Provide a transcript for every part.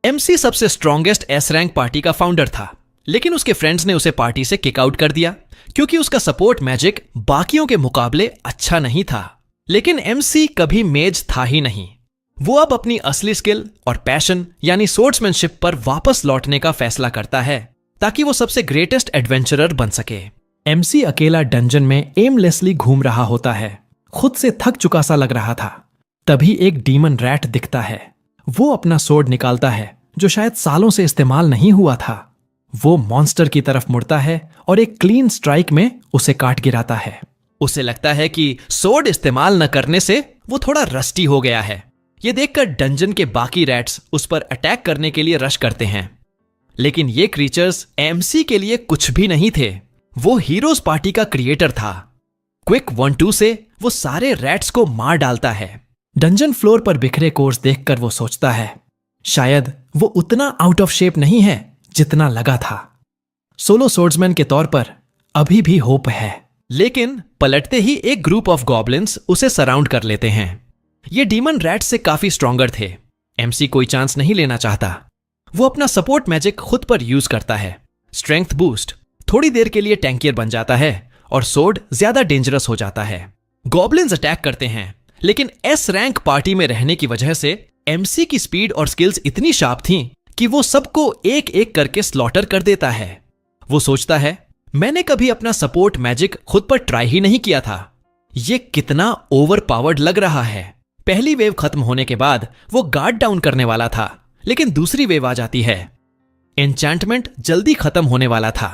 MC सबसे strongest S rank party का founder था, लेकिन उसके फ्रेंड्स ने उसे पार्टी से किक आउट कर दिया क्योंकि उसका सपोर्ट मैजिक बाकियों के मुकाबले अच्छा नहीं था। लेकिन एमसी कभी मेज था ही नहीं। वो अब अपनी असली स्किल और पैशन यानी सोर्ड्समैनशिप पर वापस लौटने का फैसला करता है ताकि वो सबसे ग्रेटेस्ट एडवेंचरर बन सके। एमसी अकेला डंजन में एमलेसली घूम रहा होता है, खुद से थक चुका सा लग रहा था। तभी एक डीमन रैट दिखता है। वो अपना सोर्ड निकालता है जो शायद सालों से इस्तेमाल नहीं हुआ था। वो मॉन्स्टर की तरफ मुड़ता है और एक क्लीन स्ट्राइक में उसे काट गिराता है। उसे लगता है कि सोर्ड इस्तेमाल न करने से वो थोड़ा रस्टी हो गया है। ये देखकर डंजन के बाकी रैट्स उस पर अटैक करने के लिए रश करते हैं, लेकिन ये क्रीचर्स एमसी के लिए कुछ भी नहीं थे। वो हीरोज पार्टी का क्रिएटर था। क्विक 1-2 से वो सारे रैट्स को मार डालता है। डंजन फ्लोर पर बिखरे कोर्स देखकर वो सोचता है शायद वो उतना आउट ऑफ शेप नहीं है जितना लगा था। सोलो सोर्ड्समैन के तौर पर अभी भी होप है। लेकिन पलटते ही एक ग्रुप ऑफ गॉब्लिन्स उसे सराउंड कर लेते हैं। ये डीमन रैट्स से काफी स्ट्रॉन्गर थे। एमसी कोई चांस नहीं लेना चाहता। वो अपना सपोर्ट मैजिक खुद पर यूज करता है। स्ट्रेंथ बूस्ट, थोड़ी देर के लिए टैंकियर बन जाता है और सोर्ड ज्यादा डेंजरस हो जाता है। गॉब्लिन्स अटैक करते हैं, लेकिन एस रैंक पार्टी में रहने की वजह से एमसी की स्पीड और स्किल्स इतनी शार्प थीं कि वो सबको एक एक करके स्लॉटर कर देता है। वो सोचता है मैंने कभी अपना सपोर्ट मैजिक खुद पर ट्राई ही नहीं किया था। ये कितना ओवर पावर्ड लग रहा है। पहली वेव खत्म होने के बाद वो गार्ड डाउन करने वाला था, लेकिन दूसरी वेव आ जाती है। एन्चेंटमेंट जल्दी खत्म होने वाला था।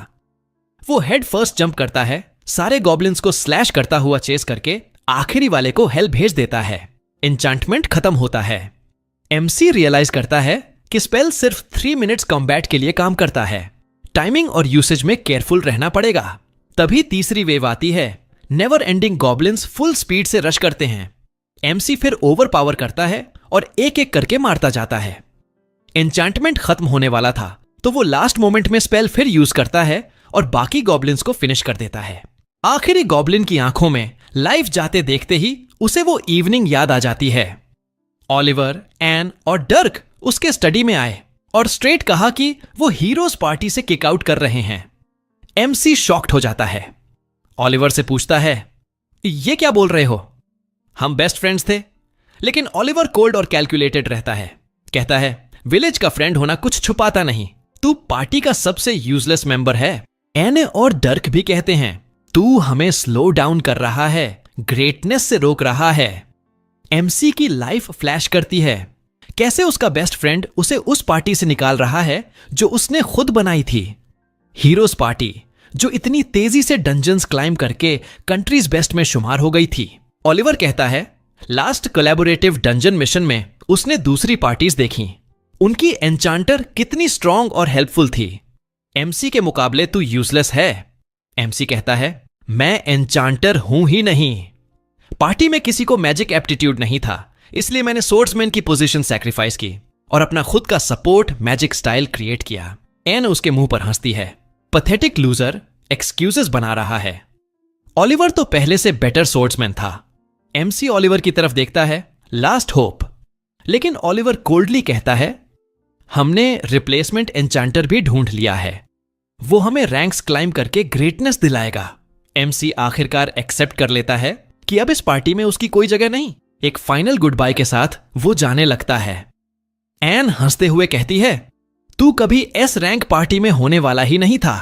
वो हेड फर्स्ट जंप करता है, सारे गॉब्लिन्स को स्लैश करता हुआ चेस करके आखिरी वाले को हेल भेज देता है। एन्चेंटमेंट खत्म होता है। एमसी रियलाइज करता है कि स्पेल सिर्फ 3 मिनट्स कॉम्बैट के लिए काम करता है। टाइमिंग और यूसेज में केयरफुल रहना पड़ेगा। तभी तीसरी वेव आती है। Never ending goblins full speed से रश करते हैं। एमसी फिर ओवर पावर करता है और एक एक करके मारता जाता है। एन्चेंटमेंट खत्म होने वाला था तो वो लास्ट मोमेंट में स्पेल फिर यूज करता है और बाकी गॉब्लिन्स को फिनिश कर देता है। आखिरी गॉब्लिन की आंखों में लाइफ जाते देखते ही उसे वो इवनिंग याद आ जाती है। ऑलिवर, एन और डर्क उसके स्टडी में आए और स्ट्रेट कहा कि वो हीरोज पार्टी से किक आउट कर रहे हैं। एमसी शॉक्ड हो जाता है। ऑलिवर से पूछता है ये क्या बोल रहे हो? हम बेस्ट फ्रेंड्स थे। लेकिन ऑलिवर कोल्ड और कैलकुलेटेड रहता है। कहता है विलेज का फ्रेंड होना कुछ छुपाता नहीं, तू पार्टी का सबसे यूजलेस मेंबर है। एन और डर्क भी कहते हैं तू हमें स्लो डाउन कर रहा है, ग्रेटनेस से रोक रहा है। एमसी की लाइफ फ्लैश करती है। कैसे उसका बेस्ट फ्रेंड उसे उस पार्टी से निकाल रहा है जो उसने खुद बनाई थी। हीरोज पार्टी जो इतनी तेजी से डंजन्स क्लाइम करके कंट्रीज बेस्ट में शुमार हो गई थी। ऑलिवर कहता है लास्ट कोलैबोरेटिव डंजन मिशन में उसने दूसरी पार्टीज देखी। उनकी एन्चांटर कितनी स्ट्रांग और हेल्पफुल थी। एमसी के मुकाबले तू यूजलेस है। एमसी कहता है मैं एन्चांटर हूं ही नहीं। पार्टी में किसी को मैजिक एप्टीट्यूड नहीं था, इसलिए मैंने सोर्ड्समैन की पोजीशन सैक्रिफाइस की और अपना खुद का सपोर्ट मैजिक स्टाइल क्रिएट किया। एन उसके मुंह पर हंसती है। पैथेटिक लूजर एक्सक्यूजेस बना रहा है। ऑलिवर तो पहले से बेटर सोर्ड्समैन था। एमसी ऑलिवर की तरफ देखता है, लास्ट होप। लेकिन ऑलिवर कोल्डली कहता है हमने रिप्लेसमेंट एन्चांटर भी ढूंढ लिया है। वो हमें रैंक्स क्लाइम करके ग्रेटनेस दिलाएगा। एमसी आखिरकार एक्सेप्ट कर लेता है कि अब इस पार्टी में उसकी कोई जगह नहीं। एक फाइनल गुड बाय के साथ वो जाने लगता है। एन हंसते हुए कहती है तू कभी एस रैंक पार्टी में होने वाला ही नहीं था।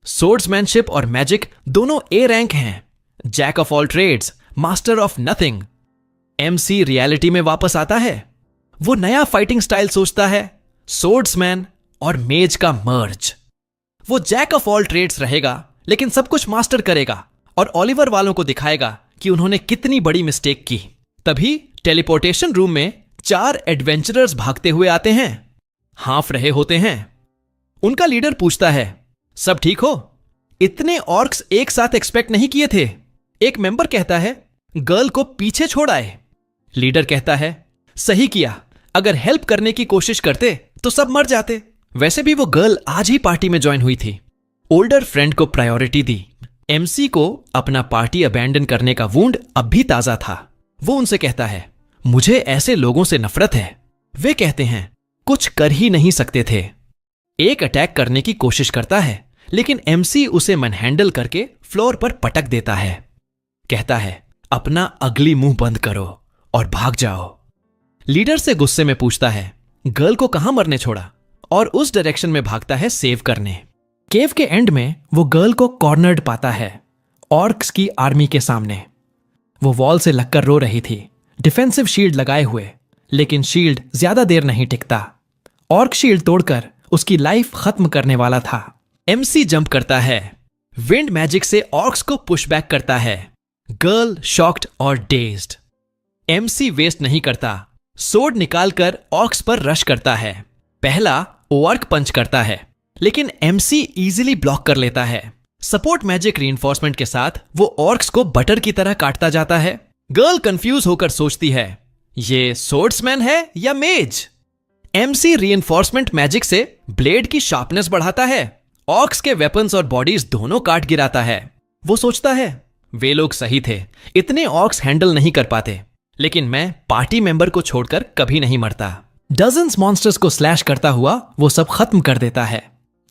सोर्ड्समैनशिप और मैजिक दोनों ए रैंक हैं। Jack of all trades, master of nothing. MC reality में वापस आता है। वो नया फाइटिंग स्टाइल सोचता है, सोर्ड्समैन और मेज का मर्ज। वो जैक ऑफ ऑल ट्रेड्स रहेगा, लेकिन सब कुछ मास्टर करेगा और ऑलिवर वालों को दिखाएगा कि उन्होंने कितनी बड़ी मिस्टेक की। तभी टेलीपोर्टेशन रूम में 4 एडवेंचरर्स भागते हुए आते हैं। हाँफ रहे होते हैं। उनका लीडर पूछता है सब ठीक हो? इतने ऑर्क्स एक साथ एक्सपेक्ट नहीं किए थे। एक मेंबर कहता है गर्ल को पीछे छोड़ आए। लीडर कहता है सही किया, अगर हेल्प करने की कोशिश करते तो सब मर जाते। वैसे भी वो गर्ल आज ही पार्टी में ज्वाइन हुई थी। ओल्डर फ्रेंड को प्रायोरिटी दी। एमसी को अपना पार्टी अबैंडन करने का वुंड अब भी ताजा था। वो उनसे कहता है मुझे ऐसे लोगों से नफरत है। वे कहते हैं कुछ कर ही नहीं सकते थे। एक अटैक करने की कोशिश करता है, लेकिन एमसी उसे मैनहैंडल करके फ्लोर पर पटक देता है। कहता है, अपना अगली मुंह बंद करो और भाग जाओ। लीडर से गुस्से में पूछता है, गर्ल को कहां मरने छोड़ा, और उस डायरेक्शन में भागता है सेव करने। केव के एंड में वो गर्ल को कॉर्नर्ड पाता है, ऑर्क्स की आर्मी के सामने। वो वॉल से लगकर रो रही थी, डिफेंसिव शील्ड लगाए हुए, लेकिन शील्ड ज्यादा देर नहीं टिकता। ऑर्क शील्ड तोड़कर उसकी लाइफ खत्म करने वाला था। एमसी जंप करता है, विंड मैजिक से ऑर्क्स को पुश बैक करता है। गर्ल शॉक्ड और डेज्ड। एमसी वेस्ट नहीं करता, सोर्ड निकालकर ऑर्क्स पर रश करता है। पहला ओआर्क पंच करता है, लेकिन एमसी इजीली ब्लॉक कर लेता है। सपोर्ट मैजिक रीइंफोर्समेंट के साथ वो ऑर्क्स को बटर की तरह काटता जाता है। गर्ल कंफ्यूज होकर सोचती है, ये सोर्ड्समैन है या मेज। एमसी रीइंफोर्समेंट मैजिक से ब्लेड की शार्पनेस बढ़ाता है, ऑर्क्स के वेपन्स और बॉडीज दोनों काट गिराता है। वो सोचता है, वे लोग सही थे, इतने ऑर्क्स हैंडल नहीं कर पाते, लेकिन मैं पार्टी मेंबर को छोड़कर कभी नहीं मरता। डजन्स मॉन्स्टर्स को स्लैश करता हुआ वो सब खत्म कर देता है।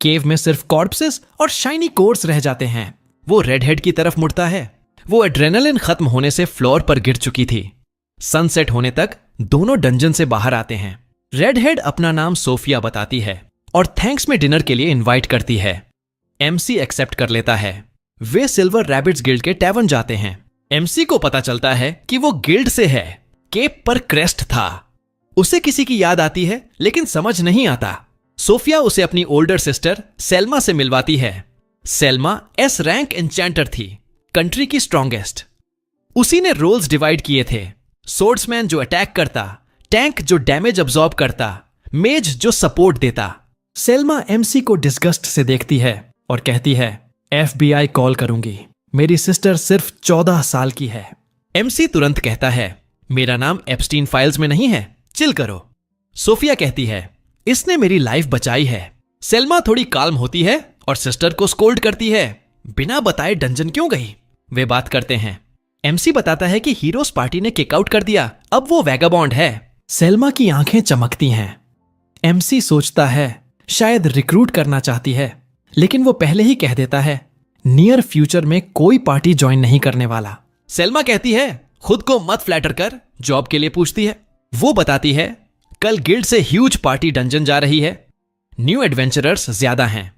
केव में सिर्फ कॉर्पसेस और शाइनी कोर्स रह जाते हैं। वो रेडहेड की तरफ मुड़ता है। वो एड्रेनलिन खत्म होने से फ्लोर पर गिर चुकी थी। सनसेट होने तक दोनों डंजन से बाहर आते हैं। रेडहेड अपना नाम सोफिया बताती है और थैंक्स में डिनर के लिए इनवाइट करती है। एमसी एक्सेप्ट कर लेता है। वे सिल्वर रैबिट्स गिल्ड के टैवर्न जाते हैं। एमसी को पता चलता है कि वो गिल्ड से है। केप पर क्रेस्ट था। उसे किसी की याद आती है, लेकिन समझ नहीं आता। सोफिया उसे अपनी ओल्डर सिस्टर सेल्मा से मिलवाती है। सेल्मा एस रैंक एन्चेंटर थी, कंट्री की स्ट्रॉन्गेस्ट। उसी ने रोल्स डिवाइड किए थे, सोर्ड्समैन जो अटैक करता, टैंक जो डैमेज अब्सॉर्ब करता, मेज जो सपोर्ट देता। सेल्मा एमसी को डिस्गस्ट से देखती है और कहती है, FBI कॉल करूंगी, मेरी सिस्टर सिर्फ 14 साल की है। एमसी तुरंत कहता है, मेरा नाम एप्स्टीन फाइल्स में नहीं है, चिल करो। सोफिया कहती है, इसने मेरी लाइफ बचाई है। सेल्मा थोड़ी काल्म होती है और सिस्टर को स्कोल्ड करती है, बिना बताए डंजन क्यों गई। वे बात करते हैं। एमसी बताता है कि हीरोज पार्टी ने किक आउट कर दिया, अब वो वैगाबॉन्ड है। सेल्मा की आंखें चमकती हैं। एमसी सोचता है शायद रिक्रूट करना चाहती है, लेकिन वो पहले ही कह देता है नियर फ्यूचर में कोई पार्टी ज्वाइन नहीं करने वाला। सेल्मा कहती है, खुद को मत फ्लैटर कर, जॉब के लिए पूछती है। वो बताती है, कल गिल्ड से ह्यूज पार्टी डंजन जा रही है। न्यू एडवेंचरर्स ज्यादा हैं,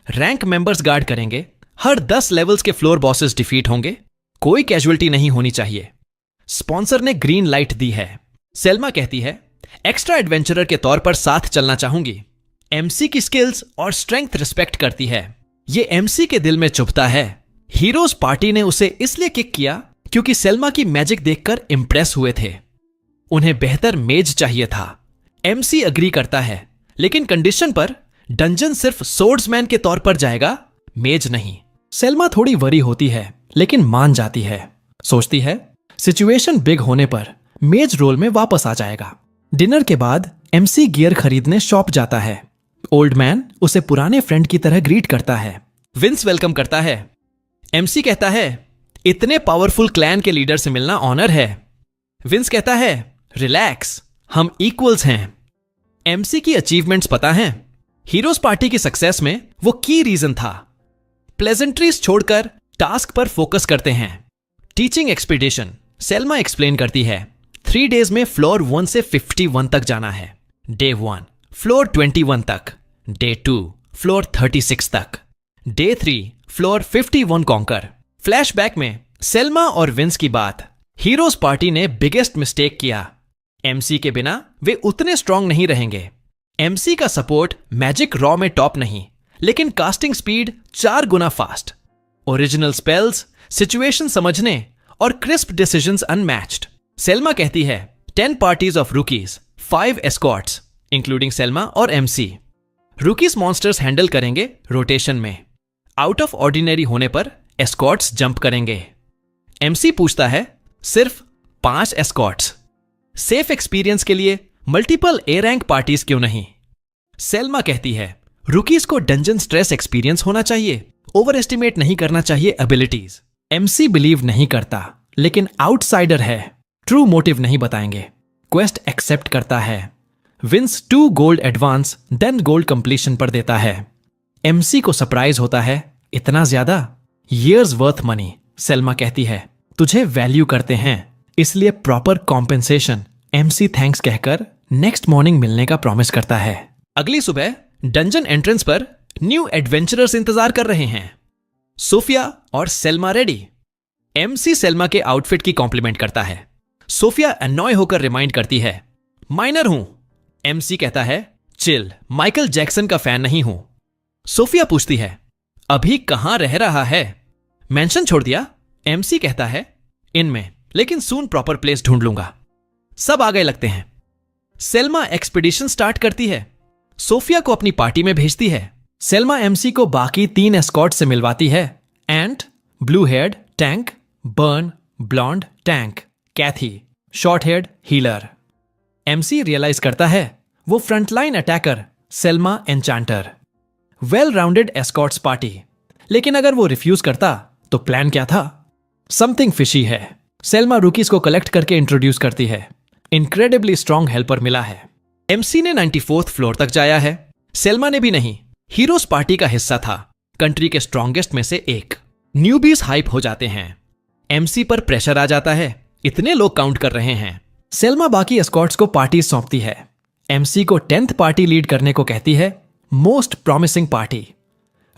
रैंक मेंबर्स गार्ड करेंगे, हर 10 लेवल्स के फ्लोर बॉसेस डिफीट होंगे, कोई कैजुअलिटी नहीं होनी चाहिए। स्पॉन्सर ने ग्रीन लाइट दी है। सेल्मा कहती है, एक्स्ट्रा एडवेंचरर के तौर पर साथ चलना चाहूंगी। एमसी की स्किल्स और स्ट्रेंथ रिस्पेक्ट करती है। ये एमसी के दिल में चुभता है। हीरोज पार्टी ने उसे इसलिए किक किया क्योंकि सेल्मा की मैजिक देखकर इंप्रेस हुए थे। उन्हें बेहतर मेज चाहिए था। एमसी अग्री करता है, लेकिन कंडीशन पर डंजन सिर्फ सोर्ड्समैन के तौर पर जाएगा, मेज नहीं। सेल्मा थोड़ी वरी होती है, लेकिन मान जाती है। सोचती है सिचुएशन बिग होने पर मेज रोल में वापस आ जाएगा। डिनर के बाद एमसी गियर खरीदने शॉप जाता है। ओल्ड मैन उसे पुराने फ्रेंड की तरह ग्रीट करता है। विंस वेलकम करता है। एमसी कहता है, इतने पावरफुल क्लैन के लीडर से मिलना ऑनर है। विंस कहता है, रिलैक्स, हम इक्वल्स हैं। एमसी की अचीवमेंट्स पता हैं। हीरोज पार्टी की सक्सेस में वो की रीजन था। प्लेजेंट्रीज छोड़कर टास्क पर फोकस करते हैं। टीचिंग एक्सपीडिशन, सेल्मा एक्सप्लेन करती है, 3 डेज में फ्लोर 1 से 51 तक जाना है। डे 1 फ्लोर 21 तक, डे 2 फ्लोर 36 तक, डे 3 फ्लोर 51 कॉन्कर। फ्लैशबैक में सेल्मा और विंस की बात। हीरोज पार्टी ने बिगेस्ट मिस्टेक किया। एमसी के बिना वे उतने स्ट्रांग नहीं रहेंगे। एमसी का सपोर्ट मैजिक रॉ में टॉप नहीं, लेकिन कास्टिंग स्पीड 4 गुना फास्ट। ओरिजिनल स्पेल्स, सिचुएशन समझने और क्रिस्प डिसीजंस अनमैच्ड। सेल्मा कहती है, 10 parties of rookies, 5 escorts including Selma और एमसी। रूकीज मॉन्स्टर्स हैंडल करेंगे रोटेशन में। आउट ऑफ ऑर्डिनरी होने पर एस्कॉर्ट्स जंप करेंगे। एमसी पूछता है, सिर्फ 5 एस्कॉर्ट्स? सेफ एक्सपीरियंस के लिए मल्टीपल ए रैंक पार्टीज क्यों नहीं? सेल्मा कहती है, रूकीज को डंजन स्ट्रेस एक्सपीरियंस होना चाहिए, ओवर एस्टिमेट नहीं करना चाहिए एबिलिटीज। एमसी बिलीव नहीं करता, लेकिन आउटसाइडर है, ट्रू मोटिव नहीं बताएंगे। क्वेस्ट एक्सेप्ट करता है। Wins 2 gold advance then gold completion पर देता है। एमसी को सरप्राइज होता है, इतना ज्यादा? ईयर्स वर्थ मनी, सेल्मा कहती है। तुझे वैल्यू करते हैं, इसलिए प्रॉपर कॉम्पेंसेशन। एमसी थैंक्स कहकर नेक्स्ट मॉर्निंग मिलने का प्रॉमिस करता है। अगली सुबह डंजन एंट्रेंस पर न्यू एडवेंचरर्स इंतजार कर रहे हैं। सोफिया और सेल्मा रेडी। एमसी सेल्मा के आउटफिट की कॉम्प्लीमेंट करता है। सोफिया अनॉय होकर रिमाइंड करती है, माइनर हूं। एमसी कहता है, चिल, माइकल जैक्सन का फैन नहीं हूं। सोफिया पूछती है, अभी कहां रह रहा है? मेंशन छोड़ दिया। एमसी कहता है, इनमें, लेकिन सून प्रॉपर प्लेस ढूंढ लूंगा। सब आ गए लगते हैं। सेल्मा एक्सपीडिशन स्टार्ट करती है। सोफिया को अपनी पार्टी में भेजती है। सेल्मा एमसी को बाकी 3 एस्कॉर्ट से मिलवाती है। Ant, blue head, tank, burn, blonde, tank, Cathy, short head, healer. MC realise करता है वो frontline attacker, Selma enchanter. Well rounded escorts party. लेकिन अगर वो रिफ्यूज करता तो प्लान क्या था? समथिंग फिशी है। सेल्मा रूकीज को कलेक्ट करके इंट्रोड्यूस करती है। इनक्रेडिबली स्ट्रॉन्ग हेल्पर मिला है। एमसी ने 94th फ्लोर तक जाया है। सेल्मा ने भी नहीं। हीरोज पार्टी का हिस्सा था, कंट्री के स्ट्रॉन्गेस्ट में से एक। न्यूबीज हाइप हो जाते हैं। एमसी पर प्रेशर आ जाता है, इतने लोग काउंट कर रहे हैं। सेल्मा बाकी एस्कॉर्ट्स को पार्टी सौंपती है। एमसी को 10th पार्टी लीड करने को कहती है, most promising party.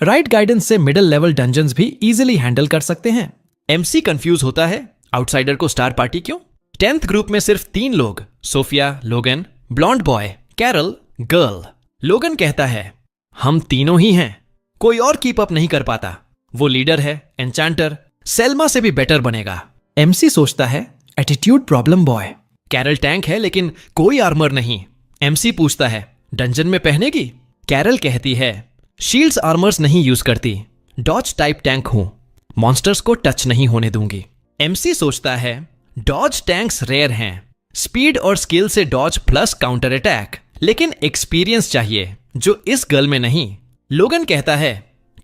Right guidance से मिडिल लेवल डंजन्स भी इजीली हैंडल कर सकते हैं। एमसी कंफ्यूज होता है, आउटसाइडर को स्टार पार्टी क्यों? 10th ग्रुप में सिर्फ 3 लोग, सोफिया, लोगन, ब्लॉन्ड बॉय, कैरल, गर्ल। लोगन कहता है, हम तीनों ही हैं, कोई और कीप अप नहीं कर पाता। वो लीडर है, एन्चांटर, सेल्मा से भी बेटर बनेगा। एमसी सोचता है, attitude problem boy. Carol tank है लेकिन कोई आर्मर नहीं। एमसी पूछता है, डंजन में पहनेगी? कैरल कहती है, शील्ड्स आर्मर्स नहीं यूज करती, डॉज टाइप टैंक हूं, मॉन्स्टर्स को टच नहीं होने दूंगी। एमसी सोचता है, डॉज टैंक्स रेयर हैं, स्पीड और स्किल से डॉज प्लस काउंटर अटैक, लेकिन एक्सपीरियंस चाहिए जो इस गर्ल में नहीं। लोगन कहता है,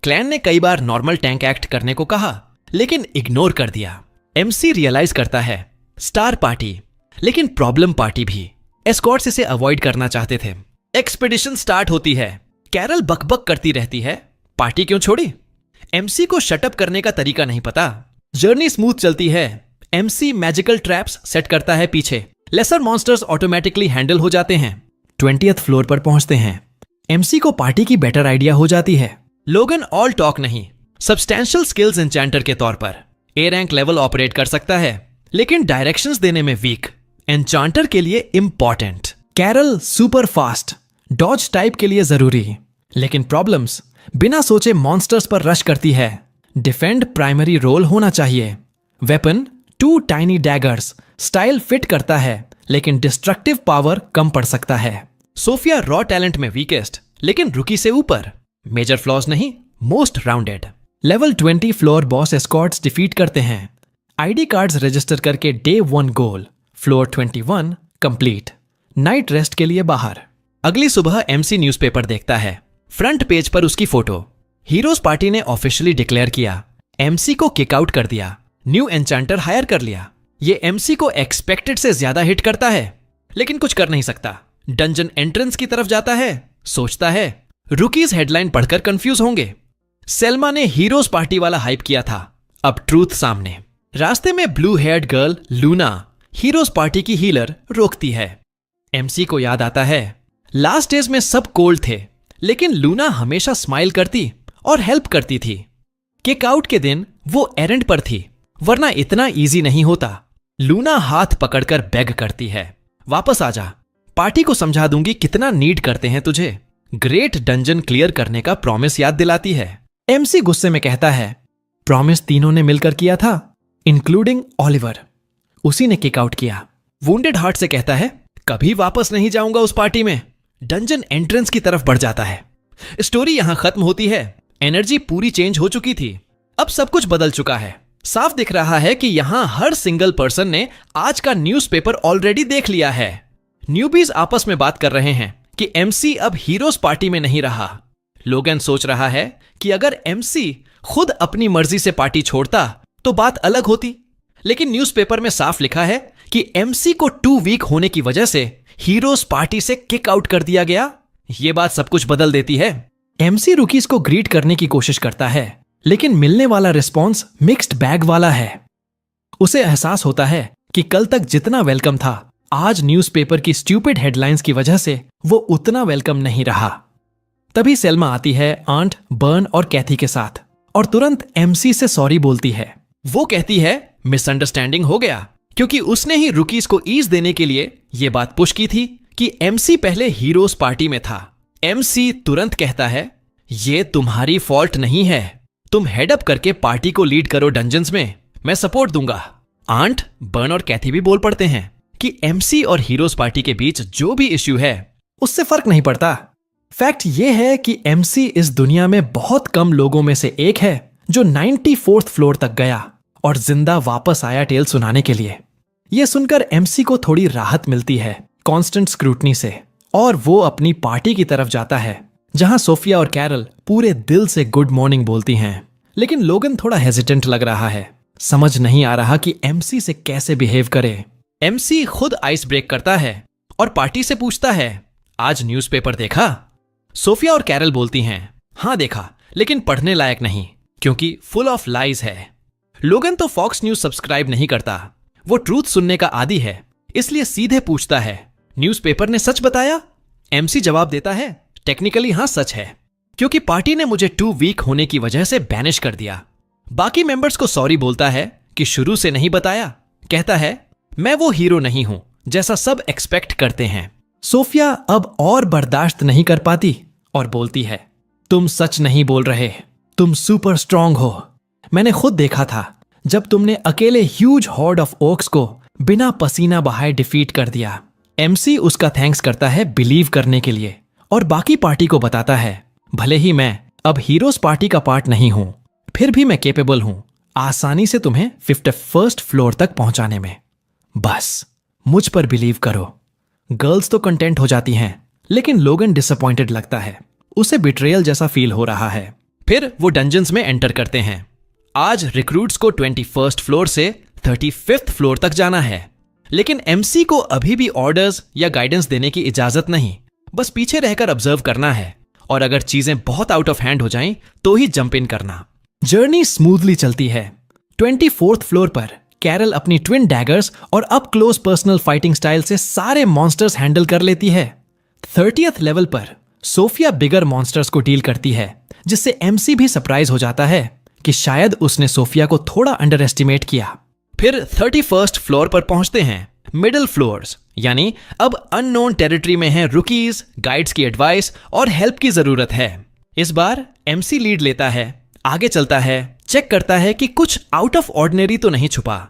क्लैन ने कई बार नॉर्मल टैंक एक्ट करने को कहा लेकिन इग्नोर कर दिया। एमसी रियलाइज करता है, स्टार पार्टी लेकिन प्रॉब्लम पार्टी भी। एस्कॉर्ट्स इसे अवॉइड करना चाहते थे। एक्सपीडिशन स्टार्ट होती है। कैरल बकबक करती रहती है, पार्टी क्यों छोड़ी? एमसी को शटअप करने का तरीका नहीं पता। जर्नी स्मूथ चलती है। एमसी मैजिकल ट्रैप्स सेट करता है पीछे। लेसर मॉन्स्टर्स ऑटोमेटिकली हैंडल हो जाते हैं। 20th फ्लोर पर पहुंचते हैं। एमसी को पार्टी की बेटर आइडिया हो जाती है। लोगन ऑल टॉक नहीं, सब्सटैंशियल स्किल्स एन्चेंटर के तौर पर ए रैंक लेवल ऑपरेट कर सकता है, लेकिन डायरेक्शंस देने में वीक। एन्चांटर के लिए important. Carol super fast, dodge type के लिए जरूरी, लेकिन प्रॉब्लम्स, बिना सोचे मॉन्स्टर्स पर रश करती है। डिफेंड प्राइमरी रोल होना चाहिए। Weapon 2 tiny daggers, style fit करता है लेकिन डिस्ट्रक्टिव पावर कम पड़ सकता है। सोफिया रॉ टैलेंट में वीकेस्ट, लेकिन रुकी से ऊपर। मेजर फ्लॉज नहीं, most rounded. Level 20 floor boss Escorts defeat करते हैं। आईडी कार्ड्स रजिस्टर करके डे 1 गोल, फ्लोर 21 कंप्लीट। नाइट रेस्ट के लिए बाहर। अगली सुबह एमसी न्यूज़पेपर देखता है। फ्रंट पेज पर उसकी फोटो। हीरोज पार्टी ने ऑफिशियली डिक्लेयर किया, एमसी को किक आउट कर दिया, न्यू एन्चांटर हायर कर लिया। ये एमसी को एक्सपेक्टेड से ज्यादा हिट करता है, लेकिन कुछ कर नहीं सकता। डंजन एंट्रेंस की तरफ जाता है, सोचता है रुकीज हेडलाइन पढ़कर कंफ्यूज होंगे। सेल्मा ने हीरोज पार्टी वाला हाइप किया था, अब ट्रूथ सामने। रास्ते में blue heard girl Luna, heroes party की हीलर, रोकती है। एमसी को याद आता है, लास्ट डेज में सब कोल्ड थे, लेकिन लूना हमेशा स्माइल करती और हेल्प करती थी। किक आउट के दिन वो एरेंड पर थी, वरना इतना इजी नहीं होता। लूना हाथ पकड़कर बेग करती है, वापस आ जा, पार्टी को समझा दूंगी कितना नीड करते हैं तुझे। ग्रेट डंजन क्लियर करने का प्रॉमिस याद दिलाती है। एमसी गुस्से में कहता है, प्रॉमिस तीनों ने मिलकर किया था, इंक्लूडिंग ऑलिवर। उसी ने किक आउट किया। वुंडेड हार्ट से कहता है, कभी वापस नहीं जाऊंगा उस पार्टी में। डंजन एंट्रेंस की तरफ बढ़ जाता है। स्टोरी यहां खत्म होती है। एनर्जी पूरी चेंज हो चुकी थी, अब सब कुछ बदल चुका है। साफ दिख रहा है कि यहां हर सिंगल पर्सन ने आज का न्यूज़पेपर ऑलरेडी देख लिया है। न्यूबीज आपस में बात कर रहे हैं कि एमसी अब हीरोज पार्टी में नहीं रहा। लोगन सोच रहा है कि अगर एमसी खुद अपनी मर्जी से पार्टी छोड़ता तो बात अलग होती, लेकिन न्यूज़पेपर में साफ लिखा है कि एमसी को 2 वीक होने की वजह से हीरोज पार्टी से किक आउट कर दिया गया। ये बात सब कुछ बदल देती है। एमसी रुकीज को ग्रीट करने की कोशिश करता है, लेकिन मिलने वाला रिस्पॉन्स मिक्स्ड बैग वाला है। उसे एहसास होता है कि कल तक जितना वेलकम था, आज न्यूज़पेपर की स्टूपिड हेडलाइंस की वजह से वो उतना वेलकम नहीं रहा। तभी सेल्मा आती है आंट, बर्न और कैथी के साथ और तुरंत एमसी से सॉरी बोलती है। वो कहती है मिसअंडरस्टैंडिंग हो गया, क्योंकि उसने ही रुकीज को ईज देने के लिए ये बात पुश की थी कि एमसी पहले हीरोज पार्टी में था। एमसी तुरंत कहता है ये तुम्हारी फॉल्ट नहीं है, तुम हेडअप करके पार्टी को लीड करो डंजन्स में, मैं सपोर्ट दूंगा। आंट, बर्न और कैथी भी बोल पड़ते हैं कि एमसी और हीरोज पार्टी के बीच जो भी इश्यू है उससे फर्क नहीं पड़ता। फैक्ट ये है कि एमसी इस दुनिया में बहुत कम लोगों में से एक है जो 94th फ्लोर तक गया और जिंदा वापस आया टेल सुनाने के लिए। यह सुनकर एमसी को थोड़ी राहत मिलती है कांस्टेंट स्क्रूटनी से, और वो अपनी पार्टी की तरफ जाता है जहां सोफिया और कैरल पूरे दिल से गुड मॉर्निंग बोलती हैं। लेकिन लोगन थोड़ा हेजिटेंट लग रहा है, समझ नहीं आ रहा कि एमसी से कैसे बिहेव करे। एमसी खुद आइस ब्रेक करता है और पार्टी से पूछता है आज न्यूज़पेपर देखा? सोफिया और कैरल बोलती हैं हाँ देखा, लेकिन पढ़ने लायक नहीं क्योंकि फुल ऑफ लाइज है। लोगन तो फॉक्स न्यूज सब्सक्राइब नहीं करता, वो ट्रूथ सुनने का आदी है, इसलिए सीधे पूछता है न्यूज़पेपर ने सच बताया? एमसी जवाब देता है टेक्निकली हाँ सच है, क्योंकि पार्टी ने मुझे 2 वीक होने की वजह से बैनिश कर दिया। बाकी मेंबर्स को सॉरी बोलता है कि शुरू से नहीं बताया। कहता है मैं वो हीरो नहीं हूं जैसा सब एक्सपेक्ट करते हैं। सोफिया अब और बर्दाश्त नहीं कर पाती और बोलती है तुम सच नहीं बोल रहे, तुम सुपर स्ट्रांग हो। मैंने खुद देखा था जब तुमने अकेले ह्यूज हॉर्ड ऑफ ओक्स को बिना पसीना बहाए डिफीट कर दिया। एमसी उसका थैंक्स करता है बिलीव करने के लिए और बाकी पार्टी को बताता है भले ही मैं अब हीरोज पार्टी का पार्ट नहीं हूं, फिर भी मैं केपेबल हूं आसानी से तुम्हें 51st फ्लोर तक पहुंचाने में। बस मुझ पर बिलीव करो। गर्ल्स तो कंटेंट हो जाती हैं, लेकिन लोगन डिसअपॉइंटेड लगता है, उसे बिट्रेयल जैसा फील हो रहा है। फिर वो डंजन्स में एंटर करते हैं। आज रिक्रूट्स को 21st फ्लोर से 35th फ्लोर तक जाना है, लेकिन एमसी को अभी भी ऑर्डर्स या गाइडेंस देने की इजाजत नहीं, बस पीछे रहकर ऑब्जर्व करना है और अगर चीजें बहुत आउट ऑफ हैंड हो जाएं तो ही जंप इन करना। जर्नी स्मूथली चलती है। 24th फ्लोर पर कैरल अपनी ट्विन डैगर्स और up close personal fighting style से सारे मॉन्स्टर्स हैंडल कर लेती है। 30th लेवल पर सोफिया बिगर मॉन्स्टर्स को डील करती है, जिससे एमसी भी सरप्राइज हो जाता है कि शायद उसने सोफिया को थोड़ा अंडर एस्टिमेट किया। फिर 31st फ्लोर पर पहुंचते हैं। मिडिल फ्लोर्स यानी अब अननोन टेरिटरी में हैं रुकीज, गाइड्स की एडवाइस और हेल्प की जरूरत है। इस बार एमसी लीड लेता है, आगे चलता है, चेक करता है कि कुछ आउट ऑफ ऑर्डिनरी तो नहीं छुपा।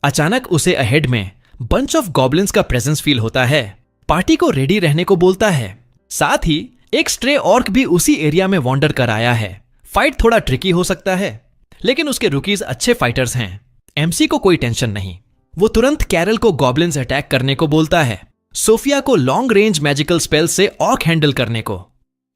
अचानक उसे अहेड में बंच ऑफ गॉब्लिन्स का प्रेजेंस फील होता है। पार्टी को रेडी रहने को बोलता है। साथ ही एक स्ट्रे ऑर्क भी उसी एरिया में वॉन्डर कर आया है। फाइट थोड़ा ट्रिकी हो सकता है, लेकिन उसके रुकीज अच्छे फाइटर्स हैं। एमसी को कोई टेंशन नहीं, वो तुरंत कैरल को गॉब्लिन्स अटैक करने को बोलता है, सोफिया को लॉन्ग रेंज मैजिकल स्पेल से ऑर्क हैंडल करने को।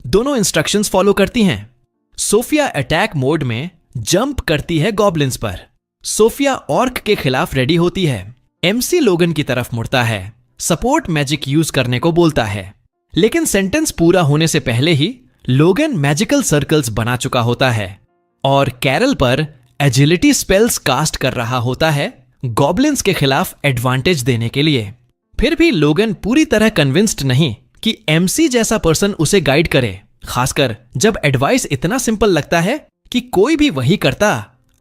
दोनों इंस्ट्रक्शंस फॉलो करती हैं। सोफिया अटैक मोड में जंप करती है गॉब्लिन्स पर। सोफिया ऑर्क के खिलाफ रेडी होती है। एमसी लोगन की तरफ मुड़ता है, सपोर्ट मैजिक यूज करने को बोलता है, लेकिन सेंटेंस पूरा होने से पहले ही लोगन मैजिकल सर्कल्स बना चुका होता है और कैरल पर एजिलिटी स्पेल्स कास्ट कर रहा होता है गॉब्लिन्स के खिलाफ एडवांटेज देने के लिए। फिर भी लोगन पूरी तरह कन्विंस्ड नहीं कि एमसी जैसा पर्सन उसे गाइड करे, खासकर जब एडवाइस इतना सिंपल लगता है कि कोई भी वही करता।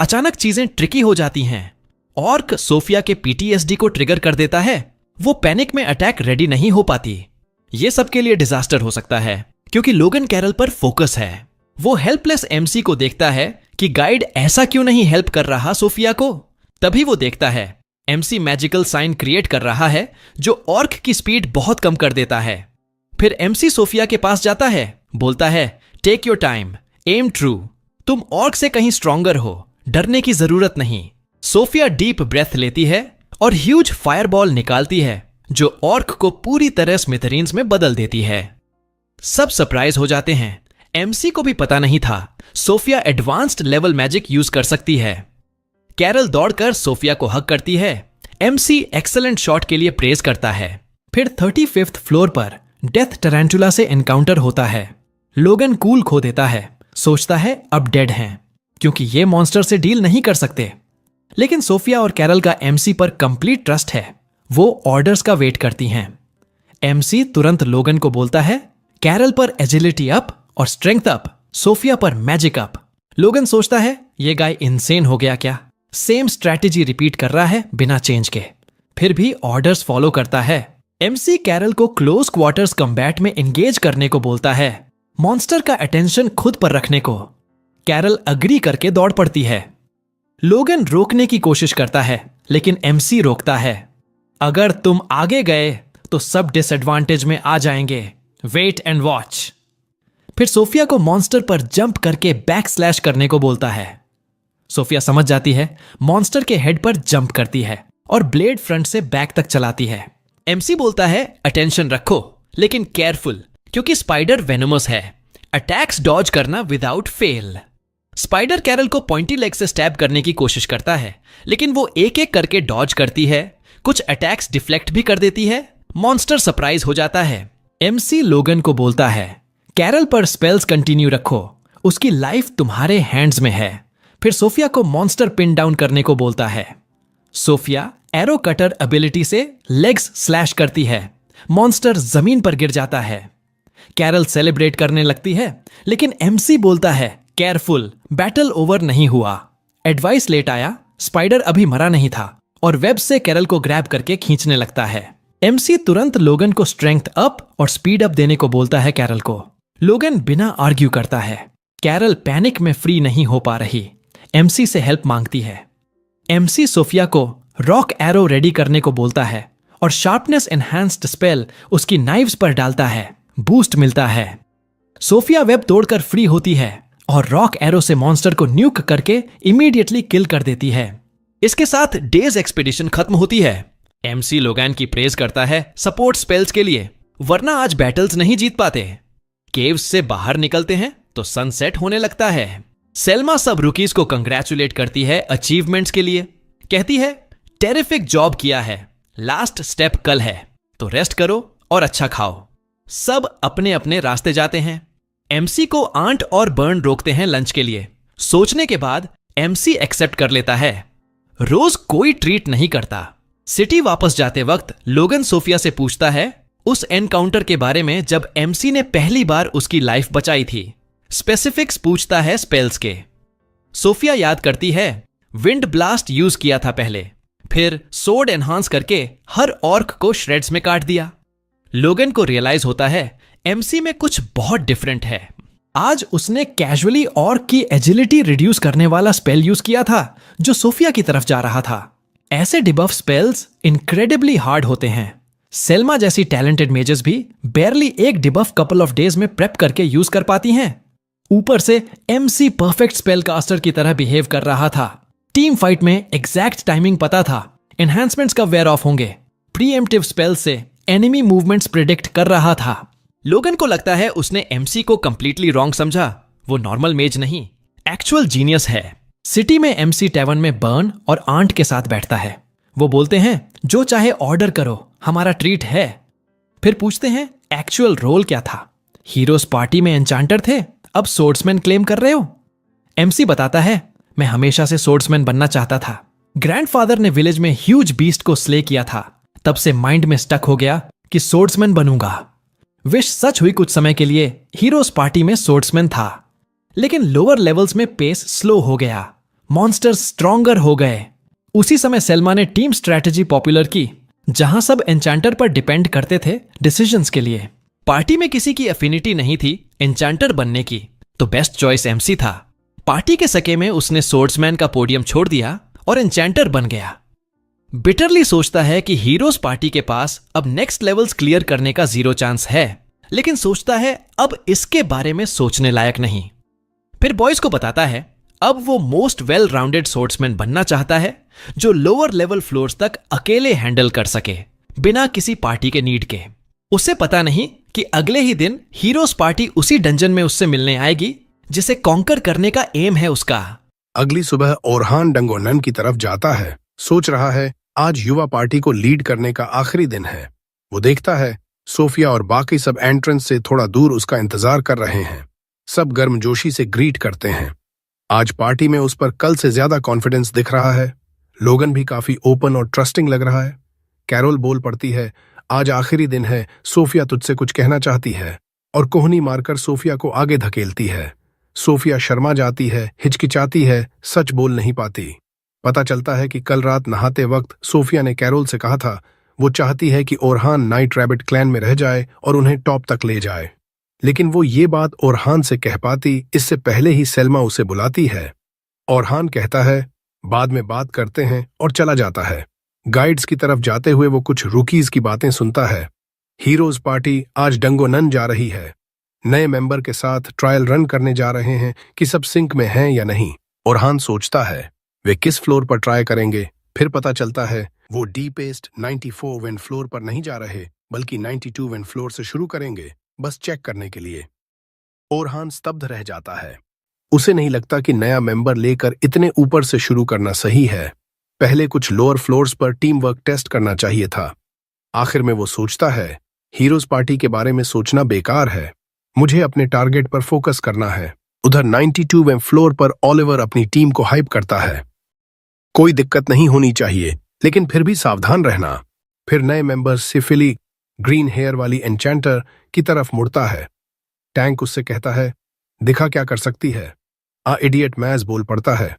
अचानक चीजें ट्रिकी हो जाती हैं। ऑर्क सोफिया के पीटीएसडी को ट्रिगर कर देता है। वो पैनिक में अटैक रेडी नहीं हो पाती। ये सबके लिए डिजास्टर हो सकता है क्योंकि लोगन कैरल पर फोकस है। वो हेल्पलेस एमसी को देखता है कि गाइड ऐसा क्यों नहीं हेल्प कर रहा सोफिया को। तभी वो देखता है एमसी मैजिकल साइन क्रिएट कर रहा है जो ऑर्क की स्पीड बहुत कम कर देता है। फिर एमसी सोफिया के पास जाता है, बोलता है take your time, am true, तुम ऑर्क से कहीं स्ट्रॉन्गर हो, डरने की जरूरत नहीं। सोफिया डीप ब्रेथ लेती है और ह्यूज फायरबॉल निकालती है जो ऑर्क को पूरी तरह स्मिथरीन्स में बदल देती है। सब सरप्राइज हो जाते हैं। एमसी को भी पता नहीं था Sophia advanced level magic use कर सकती है। कैरल दौड़कर सोफिया को हग करती है। एमसी एक्सेलेंट शॉट के लिए प्रेज करता है। फिर 35th फ्लोर पर डेथ टैरेंटुला से एनकाउंटर होता है। लोगन कूल खो देता है, सोचता है अब डेड हैं क्योंकि ये मॉन्स्टर से डील नहीं कर सकते। लेकिन सोफिया और कैरल का एमसी पर कंप्लीट ट्रस्ट है। वो ऑर्डर्स का वेट करती हैं। एमसी तुरंत लोगन को बोलता है कैरल पर एजिलिटी अप और स्ट्रेंथ अप, सोफिया पर मैजिक अप। लोगन सोचता है ये गाय इनसेन हो गया क्या, सेम स्ट्रैटेजी रिपीट कर रहा है बिना चेंज के। फिर भी ऑर्डर्स फॉलो करता है। एमसी कैरल को क्लोज क्वार्टर्स कम्बैट में एंगेज करने को बोलता है, मॉन्स्टर का अटेंशन खुद पर रखने को। कैरल अग्री करके दौड़ पड़ती है। लोगन रोकने की कोशिश करता है लेकिन एमसी रोकता है, अगर तुम आगे गए तो सब डिसएडवांटेज में आ जाएंगे, वेट एंड वॉच। फिर सोफिया को मॉन्स्टर पर जंप करके बैक स्लैश करने को बोलता है। सोफिया समझ जाती है, मॉन्स्टर के हेड पर जंप करती है और ब्लेड फ्रंट से बैक तक चलाती है। एमसी बोलता है अटेंशन रखो लेकिन केयरफुल, क्योंकि स्पाइडर वेनमस है, अटैक्स डॉज करना विदाउट फेल। स्पाइडर कैरल को पॉइंटी लेग से स्टैब करने की कोशिश करता है लेकिन वो एक एक करके डॉज करती है, कुछ अटैक्स डिफ्लेक्ट भी कर देती है। मॉन्स्टर सरप्राइज हो जाता है। एमसी लोगन को बोलता है कैरल पर स्पेल्स कंटिन्यू रखो, उसकी लाइफ तुम्हारे हैंड्स में है। फिर सोफिया को मॉन्स्टर पिन डाउन करने को बोलता है। सोफिया एरो कटर एबिलिटी से लेग्स स्लैश करती है, मॉन्स्टर जमीन पर गिर जाता है। कैरल सेलिब्रेट करने लगती है लेकिन एमसी बोलता है केयरफुल, बैटल ओवर नहीं हुआ। एडवाइस लेट आया, स्पाइडर अभी मरा नहीं था और वेब से कैरल को ग्रैब करके खींचने लगता है। एमसी तुरंत लोगन को स्ट्रेंथ अप और स्पीड अप देने को बोलता है कैरल को। लोगन बिना आर्ग्यू करता है। कैरल पैनिक में फ्री नहीं हो पा रही, एमसी से हेल्प मांगती है। एमसी सोफिया को रॉक एरो रेडी करने को बोलता है और शार्पनेस एनहांस्ड स्पेल उसकी नाइव्स पर डालता है, बूस्ट मिलता है। सोफिया वेब तोड़कर फ्री होती है और रॉक एरो से मॉन्स्टर को न्यूक करके इमीडिएटली किल कर देती है। इसके साथ डेज एक्सपीडिशन खत्म होती है। एमसी लोगैन की प्रेज करता है सपोर्ट स्पेल्स के लिए, वरना आज बैटल्स नहीं जीत पाते। केव्स से बाहर निकलते हैं तो सनसेट होने लगता है। सेल्मा सब रुकीज को कंग्रेचुलेट करती है अचीवमेंट्स के लिए, कहती है टेरिफिक जॉब किया है, लास्ट स्टेप कल है तो रेस्ट करो और अच्छा खाओ। सब अपने अपने रास्ते जाते हैं। एमसी को आंट और बर्न रोकते हैं लंच के लिए। सोचने के बाद एमसी एक्सेप्ट कर लेता है। रोज कोई ट्रीट नहीं करता। सिटी वापस जाते वक्त लोगन सोफिया से पूछता है उस एनकाउंटर के बारे में जब एमसी ने पहली बार उसकी लाइफ बचाई थी। स्पेसिफिक्स पूछता है स्पेल्स के। सोफिया याद करती है विंड ब्लास्ट यूज किया था पहले, फिर सोर्ड एनहांस करके हर ऑर्क को श्रेड्स में काट दिया। लोगन को रियलाइज होता है एमसी में कुछ बहुत डिफरेंट है। आज उसने कैजुअली ऑर्क की एजिलिटी रिड्यूस करने वाला स्पेल यूज किया था जो सोफिया की तरफ जा रहा था। ऐसे डिबफ स्पेल्स इनक्रेडिबली हार्ड होते हैं। सेल्मा जैसी टैलेंटेड मेजर्स भी बेयरली एक डिबफ कपल ऑफ डेज में प्रेप करके यूज कर पाती हैं। ऊपर से एमसी परफेक्ट स्पेल कास्टर की तरह बिहेव कर रहा था। टीम फाइट में एग्जैक्ट टाइमिंग पता था, एनहांसमेंट्स कब वेयर ऑफ होंगे, प्रीएम्प्टिव स्पेल से एनिमी मूवमेंट्स प्रिडिक्ट कर रहा था। लोगन को लगता है उसने एमसी को कंप्लीटली रॉन्ग समझा। वो नॉर्मल मेज नहीं, एक्चुअल जीनियस है। सिटी में एमसी टैवर्न में बर्न और आंट के साथ बैठता है। वो बोलते हैं जो चाहे ऑर्डर करो, हमारा ट्रीट है। फिर पूछते हैं एक्चुअल रोल क्या था। हीरोज पार्टी में एन्चांटर थे, अब सोर्ड्समैन क्लेम कर रहे हो। एमसी बताता है मैं हमेशा से सोर्ड्समैन बनना चाहता था। ग्रैंडफादर ने विलेज में ह्यूज बीस्ट को स्ले किया था, तब से माइंड में स्टक हो गया कि सोर्ड्समैन बनूंगा। विश सच हुई कुछ समय के लिए। हीरोज पार्टी में सोर्ड्समैन था, लेकिन लोअर लेवल्स में पेस स्लो हो गया, मॉन्स्टर्स स्ट्रॉन्गर हो गए। उसी समय सेल्मा ने टीम स्ट्रैटेजी पॉपुलर की, जहां सब एन्चांटर पर डिपेंड करते थे डिसीजंस के लिए। पार्टी में किसी की एफिनिटी नहीं थी एन्चांटर बनने की, तो बेस्ट चॉइस एमसी था। पार्टी के सके में उसने सोर्ड्समैन का पोडियम छोड़ दिया और एन्चांटर बन गया। बिटरली सोचता है कि हीरोज पार्टी के पास अब नेक्स्ट लेवल्स क्लियर करने का 0 चांस है, लेकिन सोचता है अब इसके बारे में सोचने लायक नहीं। फिर बॉयज को बताता है अब वो मोस्ट वेल राउंडेड सोर्ड्समैन बनना चाहता है जो लोअर लेवल फ्लोर्स तक अकेले हैंडल कर सके बिना किसी पार्टी के नीड के। उसे पता नहीं कि अगले ही दिन हीरोज पार्टी उसी डंजन में उससे मिलने आएगी जिसे कॉन्कर करने का एम है उसका। अगली सुबह ओरहान डंगोनन की तरफ जाता है। सोच रहा है आज युवा पार्टी को लीड करने का आखिरी दिन है। वो देखता है सोफिया और बाकी सब एंट्रेंस से थोड़ा दूर उसका इंतजार कर रहे हैं। सब गर्मजोशी से ग्रीट करते हैं। आज पार्टी में उस पर कल से ज्यादा कॉन्फिडेंस दिख रहा है। लोगन भी काफी ओपन और ट्रस्टिंग लग रहा है। कैरोल बोल पड़ती है, आज आखिरी दिन है, सोफिया तुझसे कुछ कहना चाहती है, और कोहनी मारकर सोफिया को आगे धकेलती है। सोफिया शर्मा जाती है, हिचकिचाती है, सच बोल नहीं पाती। पता चलता है कि कल रात नहाते वक्त सोफिया ने कैरोल से कहा था वो चाहती है कि ओरहान नाइट रैबिट क्लैन में रह जाए और उन्हें टॉप तक ले जाए। लेकिन वो ये बात ओरहान से कह पाती इससे पहले ही सेल्मा उसे बुलाती है। ओरहान कहता है बाद में बात करते हैं और चला जाता है। गाइड्स की तरफ जाते हुए वो कुछ रुकीज की बातें सुनता है। हीरोज पार्टी आज डंगोनन जा रही है। नए मेंबर के साथ ट्रायल रन करने जा रहे हैं कि सब सिंक में हैं या नहीं। ओरहान सोचता है वे किस फ्लोर पर ट्राई करेंगे। फिर पता चलता है वो डीपेस्ट 94 विंड फ्लोर पर नहीं जा रहे बल्कि 92 विंड फ्लोर से शुरू करेंगे, बस चेक करने के लिए। ओरहान स्तब्ध रह जाता है। उसे नहीं लगता कि नया मेंबर लेकर इतने ऊपर से शुरू करना सही है। पहले कुछ लोअर फ्लोर्स पर टीम वर्क टेस्ट करना चाहिए था। आखिर में वो सोचता है हीरोज पार्टी के बारे में सोचना बेकार है, मुझे अपने टारगेट पर फोकस करना है। उधर 92वें फ्लोर पर ओलिवर अपनी टीम को हाइप करता है। कोई दिक्कत नहीं होनी चाहिए, लेकिन फिर भी सावधान रहना। फिर नए मेंबर सिफिली ग्रीन हेयर वाली एन्चेंटर की तरफ मुड़ता है। टैंक उससे कहता है दिखा क्या कर सकती है। इडियट मैज बोल पड़ता है,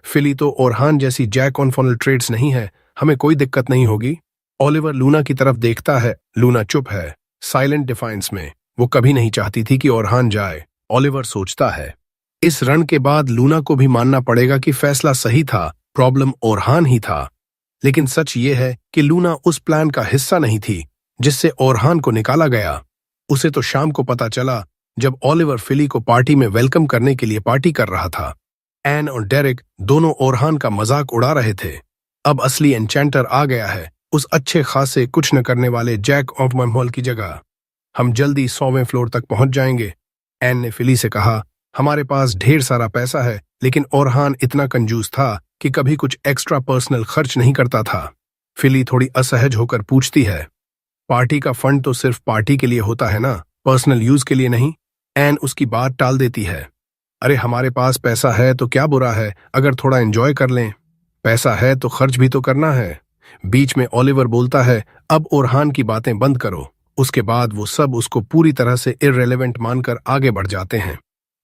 फिली तो ओरहान जैसी जैक ऑन फॉनल ट्रेड्स नहीं है, हमें कोई दिक्कत नहीं होगी। ओलिवर लूना की तरफ देखता है। लूना चुप है, साइलेंट डिफाइंस में। वो कभी नहीं चाहती थी कि ओरहान जाए। ओलिवर सोचता है इस रण के बाद लूना को भी मानना पड़ेगा कि फैसला सही था, प्रॉब्लम ओरहान ही था। लेकिन सच ये है कि लूना उस प्लान का हिस्सा नहीं थी जिससे ओरहान को निकाला गया। उसे तो शाम को पता चला जब ओलिवर फिली को पार्टी में वेलकम करने के लिए पार्टी कर रहा था। एन और डेरिक दोनों ओरहान का मजाक उड़ा रहे थे। अब असली एन्चेंटर आ गया है, उस अच्छे खासे कुछ न करने वाले जैक ऑफ मैमहोल की जगह। हम जल्दी 100वें फ्लोर तक पहुंच जाएंगे। एन ने फिली से कहा हमारे पास ढेर सारा पैसा है, लेकिन ओरहान इतना कंजूस था कि कभी कुछ एक्स्ट्रा पर्सनल खर्च नहीं करता था। फिली थोड़ी असहज होकर पूछती है पार्टी का फंड तो सिर्फ पार्टी के लिए होता है ना, पर्सनल यूज के लिए नहीं। एन उसकी बात टाल देती है, अरे हमारे पास पैसा है तो क्या बुरा है अगर थोड़ा एंजॉय कर लें। पैसा है तो खर्च भी तो करना है। बीच में ओलिवर बोलता है अब ओरहान की बातें बंद करो। उसके बाद वो सब उसको पूरी तरह से इररिलेवेंट मानकर आगे बढ़ जाते हैं।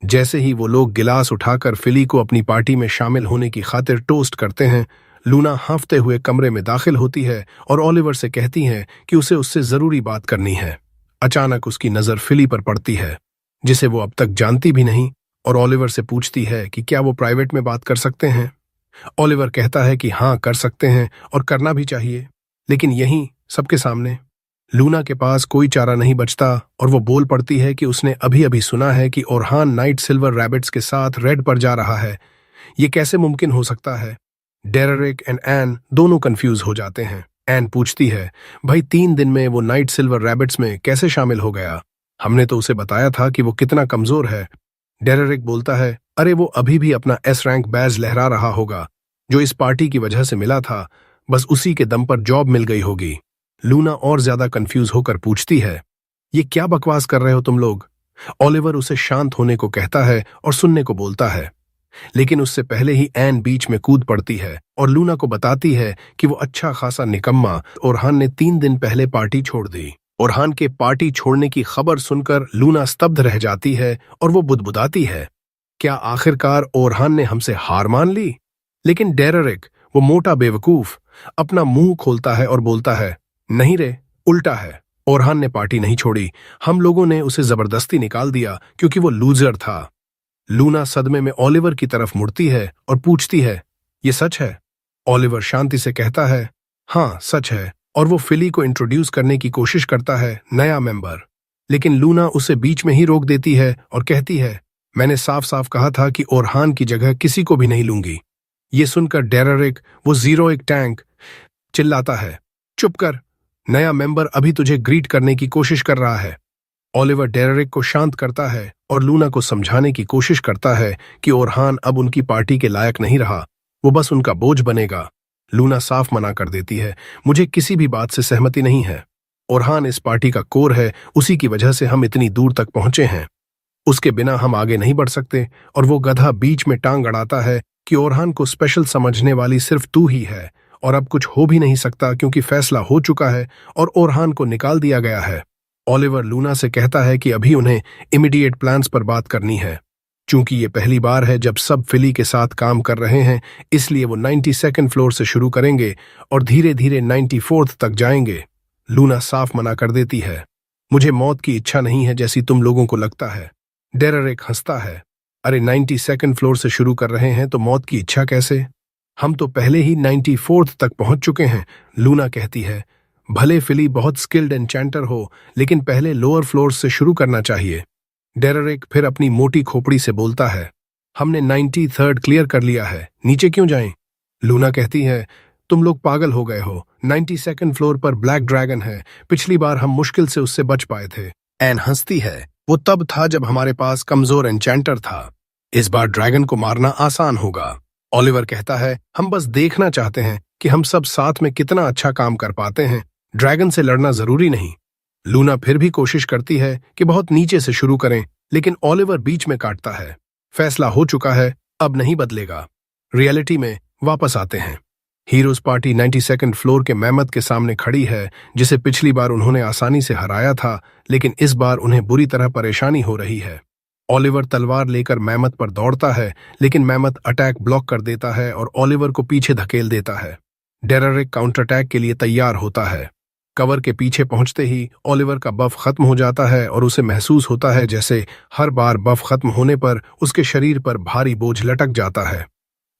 जैसे ही वो लोग गिलास उठाकर फिली को अपनी पार्टी में शामिल होने की खातिर टोस्ट करते हैं, लूना हाँफते हुए कमरे में दाखिल होती है और ओलिवर से कहती है कि उसे उससे जरूरी बात करनी है। अचानक उसकी नजर फिली पर पड़ती है जिसे वो अब तक जानती भी नहीं, और ओलिवर से पूछती है कि क्या वो प्राइवेट में बात कर सकते हैं। ओलिवर कहता है कि हाँ कर सकते हैं और करना भी चाहिए, लेकिन यहीं सबके सामने। लूना के पास कोई चारा नहीं बचता और वो बोल पड़ती है कि उसने अभी अभी सुना है कि ओरहान नाइट सिल्वर रैबिट्स के साथ रेड पर जा रहा है। ये कैसे मुमकिन हो सकता है। डेरेक एंड एन दोनों कंफ्यूज हो जाते हैं। एन पूछती है भाई 3 दिन में वो नाइट सिल्वर रैबिट्स में कैसे शामिल हो गया, हमने तो उसे बताया था कि वो कितना कमजोर है। डेरेक बोलता है अरे वो अभी भी अपना एस रैंक बैज लहरा रहा होगा जो इस पार्टी की वजह से मिला था, बस उसी के दम पर जॉब मिल गई होगी। लूना और ज्यादा कंफ्यूज होकर पूछती है ये क्या बकवास कर रहे हो तुम लोग। ओलिवर उसे शांत होने को कहता है और सुनने को बोलता है, लेकिन उससे पहले ही एन बीच में कूद पड़ती है और लूना को बताती है कि वो अच्छा खासा निकम्मा ओरहान ने 3 दिन पहले पार्टी छोड़ दी। ओरहान के पार्टी छोड़ने की खबर सुनकर लूना स्तब्ध रह जाती है और वो बुदबुदाती है क्या आखिरकार ओरहान ने हमसे हार मान ली। लेकिन डेरेक, वो मोटा बेवकूफ, अपना मुंह खोलता है और बोलता है नहीं रे, उल्टा है, ओरहान ने पार्टी नहीं छोड़ी, हम लोगों ने उसे जबरदस्ती निकाल दिया क्योंकि वो लूजर था। लूना सदमे में ओलिवर की तरफ मुड़ती है और पूछती है ये सच है। ओलिवर शांति से कहता है हाँ सच है, और वो फिली को इंट्रोड्यूस करने की कोशिश करता है नया मेंबर। लेकिन लूना उसे बीच में ही रोक देती है और कहती है मैंने साफ साफ कहा था कि ओरहान की जगह किसी को भी नहीं लूंगी। ये सुनकर डेरेक, वो जीरो एक टैंक, चिल्लाता है चुप कर, नया मेंबर अभी तुझे ग्रीट करने की कोशिश कर रहा है। ओलिवर डेरेक को शांत करता है और लूना को समझाने की कोशिश करता है कि ओरहान अब उनकी पार्टी के लायक नहीं रहा, वो बस उनका बोझ बनेगा। लूना साफ मना कर देती है मुझे किसी भी बात से सहमति नहीं है। ओरहान इस पार्टी का कोर है, उसी की वजह से हम इतनी दूर तक पहुंचे हैं। उसके बिना हम आगे नहीं बढ़ सकते। और वो गधा बीच में टांग अड़ाता है कि ओरहान को स्पेशल समझने वाली सिर्फ तू ही है और अब कुछ हो भी नहीं सकता क्योंकि फैसला हो चुका है और ओरहान को निकाल दिया गया है। ओलिवर लूना से कहता है कि अभी उन्हें इमीडिएट प्लान्स पर बात करनी है। चूंकि ये पहली बार है जब सब फिली के साथ काम कर रहे हैं, इसलिए वो 92nd फ्लोर से शुरू करेंगे और धीरे धीरे 94th तक जाएंगे। लूना साफ मना कर देती है, मुझे मौत की इच्छा नहीं है जैसी तुम लोगों को लगता है। डेरेक हंसता है, अरे 92nd फ्लोर से शुरू कर रहे हैं तो मौत की इच्छा कैसे? हम तो पहले ही 94th तक पहुंच चुके हैं। लूना कहती है, भले फिली बहुत स्किल्ड एन्चेंटर हो, लेकिन पहले लोअर फ्लोर से शुरू करना चाहिए। डेरेक फिर अपनी मोटी खोपड़ी से बोलता है, हमने 93rd क्लियर कर लिया है, नीचे क्यों जाएं? लूना कहती है, तुम लोग पागल हो गए हो, 92nd फ्लोर पर ब्लैक ड्रैगन है, पिछली बार हम मुश्किल से उससे बच पाए थे। एन हंसती है, वो तब था जब हमारे पास कमजोर एन्चेंटर था, इस बार ड्रैगन को मारना आसान होगा। ओलिवर कहता है, हम बस देखना चाहते हैं कि हम सब साथ में कितना अच्छा काम कर पाते हैं, ड्रैगन से लड़ना जरूरी नहीं। लूना फिर भी कोशिश करती है कि बहुत नीचे से शुरू करें, लेकिन ओलिवर बीच में काटता है, फैसला हो चुका है, अब नहीं बदलेगा। रियलिटी में वापस आते हैं। हीरोज पार्टी 92nd फ्लोर के मैमथ के सामने खड़ी है, जिसे पिछली बार उन्होंने आसानी से हराया था, लेकिन इस बार उन्हें बुरी तरह परेशानी हो रही है। ओलिवर तलवार लेकर मैमथ पर दौड़ता है, लेकिन मैमथ अटैक ब्लॉक कर देता है और ओलिवर को पीछे धकेल देता है। डेरेक काउंटर अटैक के लिए तैयार होता है। कवर के पीछे पहुंचते ही ओलिवर का बफ खत्म हो जाता है और उसे महसूस होता है जैसे हर बार बफ खत्म होने पर उसके शरीर पर भारी बोझ लटक जाता है।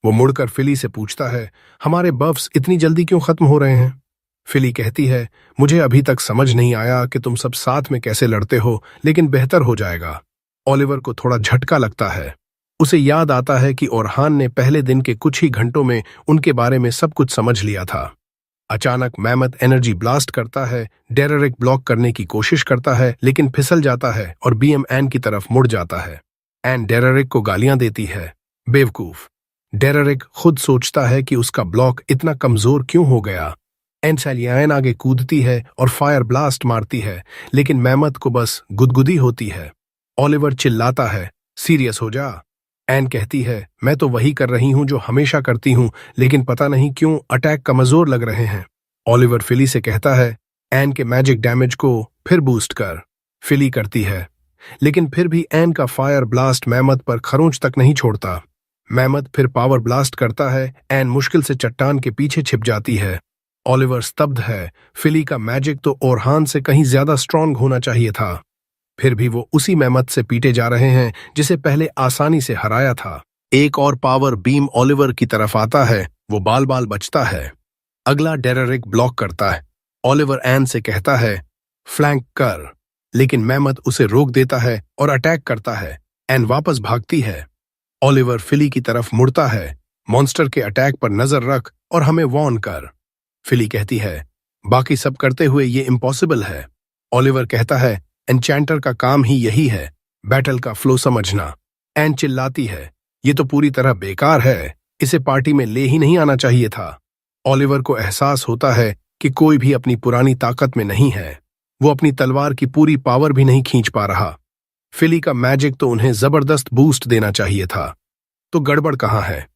वो मुड़कर फिली से पूछता है, हमारे बफ्स इतनी जल्दी क्यों खत्म हो रहे हैं? फिली कहती है, मुझे अभी तक समझ नहीं आया कि तुम सब साथ में कैसे लड़ते हो, लेकिन बेहतर हो जाएगा। ओलिवर को थोड़ा झटका लगता है। उसे याद आता है कि ओरहान ने पहले दिन के कुछ ही घंटों में उनके बारे में सब कुछ समझ लिया था। अचानक मैमथ एनर्जी ब्लास्ट करता है, डेरेक ब्लॉक करने की कोशिश करता है लेकिन फिसल जाता है और बीएम एन की तरफ मुड़ जाता है। एन डेरेक को गालियां देती है, बेवकूफ। डेरेक खुद सोचता है कि उसका ब्लॉक इतना कमजोर क्यों हो गया। एन आगे कूदती है और फायर ब्लास्ट मारती है, लेकिन मैमथ को बस गुदगुदी होती है। ओलिवर चिल्लाता है, सीरियस हो जा। एन कहती है, मैं तो वही कर रही हूं जो हमेशा करती हूं, लेकिन पता नहीं क्यों अटैक कमजोर लग रहे हैं। ओलिवर फिली से कहता है, एन के मैजिक डैमेज को फिर बूस्ट कर। फिली करती है, लेकिन फिर भी एन का फायर ब्लास्ट मैमथ पर खरोंच तक नहीं छोड़ता। मैमथ फिर पावर ब्लास्ट करता है, एन मुश्किल से चट्टान के पीछे छिप जाती है। ओलिवर स्तब्ध है, फिली का मैजिक तो ओरहान से कहीं ज्यादा स्ट्रांग होना चाहिए था। फिर भी वो उसी मैमथ से पीटे जा रहे हैं जिसे पहले आसानी से हराया था। एक और पावर बीम ओलिवर की तरफ आता है, वो बाल बाल बचता है। अगला डेरेक ब्लॉक करता है। ओलिवर एन से कहता है, फ्लैंक कर, लेकिन मैमथ उसे रोक देता है और अटैक करता है। एन वापस भागती है। ओलिवर फिली की तरफ मुड़ता है, मॉन्स्टर के अटैक पर नजर रख और हमें वॉर्न कर। फिली कहती है, बाकी सब करते हुए ये इम्पॉसिबल है। ओलिवर कहता है, एन्चेंटर का काम ही यही है, बैटल का फ्लो समझना। एन चिल्लाती है, ये तो पूरी तरह बेकार है, इसे पार्टी में ले ही नहीं आना चाहिए था। ओलिवर को एहसास होता है कि कोई भी अपनी पुरानी ताकत में नहीं है। वो अपनी तलवार की पूरी पावर भी नहीं खींच पा रहा। फिली का मैजिक तो उन्हें जबरदस्त बूस्ट देना चाहिए था, तो गड़बड़ कहाँ है?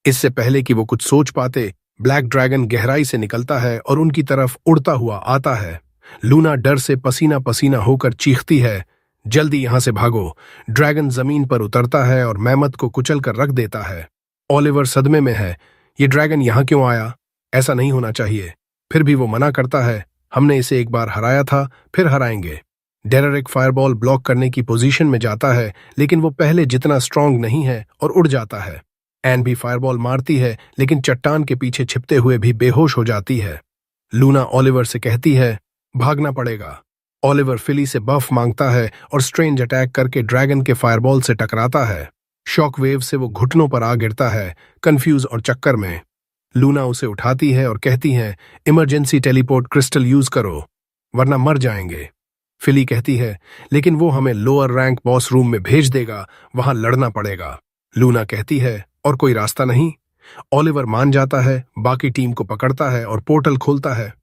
इससे पहले कि वो कुछ सोच पाते, ब्लैक ड्रैगन गहराई से निकलता है और उनकी तरफ उड़ता हुआ आता है। लूना डर से पसीना पसीना होकर चीखती है, जल्दी यहां से भागो। ड्रैगन जमीन पर उतरता है और मैमथ को कुचल कर रख देता है। ओलिवर सदमे में है, ये ड्रैगन यहां क्यों आया? ऐसा नहीं होना चाहिए। फिर भी वो मना करता है, हमने इसे एक बार हराया था, फिर हराएंगे। डेरेक फायरबॉल ब्लॉक करने की पोजीशन में जाता है, लेकिन वो पहले जितना स्ट्रांग नहीं है और उड़ जाता है। एन भी फायरबॉल मारती है, लेकिन चट्टान के पीछे छिपते हुए भी बेहोश हो जाती है। लूना ओलिवर से कहती है, भागना पड़ेगा। ओलिवर फिली से बफ मांगता है और स्ट्रेंज अटैक करके ड्रैगन के फायरबॉल से टकराता है। शॉक वेव से वो घुटनों पर आ गिरता है, कंफ्यूज और चक्कर में। लूना उसे उठाती है और कहती है, इमरजेंसी टेलीपोर्ट क्रिस्टल यूज करो, वरना मर जाएंगे। फिली कहती है, लेकिन वो हमें लोअर रैंक बॉस रूम में भेज देगा, वहां लड़ना पड़ेगा। लूना कहती है, और कोई रास्ता नहीं? ओलिवर मान जाता है, बाकी टीम को पकड़ता है और पोर्टल खोलता है।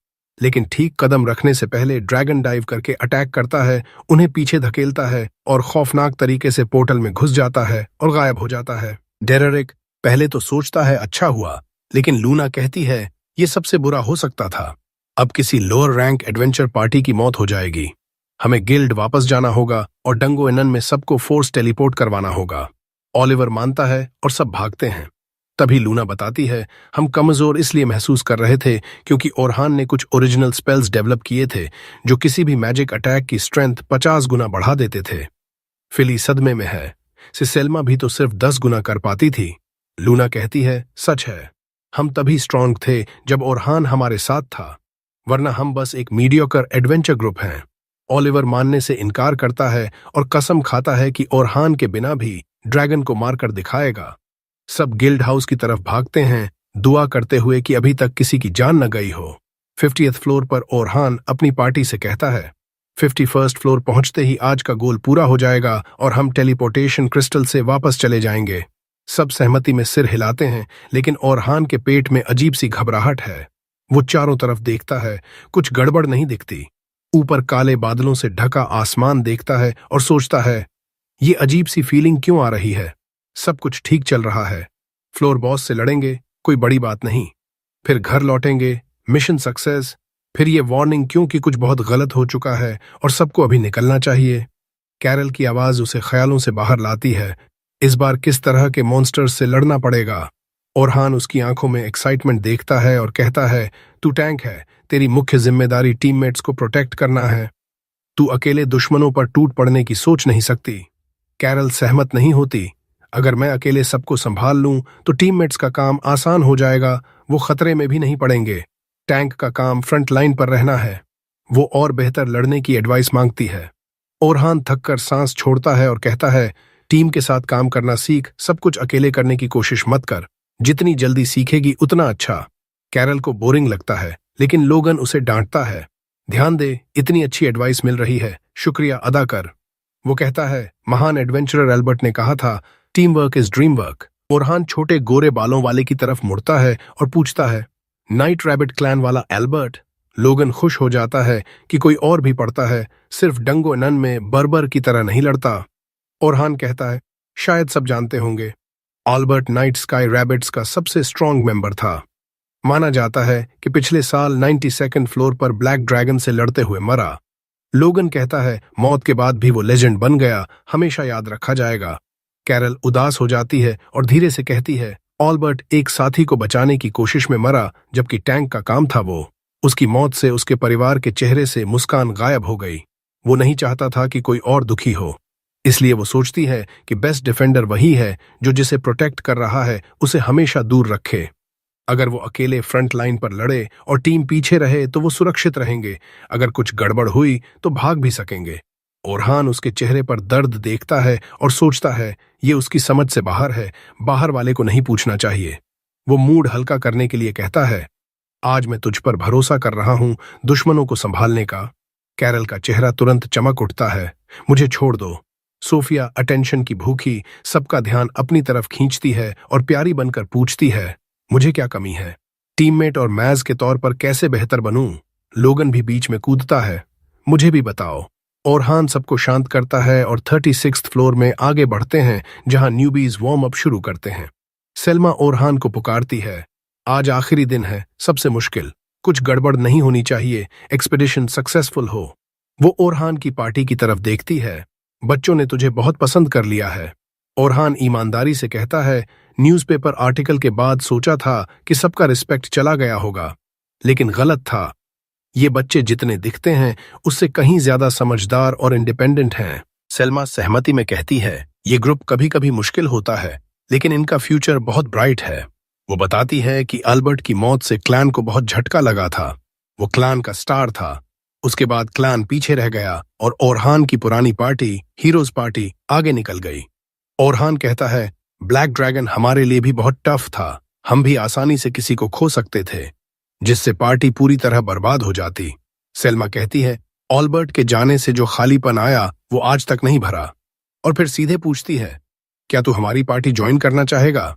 लेकिन ठीक कदम रखने से पहले ड्रैगन डाइव करके अटैक करता है, उन्हें पीछे धकेलता है और खौफनाक तरीके से पोर्टल में घुस जाता है और गायब हो जाता है। डेरेरिक पहले तो सोचता है अच्छा हुआ, लेकिन लूना कहती है ये सबसे बुरा हो सकता था। अब किसी लोअर रैंक एडवेंचर पार्टी की मौत हो जाएगी। हमें गिल्ड वापस जाना होगा और डंगो एनन में सबको फोर्स टेलीपोर्ट करवाना होगा। ऑलिवर मानता है और सब भागते हैं। तभी लूना बताती है हम कमजोर इसलिए महसूस कर रहे थे क्योंकि ओरहान ने कुछ ओरिजिनल स्पेल्स डेवलप किए थे जो किसी भी मैजिक अटैक की स्ट्रेंथ 50 गुना बढ़ा देते थे। फिली सदमे में है, सेल्मा भी तो सिर्फ 10 गुना कर पाती थी। लूना कहती है सच है, हम तभी स्ट्रांग थे जब ओरहान हमारे साथ था, वरना हम बस एक मीडियोकर एडवेंचर ग्रुप हैं। ऑलिवर मानने से इनकार करता है और कसम खाता है कि ओरहान के बिना भी ड्रैगन को मारकर दिखाएगा। सब गिल्ड हाउस की तरफ भागते हैं, दुआ करते हुए कि अभी तक किसी की जान न गई हो। 50th फ्लोर पर ओरहान अपनी पार्टी से कहता है 51st फ्लोर पहुंचते ही आज का गोल पूरा हो जाएगा और हम टेलीपोर्टेशन क्रिस्टल से वापस चले जाएंगे। सब सहमति में सिर हिलाते हैं, लेकिन ओरहान के पेट में अजीब सी घबराहट है। वो चारों तरफ देखता है, कुछ गड़बड़ नहीं दिखती। ऊपर काले बादलों से ढका आसमान देखता है और सोचता है ये अजीब सी फीलिंग क्यों आ रही है। सब कुछ ठीक चल रहा है, फ्लोर बॉस से लड़ेंगे, कोई बड़ी बात नहीं, फिर घर लौटेंगे, मिशन सक्सेस, फिर ये वार्निंग क्योंकि कुछ बहुत गलत हो चुका है और सबको अभी निकलना चाहिए। कैरल की आवाज उसे ख्यालों से बाहर लाती है, इस बार किस तरह के मॉन्स्टर्स से लड़ना पड़ेगा। ओरहान उसकी आंखों में एक्साइटमेंट देखता है और कहता है तू टैंक है, तेरी मुख्य जिम्मेदारी टीममेट्स को प्रोटेक्ट करना है, तू अकेले दुश्मनों पर टूट पड़ने की सोच नहीं सकती। कैरल सहमत नहीं होती, अगर मैं अकेले सबको संभाल लूं तो टीममेट्स का काम आसान हो जाएगा, वो खतरे में भी नहीं पड़ेंगे। टैंक का काम फ्रंट लाइन पर रहना है। वो और बेहतर लड़ने की एडवाइस मांगती है। ओरहान थककर सांस छोड़ता है और कहता है टीम के साथ काम करना सीख, सब कुछ अकेले करने की कोशिश मत कर, जितनी जल्दी सीखेगी उतना अच्छा। कैरल को बोरिंग लगता है, लेकिन लोगन उसे डांटता है, ध्यान दे, इतनी अच्छी एडवाइस मिल रही है, शुक्रिया अदा कर। वो कहता है महान एडवेंचरर एल्बर्ट ने कहा था team work is dream work. Orhan छोटे गोरे बालों वाले की तरफ मुड़ता है और पूछता है नाइट रैबिट क्लैन वाला एल्बर्ट। लोगन खुश हो जाता है कि कोई और भी पढ़ता है, सिर्फ डंगो नन में बर्बर की तरह नहीं लड़ता। ओरहान कहता है शायद सब जानते होंगे, अल्बर्ट नाइट स्काई रैबिट्स का सबसे स्ट्रांग मेंबर था। माना जाता है कि पिछले साल 92nd फ्लोर पर ब्लैक ड्रैगन से लड़ते हुए मरा। लोगन कहता है मौत के बाद भी वो लेजेंड बन गया, हमेशा याद रखा जाएगा। कैरल उदास हो जाती है और धीरे से कहती है अल्बर्ट एक साथी को बचाने की कोशिश में मरा, जबकि टैंक का काम था वो। उसकी मौत से उसके परिवार के चेहरे से मुस्कान गायब हो गई। वो नहीं चाहता था कि कोई और दुखी हो, इसलिए वो सोचती है कि बेस्ट डिफेंडर वही है जो जिसे प्रोटेक्ट कर रहा है उसे हमेशा दूर रखे। अगर वो अकेले फ्रंट लाइन पर लड़े और टीम पीछे रहे तो वो सुरक्षित रहेंगे, अगर कुछ गड़बड़ हुई तो भाग भी सकेंगे। ओरहान उसके चेहरे पर दर्द देखता है और सोचता है ये उसकी समझ से बाहर है, बाहर वाले को नहीं पूछना चाहिए। वो मूड हल्का करने के लिए कहता है आज मैं तुझ पर भरोसा कर रहा हूं दुश्मनों को संभालने का। कैरल का चेहरा तुरंत चमक उठता है, मुझे छोड़ दो। सोफिया अटेंशन की भूखी सबका ध्यान अपनी तरफ खींचती है और प्यारी बनकर पूछती है मुझे क्या कमी है, टीममेट और मैज के तौर पर कैसे बेहतर बनूं। लोगन भी बीच में कूदता है, मुझे भी बताओ। ओरहान सबको शांत करता है और 36th फ्लोर में आगे बढ़ते हैं जहां न्यूबीज वार्म अप शुरू करते हैं। सेल्मा ओरहान को पुकारती है आज आखिरी दिन है, सबसे मुश्किल, कुछ गड़बड़ नहीं होनी चाहिए, एक्सपेडिशन सक्सेसफुल हो। वो ओरहान की पार्टी की तरफ देखती है, बच्चों ने तुझे बहुत पसंद कर लिया है। ओरहान ईमानदारी से कहता है न्यूज़पेपर आर्टिकल के बाद सोचा था कि सबका रिस्पेक्ट चला गया होगा, लेकिन गलत था। ये बच्चे जितने दिखते हैं उससे कहीं ज्यादा समझदार और इंडिपेंडेंट हैं। सेल्मा सहमति में कहती है ये ग्रुप कभी कभी मुश्किल होता है, लेकिन इनका फ्यूचर बहुत ब्राइट है। वो बताती है कि अल्बर्ट की मौत से क्लैन को बहुत झटका लगा था, वो क्लैन का स्टार था। उसके बाद क्लैन पीछे रह गया और ओरहान की पुरानी पार्टी हीरोज पार्टी आगे निकल गई। ओरहान कहता है ब्लैक ड्रैगन हमारे लिए भी बहुत टफ था, हम भी आसानी से किसी को खो सकते थे, जिससे पार्टी पूरी तरह बर्बाद हो जाती। सेल्मा कहती है अल्बर्ट के जाने से जो खालीपन आया वो आज तक नहीं भरा, और फिर सीधे पूछती है क्या तू हमारी पार्टी ज्वाइन करना चाहेगा।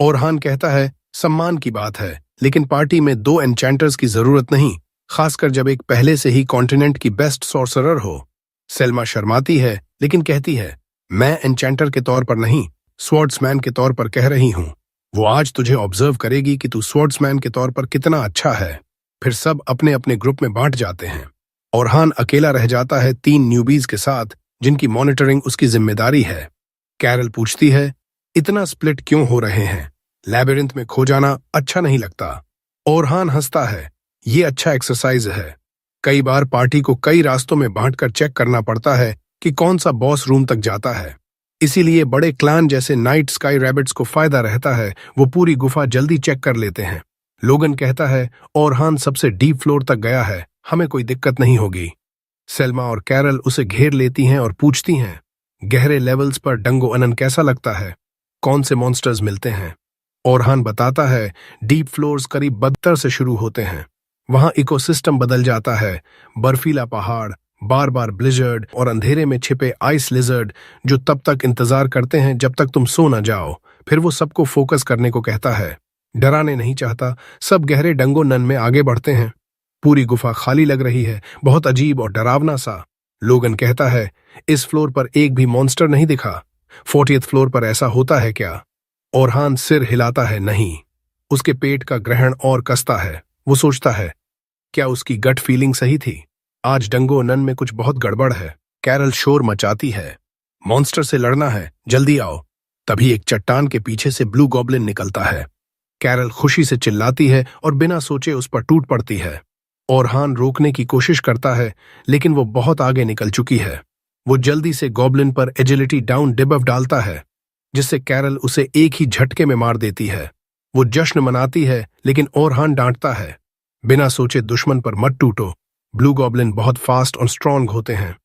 ओरहान कहता है सम्मान की बात है, लेकिन पार्टी में 2 एन्चेंटर्स की जरूरत नहीं, खासकर जब एक पहले से ही कॉन्टिनेंट की बेस्ट सॉर्सरर हो। सेल्मा शर्माती है लेकिन कहती है, मैं एन्चेंटर के तौर पर नहीं, स्वॉर्ड्समैन के तौर पर कह रही हूँ। वो आज तुझे ऑब्जर्व करेगी कि तू स्वॉर्ड्समैन के तौर पर कितना अच्छा है। फिर सब अपने अपने ग्रुप में बांट जाते हैं। ओरहान अकेला रह जाता है 3 न्यूबीज के साथ, जिनकी मॉनिटरिंग उसकी जिम्मेदारी है। कैरल पूछती है, इतना स्प्लिट क्यों हो रहे हैं? लैबिरिंथ में खो जाना अच्छा नहीं लगता। ओरहान हंसता है, ये अच्छा एक्सरसाइज है। कई बार पार्टी को कई रास्तों में बांटकर चेक करना पड़ता है कि कौन सा बॉस रूम तक जाता है। इसीलिए बड़े क्लान जैसे नाइट स्काई रैबिट्स को फायदा रहता है, वो पूरी गुफा जल्दी चेक कर लेते हैं। लोगन कहता है, ओरहान सबसे डीप फ्लोर तक गया है, हमें कोई दिक्कत नहीं होगी। सेल्मा और कैरल उसे घेर लेती हैं और पूछती हैं, गहरे लेवल्स पर डंगो अनन कैसा लगता है? कौन से मॉन्स्टर्स मिलते हैं? ओरहान बताता है, डीप फ्लोर्स करीब 72 से शुरू होते हैं। वहां इकोसिस्टम बदल जाता है। बर्फीला पहाड़, बार बार ब्लिजर्ड और अंधेरे में छिपे आइस लिजर्ड जो तब तक इंतजार करते हैं जब तक तुम सो न जाओ। फिर वो सबको फोकस करने को कहता है। डराने नहीं चाहता, सब गहरे डंगो नन में आगे बढ़ते हैं। पूरी गुफा खाली लग रही है, बहुत अजीब और डरावना सा। लोगन कहता है, इस फ्लोर पर एक भी मॉन्स्टर नहीं दिखा। 40th फ्लोर पर ऐसा होता है क्या? ओरहान सिर हिलाता है, नहीं। उसके पेट का ग्रहण और कसता है। वो सोचता है, क्या उसकी गट फीलिंग सही थी? आज डंगो नन में कुछ बहुत गड़बड़ है। कैरल शोर मचाती है, मॉन्स्टर से लड़ना है, जल्दी आओ। तभी एक चट्टान के पीछे से ब्लू गॉब्लिन निकलता है। कैरल खुशी से चिल्लाती है और बिना सोचे उस पर टूट पड़ती है। ओरहान रोकने की कोशिश करता है, लेकिन वो बहुत आगे निकल चुकी है। वो जल्दी से गॉब्लिन पर एजिलिटी डाउन डिबफ डालता है, जिससे कैरल उसे एक ही झटके में मार देती है। वो जश्न मनाती है, लेकिन ओरहान डांटता है, बिना सोचे दुश्मन पर मत टूटो। ब्लू गॉब्लिन बहुत फास्ट और स्ट्रांग होते हैं।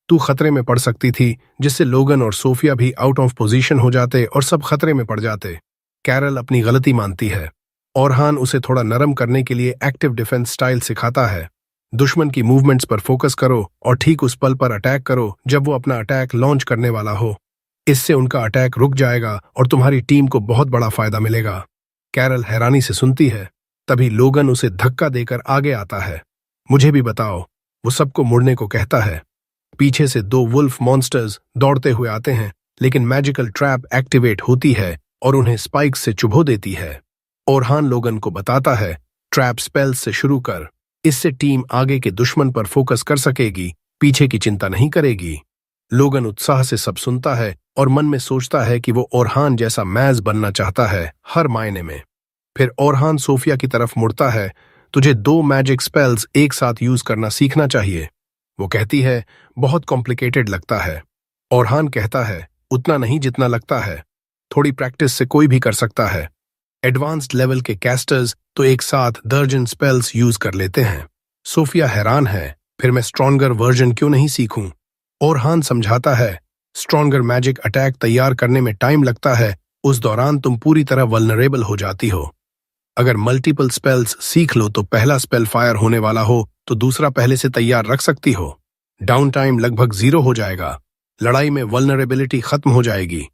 तू खतरे में पड़ सकती थी, जिससे लोगन और सोफिया भी आउट ऑफ पोजीशन हो जाते और सब खतरे में पड़ जाते। कैरल अपनी गलती मानती है। ओरहान उसे थोड़ा नरम करने के लिए एक्टिव डिफेंस स्टाइल सिखाता है। दुश्मन की मूवमेंट्स पर फोकस करो और ठीक उस पल पर अटैक करो जब वो अपना अटैक लॉन्च करने वाला हो। इससे उनका अटैक रुक जाएगा और तुम्हारी टीम को बहुत बड़ा फायदा मिलेगा। कैरल हैरानी से सुनती है। तभी लोगन उसे धक्का देकर आगे आता है। मुझे भी बताओ, वो सबको मुड़ने को कहता है। पीछे से 2 वुल्फ मॉन्स्टर्स दौड़ते हुए आते हैं, लेकिन मैजिकल ट्रैप एक्टिवेट होती है और उन्हें स्पाइक्स से चुभो देती है। ओरहान लोगन को बताता है, ट्रैप स्पेल्स से शुरू कर, इससे टीम आगे के दुश्मन पर फोकस कर सकेगी, पीछे की चिंता नहीं करेगी। लोगन उत्साह से सब सुनता है और मन में सोचता है कि वो ओरहान जैसा मैज बनना चाहता है, हर मायने में। फिर ओरहान सोफिया की तरफ मुड़ता है, तुझे 2 मैजिक स्पेल्स एक साथ यूज करना सीखना चाहिए। वो कहती है, बहुत कॉम्प्लिकेटेड लगता है। ओरहान कहता है, उतना नहीं जितना लगता है, थोड़ी प्रैक्टिस से कोई भी कर सकता है। एडवांस्ड लेवल के कैस्टर्स तो एक साथ दर्जन स्पेल्स यूज कर लेते हैं। सोफिया हैरान है, फिर मैं स्ट्रॉन्गर वर्जन क्यों नहीं सीखूं? ओरहान समझाता है, स्ट्रॉन्गर मैजिक अटैक तैयार करने में टाइम लगता है, उस दौरान तुम पूरी तरह वल्नरेबल हो जाती हो। अगर मल्टीपल स्पेल्स सीख लो तो पहला स्पेल फायर होने वाला हो तो दूसरा पहले से तैयार रख सकती हो। डाउन टाइम लगभग 0 हो जाएगा। लड़ाई में वल्नरेबिलिटी खत्म हो जाएगी।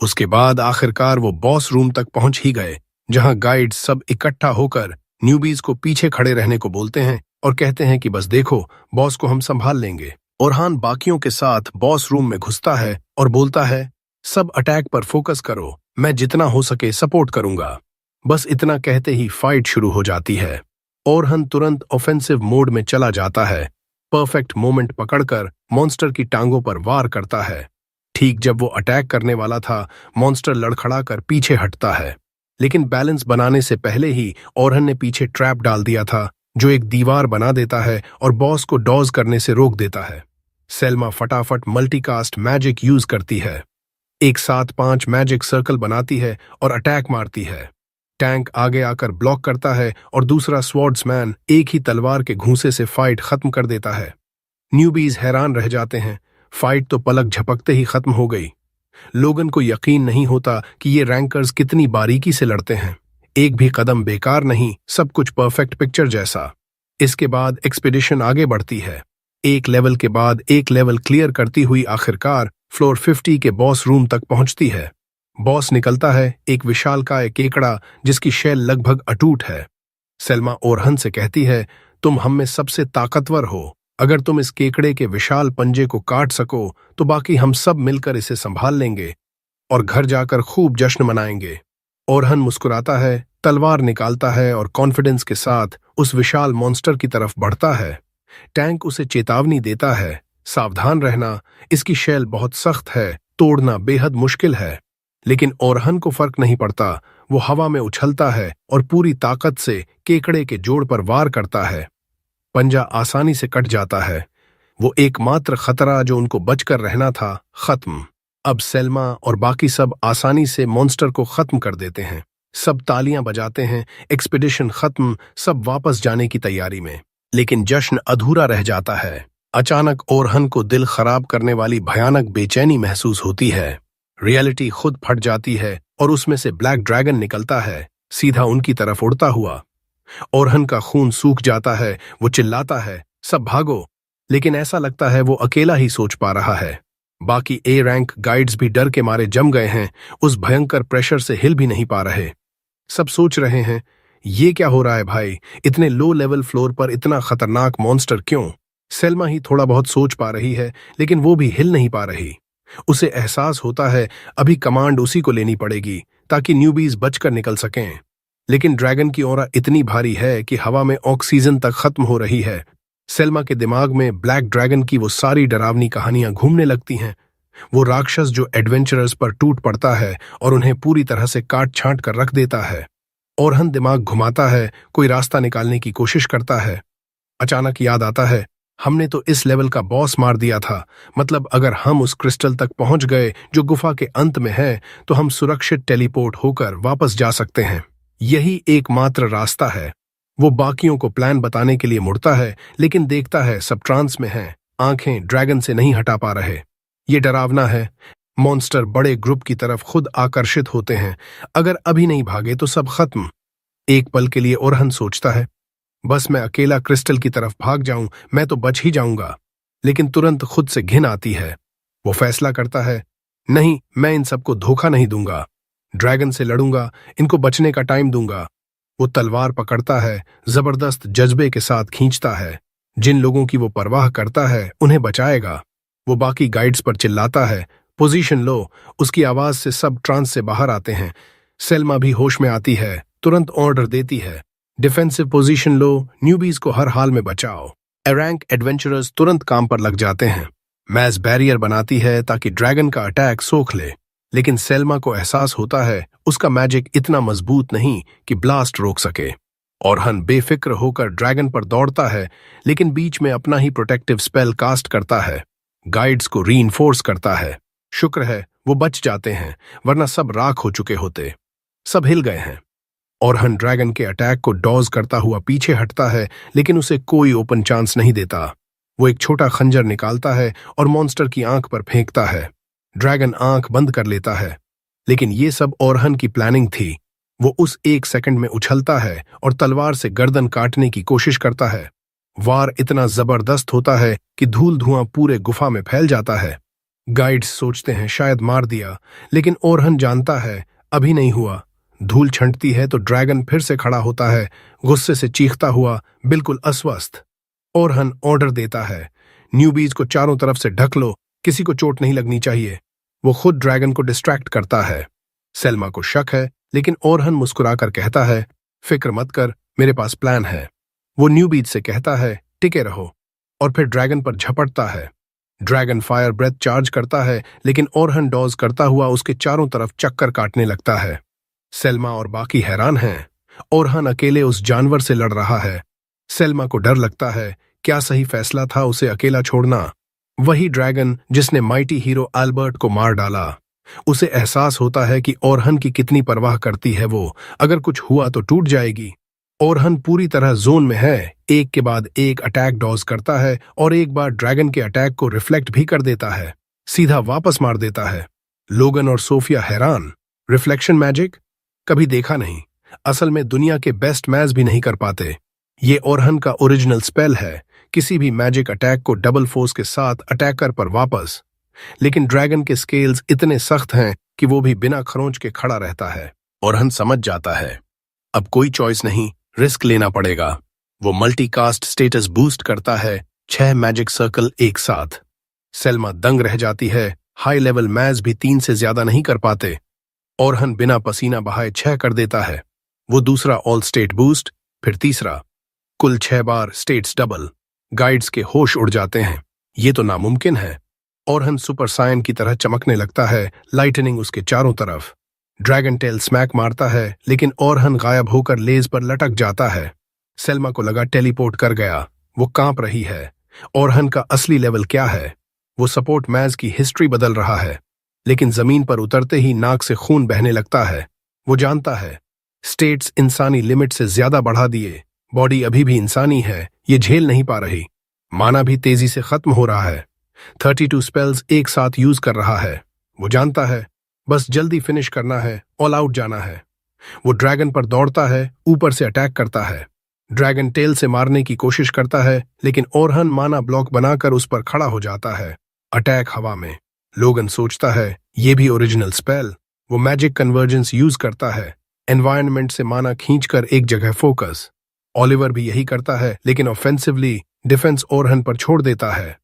उसके बाद आखिरकार वो बॉस रूम तक पहुंच ही गए, जहां गाइड्स सब इकट्ठा होकर न्यूबीज को पीछे खड़े रहने को बोलते हैं और कहते हैं कि बस देखो, बॉस को हम संभाल लेंगे। ओरहान बाकियों के साथ बॉस रूम में घुसता है और बोलता है, सब अटैक पर फोकस करो, मैं जितना हो सके सपोर्ट करूंगा। बस इतना कहते ही फाइट शुरू हो जाती है। ओरहान तुरंत ऑफेंसिव मोड में चला जाता है। परफेक्ट मोमेंट पकड़कर मॉन्स्टर की टांगों पर वार करता है। ठीक जब वो अटैक करने वाला था, मॉन्स्टर लड़खड़ाकर पीछे हटता है, लेकिन बैलेंस बनाने से पहले ही ओरहान ने पीछे ट्रैप डाल दिया था, जो एक दीवार बना देता है और बॉस को डॉज करने से रोक देता है। सेल्मा फटाफट मल्टीकास्ट मैजिक यूज करती है। एक साथ 5 मैजिक सर्कल बनाती है और अटैक मारती है। टैंक आगे आकर ब्लॉक करता है और दूसरा स्वॉर्ड्समैन एक ही तलवार के घूंसे से फाइट खत्म कर देता है। न्यूबीज हैरान रह जाते हैं। फाइट तो पलक झपकते ही खत्म हो गई। लोगन को यकीन नहीं होता कि ये रैंकर्स कितनी बारीकी से लड़ते हैं। एक भी कदम बेकार नहीं, सब कुछ परफेक्ट पिक्चर जैसा। इसके बाद एक्सपीडिशन आगे बढ़ती है। एक लेवल के बाद एक लेवल क्लियर करती हुई आखिरकार फ्लोर 50 के बॉस रूम तक पहुंचती है। बॉस निकलता है, एक विशालकाय केकड़ा जिसकी शेल लगभग अटूट है। सेल्मा ओरहान से कहती है, तुम हम में सबसे ताकतवर हो। अगर तुम इस केकड़े के विशाल पंजे को काट सको तो बाकी हम सब मिलकर इसे संभाल लेंगे और घर जाकर खूब जश्न मनाएंगे। ओरहन मुस्कुराता है, तलवार निकालता है और कॉन्फिडेंस के साथ उस विशाल मॉन्स्टर की तरफ बढ़ता है। टैंक उसे चेतावनी देता है, सावधान रहना, इसकी शैल बहुत सख्त है, तोड़ना बेहद मुश्किल है। लेकिन ओरहन को फर्क नहीं पड़ता। वो हवा में उछलता है और पूरी ताकत से केकड़े के जोड़ पर वार करता है। पंजा आसानी से कट जाता है। वो एकमात्र खतरा जो उनको बचकर रहना था, खत्म। अब सेल्मा और बाकी सब आसानी से मॉन्स्टर को खत्म कर देते हैं। सब तालियां बजाते हैं, एक्सपीडिशन खत्म, सब वापस जाने की तैयारी में। लेकिन जश्न अधूरा रह जाता है। अचानक ओरहन को दिल खराब करने वाली भयानक बेचैनी महसूस होती है। रियलिटी खुद फट जाती है और उसमें से ब्लैक ड्रैगन निकलता है, सीधा उनकी तरफ उड़ता हुआ। ओरहन का खून सूख जाता है, वो चिल्लाता है, सब भागो। लेकिन ऐसा लगता है वो अकेला ही सोच पा रहा है। बाकी ए रैंक गाइड्स भी डर के मारे जम गए हैं, उस भयंकर प्रेशर से हिल भी नहीं पा रहे। सब सोच रहे हैं, ये क्या हो रहा है भाई, इतने लो लेवल फ्लोर पर इतना खतरनाक मॉन्स्टर क्यों? सेल्मा ही थोड़ा बहुत सोच पा रही है, लेकिन वो भी हिल नहीं पा रही। उसे एहसास होता है अभी कमांड उसी को लेनी पड़ेगी ताकि न्यूबीज बचकर निकल सकें। लेकिन ड्रैगन की ऑरा इतनी भारी है कि हवा में ऑक्सीजन तक खत्म हो रही है। सेल्मा के दिमाग में ब्लैक ड्रैगन की वो सारी डरावनी कहानियां घूमने लगती हैं। वो राक्षस जो एडवेंचरर्स पर टूट पड़ता है और उन्हें पूरी तरह से काट छांट कर रख देता है। ओरहन दिमाग घुमाता है, कोई रास्ता निकालने की कोशिश करता है। अचानक याद आता है, हमने तो इस लेवल का बॉस मार दिया था। मतलब अगर हम उस क्रिस्टल तक पहुंच गए जो गुफा के अंत में है तो हम सुरक्षित टेलीपोर्ट होकर वापस जा सकते हैं। यही एकमात्र रास्ता है। वो बाकियों को प्लान बताने के लिए मुड़ता है, लेकिन देखता है सब ट्रांस में हैं, आंखें ड्रैगन से नहीं हटा पा रहे। ये डरावना है। मॉन्स्टर बड़े ग्रुप की तरफ खुद आकर्षित होते हैं। अगर अभी नहीं भागे तो सब खत्म। एक पल के लिए ओरहन सोचता है, बस मैं अकेला क्रिस्टल की तरफ भाग जाऊं, मैं तो बच ही जाऊंगा। लेकिन तुरंत खुद से घिन आती है। वो फैसला करता है, नहीं, मैं इन सबको धोखा नहीं दूंगा। ड्रैगन से लड़ूंगा, इनको बचने का टाइम दूंगा। वो तलवार पकड़ता है, जबरदस्त जज्बे के साथ खींचता है। जिन लोगों की वो परवाह करता है उन्हें बचाएगा। वो बाकी गाइड्स पर चिल्लाता है, पोजीशन लो। उसकी आवाज से सब ट्रांस से बाहर आते हैं। सेल्मा भी होश में आती है, तुरंत ऑर्डर देती है, डिफेंसिव पोजीशन लो, न्यूबीज को हर हाल में बचाओ। रैंक एडवेंचरर्स तुरंत काम पर लग जाते हैं। मैज बैरियर बनाती है ताकि ड्रैगन का अटैक सोख ले। लेकिन सेल्मा को एहसास होता है उसका मैजिक इतना मजबूत नहीं कि ब्लास्ट रोक सके। ओरहन बेफिक्र होकर ड्रैगन पर दौड़ता है, लेकिन बीच में अपना ही प्रोटेक्टिव स्पेल कास्ट करता है। गाइड्स को रीइंफोर्स करता है। शुक्र है वो बच जाते हैं, वरना सब राख हो चुके होते। सब हिल गए हैं। ओरहन ड्रैगन के अटैक को डॉज करता हुआ पीछे हटता है, लेकिन उसे कोई ओपन चांस नहीं देता। वो एक छोटा खंजर निकालता है और मॉन्स्टर की आंख पर फेंकता है। ड्रैगन आंख बंद कर लेता है। लेकिन ये सब ओरहन की प्लानिंग थी। वो उस एक सेकंड में उछलता है और तलवार से गर्दन काटने की कोशिश करता है। वार इतना जबरदस्त होता है कि धूल धुआं पूरे गुफा में फैल जाता है। गाइड्स सोचते हैं शायद मार दिया, लेकिन ओरहन जानता है अभी नहीं हुआ। धूल छंटती है तो ड्रैगन फिर से खड़ा होता है, गुस्से से चीखता हुआ, बिल्कुल अस्वस्थ। ओरहन ऑर्डर देता है, न्यूबीज को चारों तरफ से ढक लो, किसी को चोट नहीं लगनी चाहिए। वो खुद ड्रैगन को डिस्ट्रैक्ट करता है। सेल्मा को शक है, लेकिन ओरहन मुस्कुराकर कहता है, फिक्र मत कर, मेरे पास प्लान है। वो न्यूबीज से कहता है, टिके रहो, और फिर ड्रैगन पर झपटता है। ड्रैगन फायर ब्रेथ चार्ज करता है, लेकिन ओरहन डॉज करता हुआ उसके चारों तरफ चक्कर काटने लगता है। सेल्मा और बाकी हैरान हैं। ओरहन अकेले उस जानवर से लड़ रहा है। सेल्मा को डर लगता है, क्या सही फैसला था उसे अकेला छोड़ना? वही ड्रैगन जिसने माइटी हीरो अल्बर्ट को मार डाला। उसे एहसास होता है कि ओरहन की कितनी परवाह करती है वो। अगर कुछ हुआ तो टूट जाएगी। ओरहन पूरी तरह जोन में है, एक के बाद एक अटैक डॉज करता है और एक बार ड्रैगन के अटैक को रिफ्लेक्ट भी कर देता है, सीधा वापस मार देता है। लोगन और सोफिया हैरान, रिफ्लेक्शन मैजिक कभी देखा नहीं। असल में दुनिया के बेस्ट मैच भी नहीं कर पाते। ये ओरहन का ओरिजिनल स्पेल है, किसी भी मैजिक अटैक को डबल फोर्स के साथ अटैकर पर वापस। लेकिन ड्रैगन के स्केल्स इतने सख्त हैं कि वो भी बिना खरोंच के खड़ा रहता है। ओरहन समझ जाता है अब कोई चॉइस नहीं, रिस्क लेना पड़ेगा। वो मल्टीकास्ट स्टेटस बूस्ट करता है 6 मैजिक सर्कल एक साथ। सेल्मा दंग रह जाती है, हाई लेवल मैच भी 3 से ज्यादा नहीं कर पाते। ओरहन बिना पसीना बहाए 6 कर देता है। वो दूसरा ऑल स्टेट बूस्ट, फिर तीसरा। कुल 6 बार स्टेट्स डबल। गाइड्स के होश उड़ जाते हैं। ये तो नामुमकिन है। ओरहन सुपर सायन की तरह चमकने लगता है, लाइटनिंग उसके चारों तरफ। ड्रैगन टेल स्मैक मारता है, लेकिन ओरहन गायब होकर लेज पर लटक जाता है। सेल्मा को लगा टेलीपोर्ट कर गया। वो कांप रही है। ओरहन का असली लेवल क्या है? वो सपोर्ट मैच की हिस्ट्री बदल रहा है, लेकिन जमीन पर उतरते ही नाक से खून बहने लगता है। वो जानता है स्टेट्स इंसानी लिमिट से ज्यादा बढ़ा दिए। बॉडी अभी भी इंसानी है, ये झेल नहीं पा रही। माना भी तेजी से खत्म हो रहा है। 32 स्पेल्स एक साथ यूज कर रहा है। वो जानता है बस जल्दी फिनिश करना है, ऑल आउट जाना है। वो ड्रैगन पर दौड़ता है, ऊपर से अटैक करता है। ड्रैगन टेल से मारने की कोशिश करता है, लेकिन ओरहन माना ब्लॉक बनाकर उस पर खड़ा हो जाता है। अटैक हवा में। लोगन सोचता है ये भी ओरिजिनल स्पेल। वो मैजिक कन्वर्जेंस यूज करता है, एनवायरनमेंट से माना खींचकर एक जगह फोकस। ओलिवर भी यही करता है, लेकिन ऑफेंसिवली डिफेंस ओरहन पर छोड़ देता है।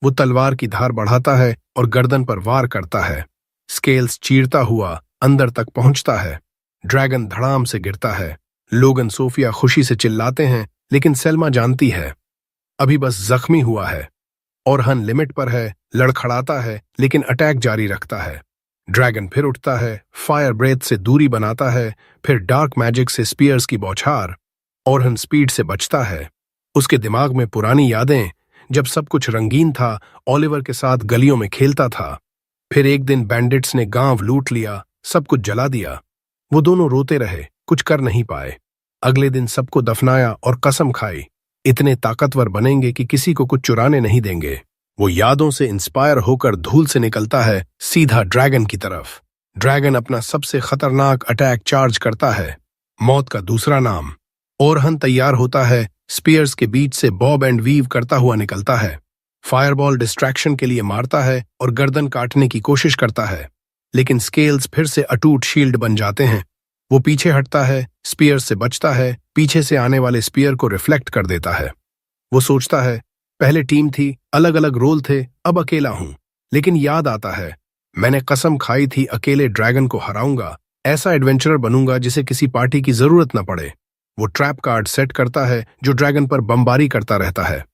वो तलवार की धार बढ़ाता है और गर्दन पर वार करता है। स्केल्स चीरता हुआ अंदर तक पहुंचता है। ड्रैगन धड़ाम से गिरता है। लोगन सोफिया खुशी से चिल्लाते हैं, लेकिन सेल्मा जानती है अभी बस जख्मी हुआ है। ओरहन लिमिट पर है, लड़खड़ाता है, लेकिन अटैक जारी रखता है। ड्रैगन फिर उठता है, फायर ब्रेथ से दूरी बनाता है, फिर डार्क मैजिक से स्पीयर्स की बौछार। ओरहन स्पीड से बचता है। उसके दिमाग में पुरानी यादें, जब सब कुछ रंगीन था, ओलिवर के साथ गलियों में खेलता था। फिर एक दिन बैंडिट्स ने गांव लूट लिया, सब कुछ जला दिया। वो दोनों रोते रहे, कुछ कर नहीं पाए। अगले दिन सबको दफनाया और कसम खाई, इतने ताकतवर बनेंगे कि किसी को कुछ चुराने नहीं देंगे। वो यादों से इंस्पायर होकर धूल से निकलता है, सीधा ड्रैगन की तरफ। ड्रैगन अपना सबसे खतरनाक अटैक चार्ज करता है, मौत का दूसरा नाम। ओरहन तैयार होता है, स्पीयर्स के बीच से बॉब एंड वीव करता हुआ निकलता है। फायरबॉल डिस्ट्रैक्शन के लिए मारता है और गर्दन काटने की कोशिश करता है, लेकिन स्केल्स फिर से अटूट शील्ड बन जाते हैं। वो पीछे हटता है, स्पीयर से बचता है, पीछे से आने वाले स्पीयर को रिफ्लेक्ट कर देता है। वो सोचता है पहले टीम थी, अलग अलग रोल थे, अब अकेला हूं। लेकिन याद आता है मैंने कसम खाई थी अकेले ड्रैगन को हराऊंगा, ऐसा एडवेंचरर बनूंगा जिसे किसी पार्टी की जरूरत न पड़े। वो ट्रैप कार्ड सेट करता है जो ड्रैगन पर बमबारी करता रहता है।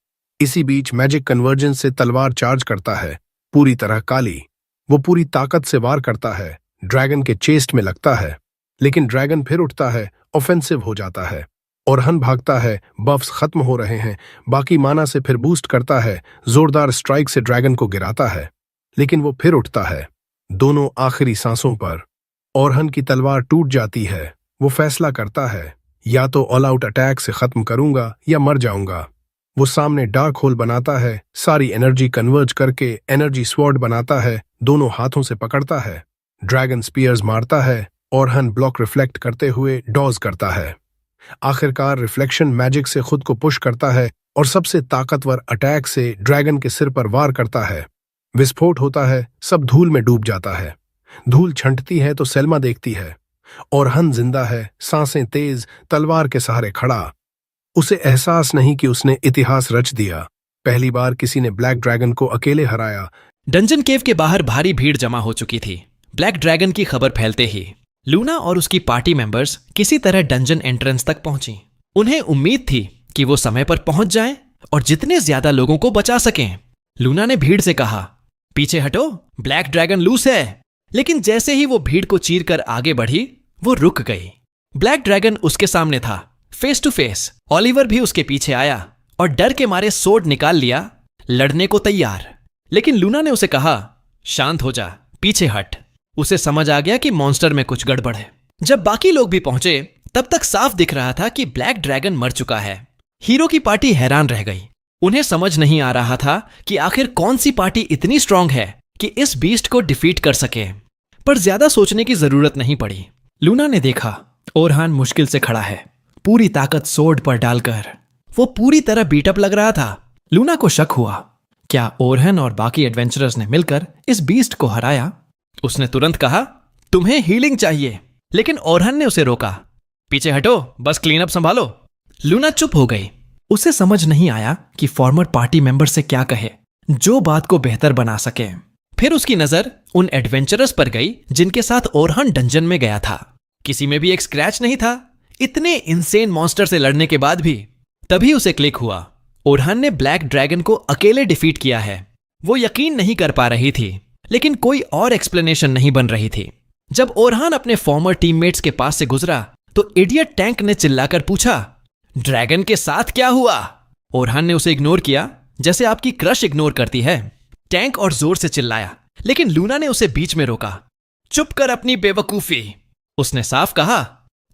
इसी बीच मैजिक कन्वर्जेंस से तलवार चार्ज करता है, पूरी तरह काली। वो पूरी ताकत से वार करता है, ड्रैगन के चेस्ट में लगता है, लेकिन ड्रैगन फिर उठता है, ऑफेंसिव हो जाता है। ओरहन भागता है, बफ्स खत्म हो रहे हैं। बाकी माना से फिर बूस्ट करता है, जोरदार स्ट्राइक से ड्रैगन को गिराता है, लेकिन वो फिर उठता है, दोनों आखिरी सांसों पर। ओरहन की तलवार टूट जाती है। वो फैसला करता है या तो ऑल आउट अटैक से खत्म करूंगा या मर जाऊंगा। वो सामने डार्क होल बनाता है, सारी एनर्जी कन्वर्ज करके एनर्जी स्वॉर्ड बनाता है, दोनों हाथों से पकड़ता है। ड्रैगन स्पीयर्स मारता है, ओरहन ब्लॉक रिफ्लेक्ट करते हुए डॉज करता है। आखिरकार रिफ्लेक्शन मैजिक से खुद को पुश करता है और सबसे ताकतवर अटैक से ड्रैगन के सिर पर वार करता है। विस्फोट होता है, सब धूल में डूब जाता है। धूल छंटती है तो सेल्मा देखती है। ओरहन जिंदा है, सांसें तेज, तलवार के सहारे खड़ा। उसे एहसास नहीं कि उसने इतिहास रच दिया। पहली बार किसी ने ब्लैक ड्रैगन को अकेले हराया। डंजन केव के बाहर भारी भीड़ जमा हो चुकी थी। ब्लैक ड्रैगन की खबर फैलते ही लूना और उसकी पार्टी मेंबर्स किसी तरह डंजन एंट्रेंस तक पहुंची। उन्हें उम्मीद थी कि वो समय पर पहुंच जाएं और जितने ज्यादा लोगों को बचा सकें। लूना ने भीड़ से कहा, पीछे हटो, ब्लैक ड्रैगन लूस है। लेकिन जैसे ही वो भीड़ को चीरकर आगे बढ़ी, वो रुक गई। ब्लैक ड्रैगन उसके सामने था, फेस टू फेस। ओलिवर भी उसके पीछे आया और डर के मारे सोर्ड निकाल लिया, लड़ने को तैयार। लेकिन लूना ने उसे कहा, शांत हो जा, पीछे हट। उसे समझ आ गया कि मॉन्स्टर में कुछ गड़बड़ है। जब बाकी लोग भी पहुंचे, तब तक साफ दिख रहा था कि ब्लैक ड्रैगन मर चुका है। हीरो की पार्टी हैरान रह गई। उन्हें समझ नहीं आ रहा था कि आखिर कौन सी पार्टी इतनी स्ट्रांग है कि इस बीस्ट को डिफीट कर सके। पर ज्यादा सोचने की जरूरत नहीं पड़ी। लूना ने देखा ओरहन मुश्किल से खड़ा है, पूरी ताकत सोर्ड पर डालकर। वो पूरी तरह बीटअप लग रहा था। लूना को शक हुआ, क्या ओरहन और बाकी एडवेंचरर्स ने मिलकर इस बीस्ट को हराया? उसने तुरंत कहा, तुम्हें हीलिंग चाहिए। लेकिन ओरहन ने उसे रोका, पीछे हटो, बस क्लीन अप संभालो। लूना चुप हो गई। उसे समझ नहीं आया कि फॉर्मर पार्टी मेंबर से क्या कहे जो बात को बेहतर बना सके। फिर उसकी नजर उन एडवेंचरर्स पर गई जिनके साथ ओरहान डंजन में गया था। किसी में भी एक स्क्रैच नहीं था, इतने इंसेन मॉन्स्टर से लड़ने के बाद भी। तभी उसे क्लिक हुआ, ओरहान ने ब्लैक ड्रैगन को अकेले डिफीट किया है। वो यकीन नहीं कर पा रही थी, लेकिन कोई और एक्सप्लेनेशन नहीं बन रही थी। जब ओरहान अपने फॉर्मर टीममेट्स के पास से गुजरा तो इडियट टैंक ने चिल्लाकर पूछा, ड्रैगन के साथ क्या हुआ? ओरहान ने उसे इग्नोर किया जैसे आपकी क्रश इग्नोर करती है। टैंक और जोर से चिल्लाया, लेकिन लूना ने उसे बीच में रोका। चुप कर अपनी बेवकूफी, उसने साफ कहा।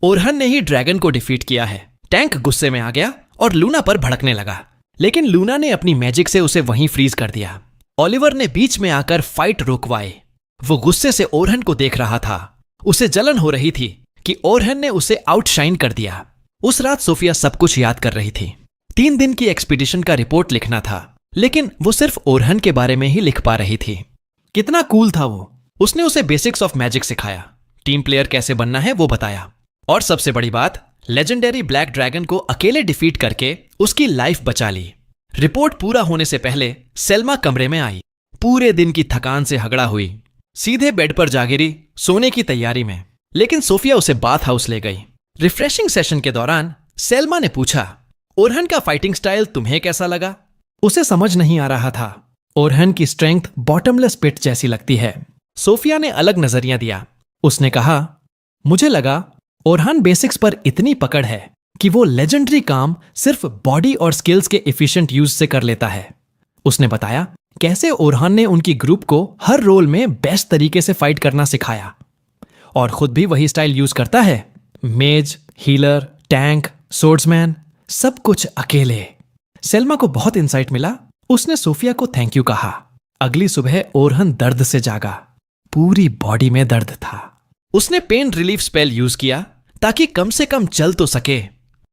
ओरहान ने ही ड्रैगन को डिफीट किया है। टैंक गुस्से में आ गया और लूना पर भड़कने लगा, लेकिन लूना ने अपनी मैजिक से उसे वहीं फ्रीज कर दिया। ओलिवर ने बीच में आकर फाइट रोकवाई। वो गुस्से से ओरहान को देख रहा था। उसे जलन हो रही थी कि ओरहान ने उसे आउटशाइन कर दिया। उस रात सोफिया सब कुछ याद कर रही थी। 3 दिन की एक्सपीडिशन का रिपोर्ट लिखना था, लेकिन वो सिर्फ ओरहान के बारे में ही लिख पा रही थी। कितना कूल था वो। उसने उसे बेसिक्स ऑफ मैजिक सिखाया, टीम प्लेयर कैसे बनना है वो बताया, और सबसे बड़ी बात, लेजेंडरी ब्लैक ड्रैगन को अकेले डिफीट करके उसकी लाइफ बचा ली। रिपोर्ट पूरा होने से पहले सेल्मा कमरे में आई। पूरे दिन की थकान से हगड़ा हुई, सीधे बेड पर जा गिरी सोने की तैयारी में। लेकिन सोफिया उसे बाथ हाउस ले गई। रिफ्रेशिंग सेशन के दौरान सेल्मा ने पूछा, ओरहान का फाइटिंग स्टाइल तुम्हें कैसा लगा? उसे समझ नहीं आ रहा था। ओरहान की स्ट्रेंथ बॉटमलेस पिट जैसी लगती है। सोफिया ने अलग नजरिया दिया। उसने कहा, मुझे लगा ओरहान बेसिक्स पर इतनी पकड़ है कि वो लेजेंडरी काम सिर्फ बॉडी और स्किल्स के एफिशिएंट यूज से कर लेता है। उसने बताया कैसे ओरहान ने उनकी ग्रुप को हर रोल में बेस्ट तरीके से फाइट करना सिखाया, और खुद भी वही स्टाइल यूज करता है। मेज, हीलर, टैंक, सोर्ड्समैन, सब कुछ अकेले। सेल्मा को बहुत इंसाइट मिला। उसने सोफिया को थैंक यू कहा। अगली सुबह ओरहान दर्द से जागा। पूरी बॉडी में दर्द था। उसने पेन रिलीफ स्पेल यूज किया ताकि कम से कम चल तो सके।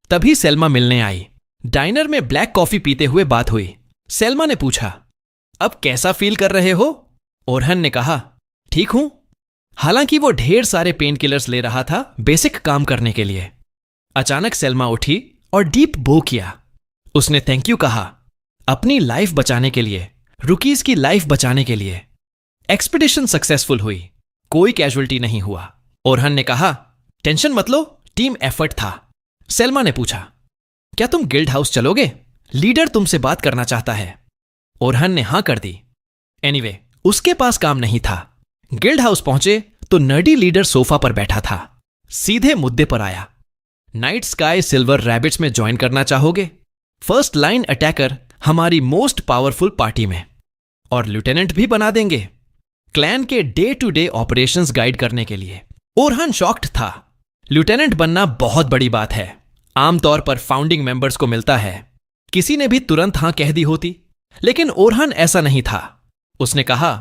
तभी सेल्मा मिलने आई। डाइनर में ब्लैक कॉफी पीते हुए बात हुई। सेल्मा ने पूछा, अब कैसा फील कर रहे हो? ओरहान ने कहा, ठीक हूं। हालांकि वो ढेर सारे पेन किलर्स ले रहा था बेसिक काम करने के लिए। अचानक सेल्मा उठी और डीप बो किया। उसने थैंक यू कहा, अपनी लाइफ बचाने के लिए, रुकीज की लाइफ बचाने के लिए। एक्सपीडिशन सक्सेसफुल हुई, कोई कैजुअल्टी नहीं हुआ। ओरहान ने कहा, टेंशन मत लो, टीम एफर्ट था। सेल्मा ने पूछा, क्या तुम गिल्ड हाउस चलोगे? लीडर तुमसे बात करना चाहता है। ओरहान ने हां कर दी। एनीवे, उसके पास काम नहीं था। गिल्ड हाउस पहुंचे तो नर्डी लीडर सोफा पर बैठा था। सीधे मुद्दे पर आया, नाइट स्काई सिल्वर रैबिट्स में ज्वाइन करना चाहोगे? फर्स्ट लाइन अटैकर हमारी मोस्ट पावरफुल पार्टी में, और लिeutenant भी बना देंगे क्लैन के day to day operations guide करने के लिए। ओरहान शॉक्ड था। लिeutenant बनना बहुत बड़ी बात है, आमतौर पर फाउंडिंग मेंबर्स को मिलता है। किसी ने भी तुरंत हां कह दी होती, लेकिन ओरहान ऐसा नहीं था। उसने कहा,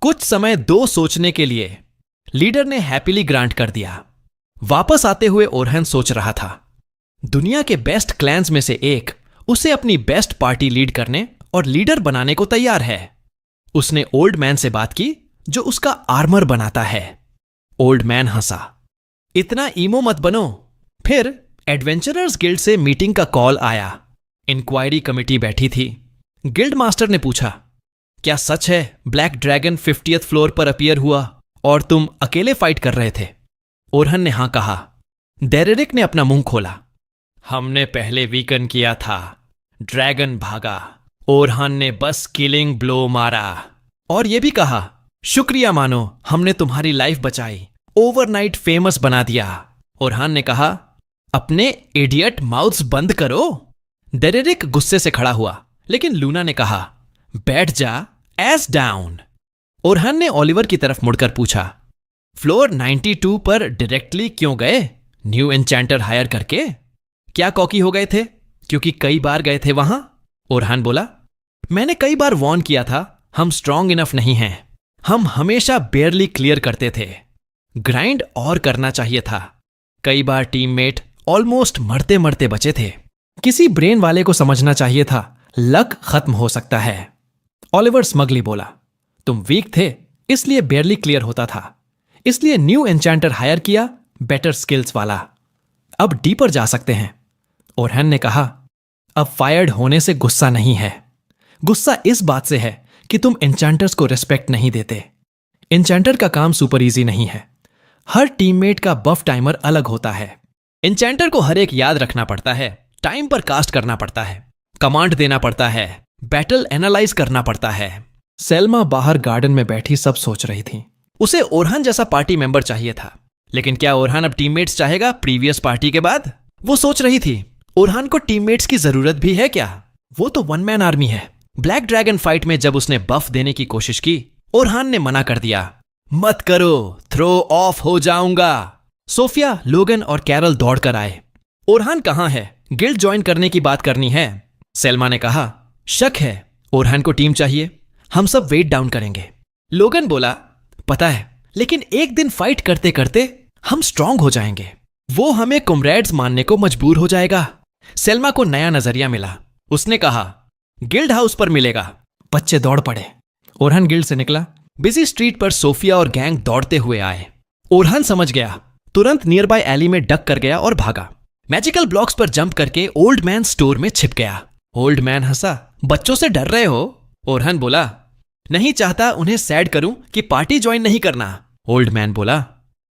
कुछ समय 2 सोचने के लिए। लीडर ने हैप्पीली ग्रांट कर दिया। वापस आते हुए ओरहान सोच रहा था, दुनिया के बेस्ट क्लैंस में से एक उसे अपनी बेस्ट पार्टी लीड करने और लीडर बनाने को तैयार है। उसने ओल्ड मैन से बात की जो उसका आर्मर बनाता है। ओल्ड मैन हंसा, इतना ईमो मत बनो। फिर एडवेंचरर्स गिल्ड से मीटिंग का कॉल आया। इंक्वायरी कमिटी बैठी थी। गिल्ड मास्टर ने पूछा, क्या सच है ब्लैक ड्रैगन 50th फ्लोर पर अपीयर हुआ और तुम अकेले फाइट कर रहे थे? ओरहान ने हां कहा। डेरेरिक ने अपना मुंह खोला, हमने पहले वीकन किया था, ड्रैगन भागा, ओरहान ने बस किलिंग ब्लो मारा, और यह भी कहा, शुक्रिया मानो, हमने तुम्हारी लाइफ बचाई, ओवरनाइट फेमस बना दिया। ओरहान ने कहा, अपने इडियट माउथ्स बंद करो। डेरेरिक गुस्से से खड़ा हुआ, लेकिन लूना ने कहा, बैठ जा, एस डाउन। ओरहान ने ओलिवर की तरफ मुड़कर पूछा, फ्लोर 92 पर डायरेक्टली क्यों गए? न्यू एन्चेंटर हायर करके? क्या कॉकी हो गए थे क्योंकि कई बार गए थे वहां? ओरहान बोला, मैंने कई बार वार्न किया था, हम स्ट्रांग इनफ नहीं हैं। हम हमेशा बेयरली क्लियर करते थे। ग्राइंड और करना चाहिए था। कई बार टीममेट ऑलमोस्ट मरते मरते बचे थे। किसी ब्रेन वाले को समझना चाहिए था, लक खत्म हो सकता है। ओलिवर स्मगली बोला, तुम वीक थे इसलिए बेयरली क्लियर होता था, इसलिए न्यू एन्चेंटर हायर किया, बेटर स्किल्स वाला। अब डीपर जा सकते हैं। ओरहान ने कहा, अब फायर्ड होने से गुस्सा नहीं है, गुस्सा इस बात से है कि तुम एन्चेंटर्स को रिस्पेक्ट नहीं देते। एन्चेंटर का काम सुपर इजी नहीं है। हर टीममेट का बफ टाइमर अलग होता है। एन्चेंटर को हर एक याद रखना पड़ता है, टाइम पर कास्ट करना पड़ता है, कमांड देना पड़ता है, बैटल एनालाइज करना पड़ता है। सेल्मा बाहर गार्डन में बैठी सब सोच रही थी। उसे ओरहान जैसा पार्टी मेंबर चाहिए था, लेकिन क्या ओरहान अब टीममेट्स चाहेगा प्रीवियस पार्टी के बाद? वो सोच रही थी, ओरहान को टीममेट्स की जरूरत भी है क्या? वो तो वन मैन आर्मी है। ब्लैक ड्रैगन फाइट में जब उसने बफ देने की कोशिश की, ओरहान ने मना कर दिया, मत करो, थ्रो ऑफ हो जाऊंगा। सोफिया, लोगन और कैरल दौड़कर आए। ओरहान कहां है? गिल्ड ज्वाइन करने की बात करनी है। सेल्मा ने कहा, शक है, ओरहान को टीम चाहिए, हम सब वेट डाउन करेंगे। लोगन बोला, पता है, लेकिन एक दिन फाइट करते करते हम स्ट्रांग हो जाएंगे, वो हमें कॉमरेड्स मानने को मजबूर हो जाएगा। सेल्मा को नया नजरिया मिला। उसने कहा, गिल्ड हाउस पर मिलेगा। बच्चे दौड़ पड़े। ओरहान गिल्ड से निकला। बिजी स्ट्रीट पर सोफिया और गैंग दौड़ते हुए आए। ओरहान समझ गया, तुरंत नियर बाय एली में डक कर गया और भागा। मैजिकल ब्लॉक्स पर जंप करके ओल्ड मैन स्टोर में छिप गया। ओल्ड मैन हंसा, बच्चों से डर रहे हो? ओरहान बोला, नहीं चाहता उन्हें सैड करूं कि पार्टी ज्वाइन नहीं करना। ओल्ड मैन बोला,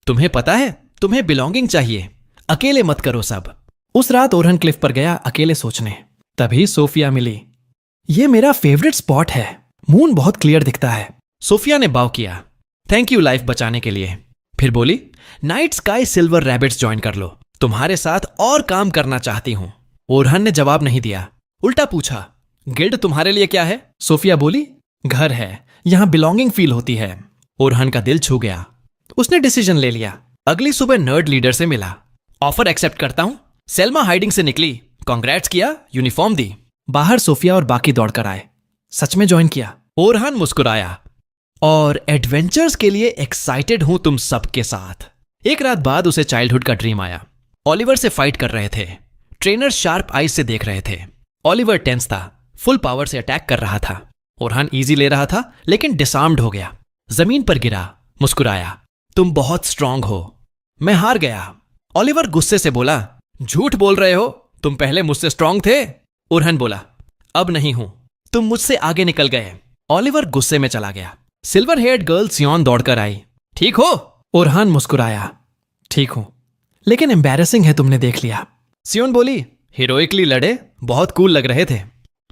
तुम्हें पता है, तुम्हें बिलोंगिंग चाहिए, अकेले मत करो सब। उस रात ओरहान क्लिफ पर गया अकेले सोचने। तभी सोफिया मिली। ये मेरा फेवरेट स्पॉट है, मून बहुत क्लियर दिखता है। सोफिया ने बाव किया, थैंक यू लाइफ बचाने के लिए। फिर बोली, night sky silver rabbits join कर लो, तुम्हारे साथ और काम करना चाहती हूं। ओरहान ने जवाब नहीं दिया, उल्टा पूछा, गिल्ड तुम्हारे लिए क्या है? सोफिया बोली, घर है, यहां बिलोंगिंग फील होती है। ओरहान का दिल छू गया। उसने डिसीजन ले लिया। अगली सुबह नर्ड लीडर से मिला। ऑफर एक्सेप्ट करता हूं। सेल्मा हाइडिंग से निकली, कांग्रेट्स किया, यूनिफॉर्म दी। बाहर सोफिया और बाकी दौड़कर आए। सच में ज्वाइन किया? ओरहान मुस्कुराया, और एडवेंचर्स के लिए एक्साइटेड हूं तुम सबके साथ। एक रात बाद उसे चाइल्डहुड का ड्रीम आया। ओलिवर से फाइट कर रहे थे। ट्रेनर शार्प आइज से देख रहे थे। ओलिवर टेंस था, फुल पावर से अटैक कर रहा था। ओरहान इजी ले रहा था, लेकिन डिसआर्म्ड हो गया। जमीन पर गिरा, मुस्कुराया, तुम बहुत स्ट्रांग हो, मैं हार गया। ओलिवर गुस्से से बोला, झूठ बोल रहे हो, तुम पहले मुझसे स्ट्रांग थे। ओरहान बोला, अब नहीं हूं, तुम मुझसे आगे निकल गए। ओलिवर गुस्से में चला गया। सिल्वर हेयर्ड गर्ल सियोन दौड़कर आई। ठीक हो? ओरहान मुस्कुराया, ठीक हूं, लेकिन एम्बैरेसिंग है तुमने देख लिया। सियोन बोली, हीरोइकली लड़े, बहुत कूल लग रहे थे।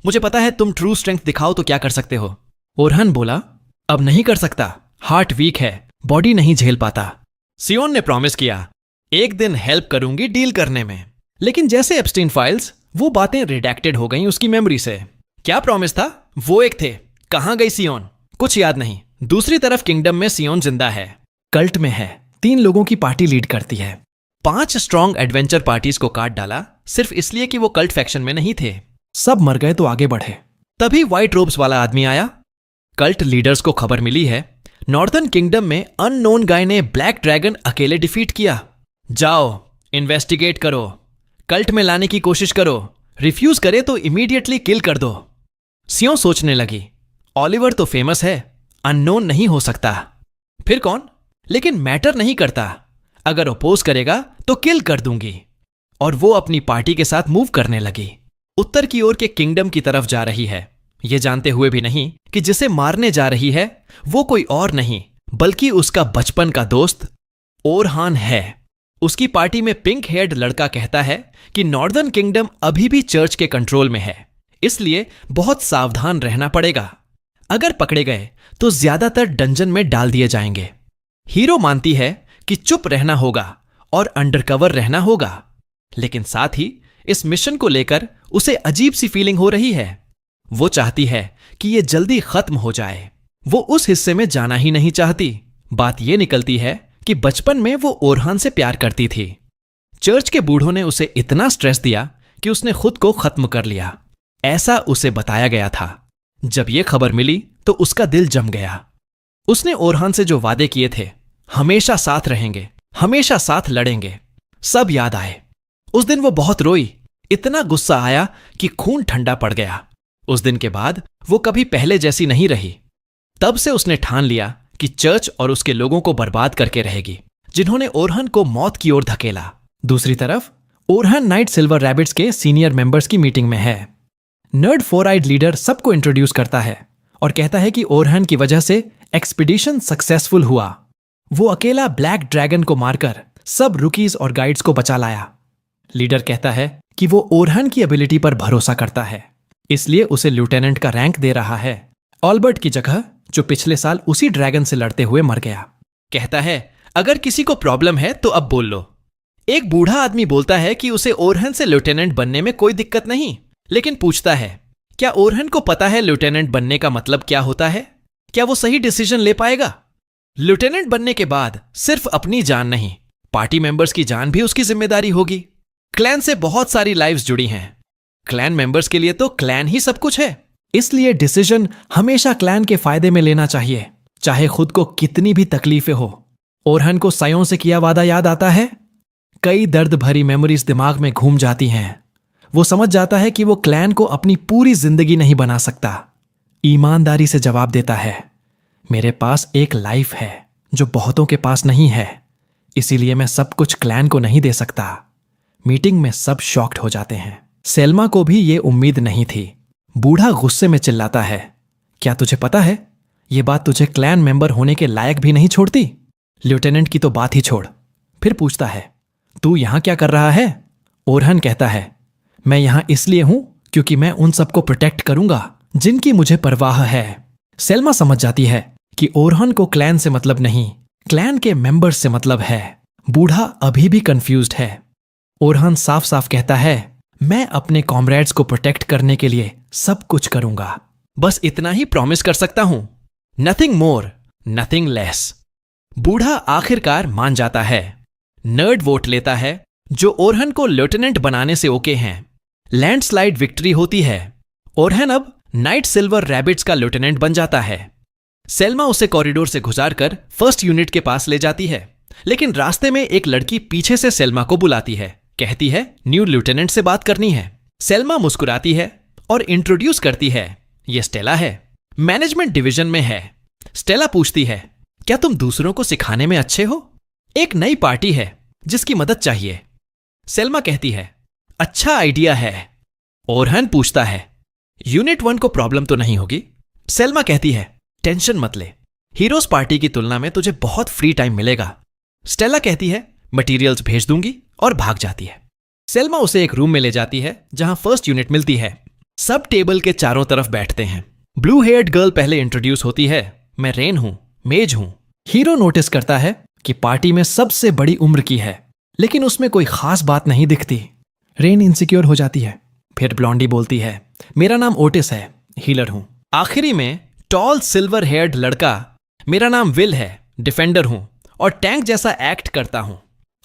मुझे पता है तुम ट्रू स्ट्रेंथ दिखाओ तो क्या कर सकते हो। ओरहान बोला, अब नहीं कर सकता, हार्ट वीक है, बॉडी नहीं झेल पाता। सियोन ने प्रॉमिस किया, एक दिन हेल्प करूंगी डील करने में। लेकिन जैसे एप्स्टीन फाइल्स, वो बातें रिडैक्टेड हो गईं उसकी मेमोरी से। क्या प्रॉमिस था? वो एक थे। कहां गई सियोन? कुछ याद नहीं। दूसरी तरफ किंगडम में सियोन जिंदा है, कल्ट में है, 3 लोगों की पार्टी लीड करती है। 5 स्ट्रॉन्ग एडवेंचर पार्टीज को काट डाला, सिर्फ इसलिए कि वो कल्ट फैक्शन में नहीं थे। सब मर गए तो आगे बढ़े। तभी व्हाइट रोब्स वाला आदमी आया। कल्ट लीडर्स को खबर मिली है, नॉर्दर्न किंगडम में अननोन गाय ने ब्लैक ड्रैगन अकेले डिफीट किया। जाओ, इन्वेस्टिगेट करो, कल्ट में लाने की कोशिश करो, रिफ्यूज करे तो इमीडिएटली किल कर दो। सियोन सोचने लगी, ओलिवर तो फेमस है, अननोन नहीं हो सकता। फिर कौन? लेकिन मैटर नहीं करता, अगर अपोज करेगा तो किल कर दूंगी। और वो अपनी पार्टी के साथ मूव करने लगी। उत्तर की ओर के किंगडम की तरफ जा रही है, ये जानते हुए भी नहीं कि जिसे मारने जा रही है वो कोई और नहीं बल्कि उसका बचपन का दोस्त ओरहान है। उसकी पार्टी में पिंक हेयर्ड लड़का कहता है कि नॉर्दर्न किंगडम अभी भी चर्च के कंट्रोल में है, इसलिए बहुत सावधान रहना पड़ेगा। अगर पकड़े गए तो ज्यादातर डंजन में डाल दिए जाएंगे। हीरो मानती है कि चुप रहना होगा और अंडरकवर रहना होगा, लेकिन साथ ही इस मिशन को लेकर उसे अजीब सी फीलिंग हो रही है। वो चाहती है कि ये जल्दी खत्म हो जाए। वो उस हिस्से में जाना ही नहीं चाहती। बात ये निकलती है कि बचपन में वो ओरहान से प्यार करती थी। चर्च के बूढ़ों ने उसे इतना स्ट्रेस दिया कि उसने खुद को खत्म कर लिया, ऐसा उसे बताया गया था। जब ये खबर मिली तो उसका दिल जम गया। उसने ओरहान से जो वादे किए थे, हमेशा साथ रहेंगे, हमेशा साथ लड़ेंगे, सब याद आए। उस दिन वो बहुत रोई, इतना गुस्सा आया कि खून ठंडा पड़ गया। उस दिन के बाद वो कभी पहले जैसी नहीं रही। तब से उसने ठान लिया कि चर्च और उसके लोगों को बर्बाद करके रहेगी, जिन्होंने ओरहान को मौत की ओर धकेला। दूसरी तरफ ओरहन नाइट सिल्वर रैबिट्स के सीनियर मेंबर्स की मीटिंग में है। नर्ड फोर आइड लीडर सबको इंट्रोड्यूस करता है और कहता है कि ओरहन की वजह से एक्सपीडिशन सक्सेसफुल हुआ। वो अकेला ब्लैक ड्रैगन को मारकर सब रुकीज और गाइड्स को बचा लाया। लीडर कहता है कि वो ओरहन की एबिलिटी पर भरोसा करता है, इसलिए उसे लेफ्टिनेंट का रैंक दे रहा है, ऑल्बर्ट की जगह, जो पिछले साल उसी ड्रैगन से लड़ते हुए मर गया। कहता है अगर किसी को प्रॉब्लम है तो अब बोल लो। एक बूढ़ा आदमी बोलता है कि उसे ओरहन से लेफ्टिनेंट बनने में कोई दिक्कत नहीं, लेकिन पूछता है क्या ओरहन को पता है लेफ्टिनेंट बनने का मतलब क्या होता है? क्या वो सही डिसीजन ले पाएगा? लेफ्टिनेंट बनने के बाद सिर्फ अपनी जान नहीं, पार्टी मेंबर्स की जान भी उसकी जिम्मेदारी होगी। क्लैन से बहुत सारी लाइव्स जुड़ी हैं। क्लैन मेंबर्स के लिए तो क्लैन ही सब कुछ है, इसलिए डिसीजन हमेशा क्लैन के फायदे में लेना चाहिए, चाहे खुद को कितनी भी तकलीफें हो। ओरहन को सायों से किया वादा याद आता है। कई दर्द भरी मेमोरीज दिमाग में घूम जाती हैं। वो समझ जाता है कि वो क्लैन को अपनी पूरी जिंदगी नहीं बना सकता। ईमानदारी से जवाब देता है, मेरे पास एक लाइफ है जो बहुतों के पास नहीं है, इसीलिए मैं सब कुछ क्लैन को नहीं दे सकता। मीटिंग में सब शॉक्ड हो जाते हैं। सेल्मा को भी ये उम्मीद नहीं थी। बूढ़ा गुस्से में चिल्लाता है, क्या तुझे पता है ये बात तुझे क्लैन मेंबर होने के लायक भी नहीं छोड़ती? लेफ्टिनेंट की तो बात ही छोड़। फिर पूछता है, तू यहां क्या कर रहा है? ओरहन कहता है, मैं यहां इसलिए हूं क्योंकि मैं उन सबको प्रोटेक्ट करूंगा जिनकी मुझे परवाह है। सेल्मा समझ जाती है कि ओरहन को क्लैन से मतलब नहीं, क्लैन के मेंबर्स से मतलब है। बूढ़ा अभी भी कंफ्यूज्ड है। ओरहन साफ साफ कहता है, मैं अपने कॉमरेड्स को प्रोटेक्ट करने के लिए सब कुछ करूंगा, बस इतना ही प्रॉमिस कर सकता हूं। Nothing more, nothing less. बूढ़ा आखिरकार मान जाता है। नर्ड वोट लेता है जो ओरहन को लेफ्टिनेंट बनाने से ओके हैं। लैंडस्लाइड विक्ट्री होती है। ओरहन अब नाइट सिल्वर रैबिट्स का लेफ्टिनेंट बन जाता है। सेल्मा उसे कॉरिडोर से गुजारकर फर्स्ट यूनिट के पास ले जाती है, लेकिन रास्ते में एक लड़की पीछे से सेल्मा को बुलाती है। कहती है न्यू लेफ्टिनेंट से बात करनी है। सेल्मा मुस्कुराती है और इंट्रोड्यूस करती है, ये स्टेला है, मैनेजमेंट डिवीजन में है। स्टेला पूछती है, क्या तुम दूसरों को सिखाने में अच्छे हो? एक नई पार्टी है जिसकी मदद चाहिए। सेल्मा कहती है, अच्छा आइडिया है। ओरहन पूछता है, यूनिट 1 को प्रॉब्लम तो नहीं होगी? सेल्मा कहती है, टेंशन मत ले, हीरोज पार्टी की तुलना में तुझे बहुत फ्री टाइम मिलेगा। स्टेला कहती है, मटेरियल्स भेज दूंगी, और भाग जाती है। सेल्मा उसे एक रूम में ले जाती है जहां फर्स्ट यूनिट मिलती है। सब टेबल के चारों तरफ बैठते हैं। ब्लू हेयर्ड गर्ल पहले इंट्रोड्यूस होती है, मैं रेन हूं, मेज हूं। हीरो नोटिस करता है कि पार्टी में सबसे बड़ी उम्र की है, लेकिन उसमें कोई खास बात नहीं दिखती। रेन इनसिक्योर हो जाती है। फिर ब्लॉन्डी बोलती है, मेरा नाम ओटिस है, हीलर हूं। आखिरी में टॉल सिल्वर हेयर्ड लड़का, मेरा नाम विल है, डिफेंडर हूं और टैंक जैसा एक्ट करता हूं।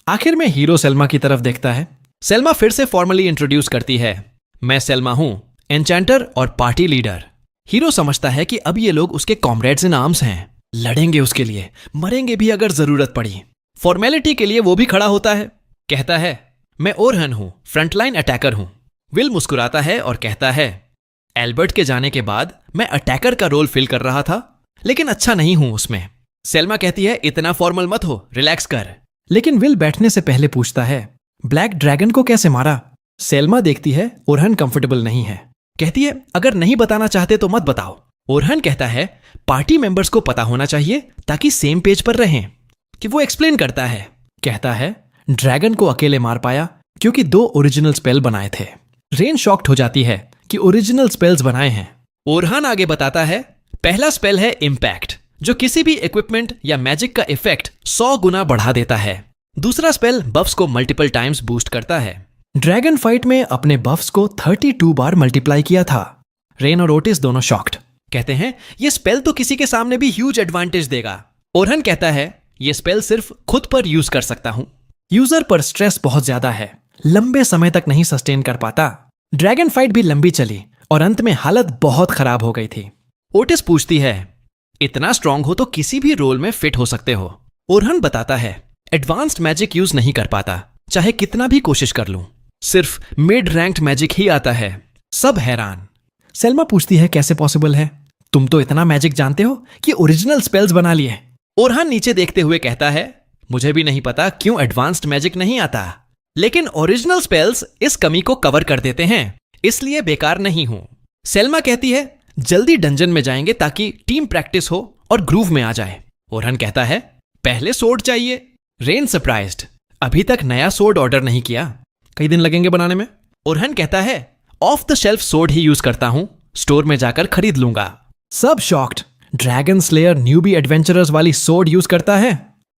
आखिर में हीरो सेल्मा की तरफ देखता है। सेल्मा फिर से फॉर्मली इंट्रोड्यूस करती है, मैं सेल्मा हूं, एन्चेंटर और पार्टी लीडर। हीरो समझता है कि अब ये लोग उसके कॉमरेड्स इन आर्म्स हैं, लड़ेंगे उसके लिए, मरेंगे भी अगर जरूरत पड़ी। फॉर्मेलिटी के लिए वो भी खड़ा होता है। कहता है, मैं ओरहन हूं, फ्रंटलाइन अटैकर हूं। विल मुस्कुराता है और कहता है, एल्बर्ट के जाने के बाद मैं अटैकर का रोल फिल कर रहा था, लेकिन अच्छा नहीं हूं उसमें। सेल्मा कहती है, इतना फॉर्मल मत हो, रिलैक्स कर। लेकिन विल बैठने से पहले पूछता है, ब्लैक ड्रैगन को कैसे मारा? सेल्मा देखती है ओरहन कंफर्टेबल नहीं है। कहती है, अगर नहीं बताना चाहते तो मत बताओ। ओरहन कहता है, पार्टी मेंबर्स को पता होना चाहिए ताकि सेम पेज पर रहें। कि वो एक्सप्लेन करता है। कहता है, ड्रैगन को अकेले मार पाया क्योंकि 2 ओरिजिनल स्पेल बनाए थे। रेन शॉक्ड हो जाती है कि ओरिजिनल स्पेल्स बनाए हैं। ओरहन आगे बताता है, पहला स्पेल है इम्पैक्ट, जो किसी भी इक्विपमेंट या मैजिक का इफेक्ट 100 गुना बढ़ा देता है। दूसरा स्पेल बफ्स को मल्टीपल टाइम्स बूस्ट करता है। ड्रैगन फाइट में अपने बफ्स को 32 बार मल्टीप्लाई किया था। रेन और ओटिस दोनों शॉक्ड। कहते हैं, ये स्पेल तो किसी के सामने भी ह्यूज एडवांटेज देगा। ओरहन कहता है, ये स्पेल सिर्फ खुद पर यूज कर सकता हूं। यूजर पर स्ट्रेस बहुत ज्यादा है, लंबे समय तक नहीं सस्टेन कर पाता। ड्रैगन फाइट भी लंबी चली और अंत में हालत बहुत खराब हो गई थी। ओटिस पूछती है, इतना स्ट्रांग हो तो किसी भी रोल में फिट हो सकते हो। ओरहन बताता है, एडवांस्ड मैजिक यूज नहीं कर पाता, चाहे कितना भी कोशिश कर लूं। सिर्फ मिड रैंक्ड मैजिक ही आता है। सब हैरान। सेल्मा पूछती है, कैसे पॉसिबल है? तुम तो इतना मैजिक जानते हो कि ओरिजिनल स्पेल्स बना लिए। ओरहन नीचे देखते हुए कहता है, मुझे भी नहीं पता क्यों एडवांस्ड मैजिक नहीं आता, लेकिन ओरिजिनल स्पेल्स इस कमी को कवर कर देते हैं, इसलिए बेकार नहीं हूं। सेल्मा कहती है जल्दी डंजन में जाएंगे ताकि टीम प्रैक्टिस हो और ग्रूव में आ जाए। ओरहन कहता है पहले सोर्ड चाहिए। रेन सरप्राइज्ड, अभी तक नया सोर्ड ऑर्डर नहीं किया, कई दिन लगेंगे बनाने में। ओरहन कहता है of the shelf sword he use करता हूं, स्टोर में जाकर खरीद लूंगा। सब shocked, dragon slayer newbie adventurers वाली सोर्ड यूज करता है,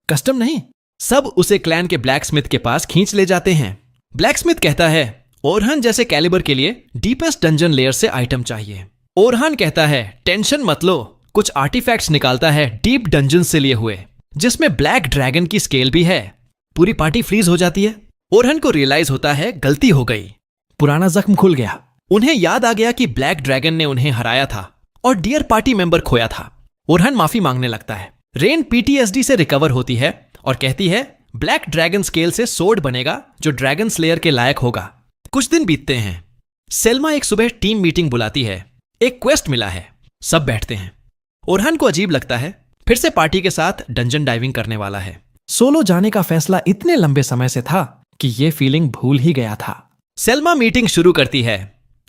कस्टम नहीं। सब उसे क्लैन के ब्लैकस्मिथ के पास खींच ले जाते हैं। ब्लैकस्मिथ कहता है ओरहन जैसे कैलिबर के लिए डीपेस्ट डंजन लेयर से आइटम चाहिए। ओरहन कहता है टेंशन मत लो, कुछ आर्टिफैक्ट्स निकालता है डीप डंजन से लिए हुए, जिसमें ब्लैक ड्रैगन की स्केल भी है। पूरी पार्टी फ्रीज हो जाती है। ओरहन को रियलाइज होता है गलती हो गई, पुराना जख्म खुल गया। उन्हें याद आ गया कि ब्लैक ड्रैगन ने उन्हें हराया था और डियर पार्टी मेंबर खोया था। ओरहन माफी मांगने लगता है। रेन पीटीएसडी से रिकवर होती है और कहती है ब्लैक ड्रैगन स्केल से सोर्ड बनेगा जो ड्रैगन स्लेयर के लायक होगा। कुछ दिन बीतते हैं। सेल्मा एक सुबह टीम मीटिंग बुलाती है। एक क्वेस्ट मिला है, सब बैठते हैं। ओरहन को अजीब लगता है, फिर से पार्टी के साथ डंजन डाइविंग करने वाला है। सोलो जाने का फैसला इतने लंबे समय से था कि ये फीलिंग भूल ही गया था। सेल्मा मीटिंग शुरू करती है।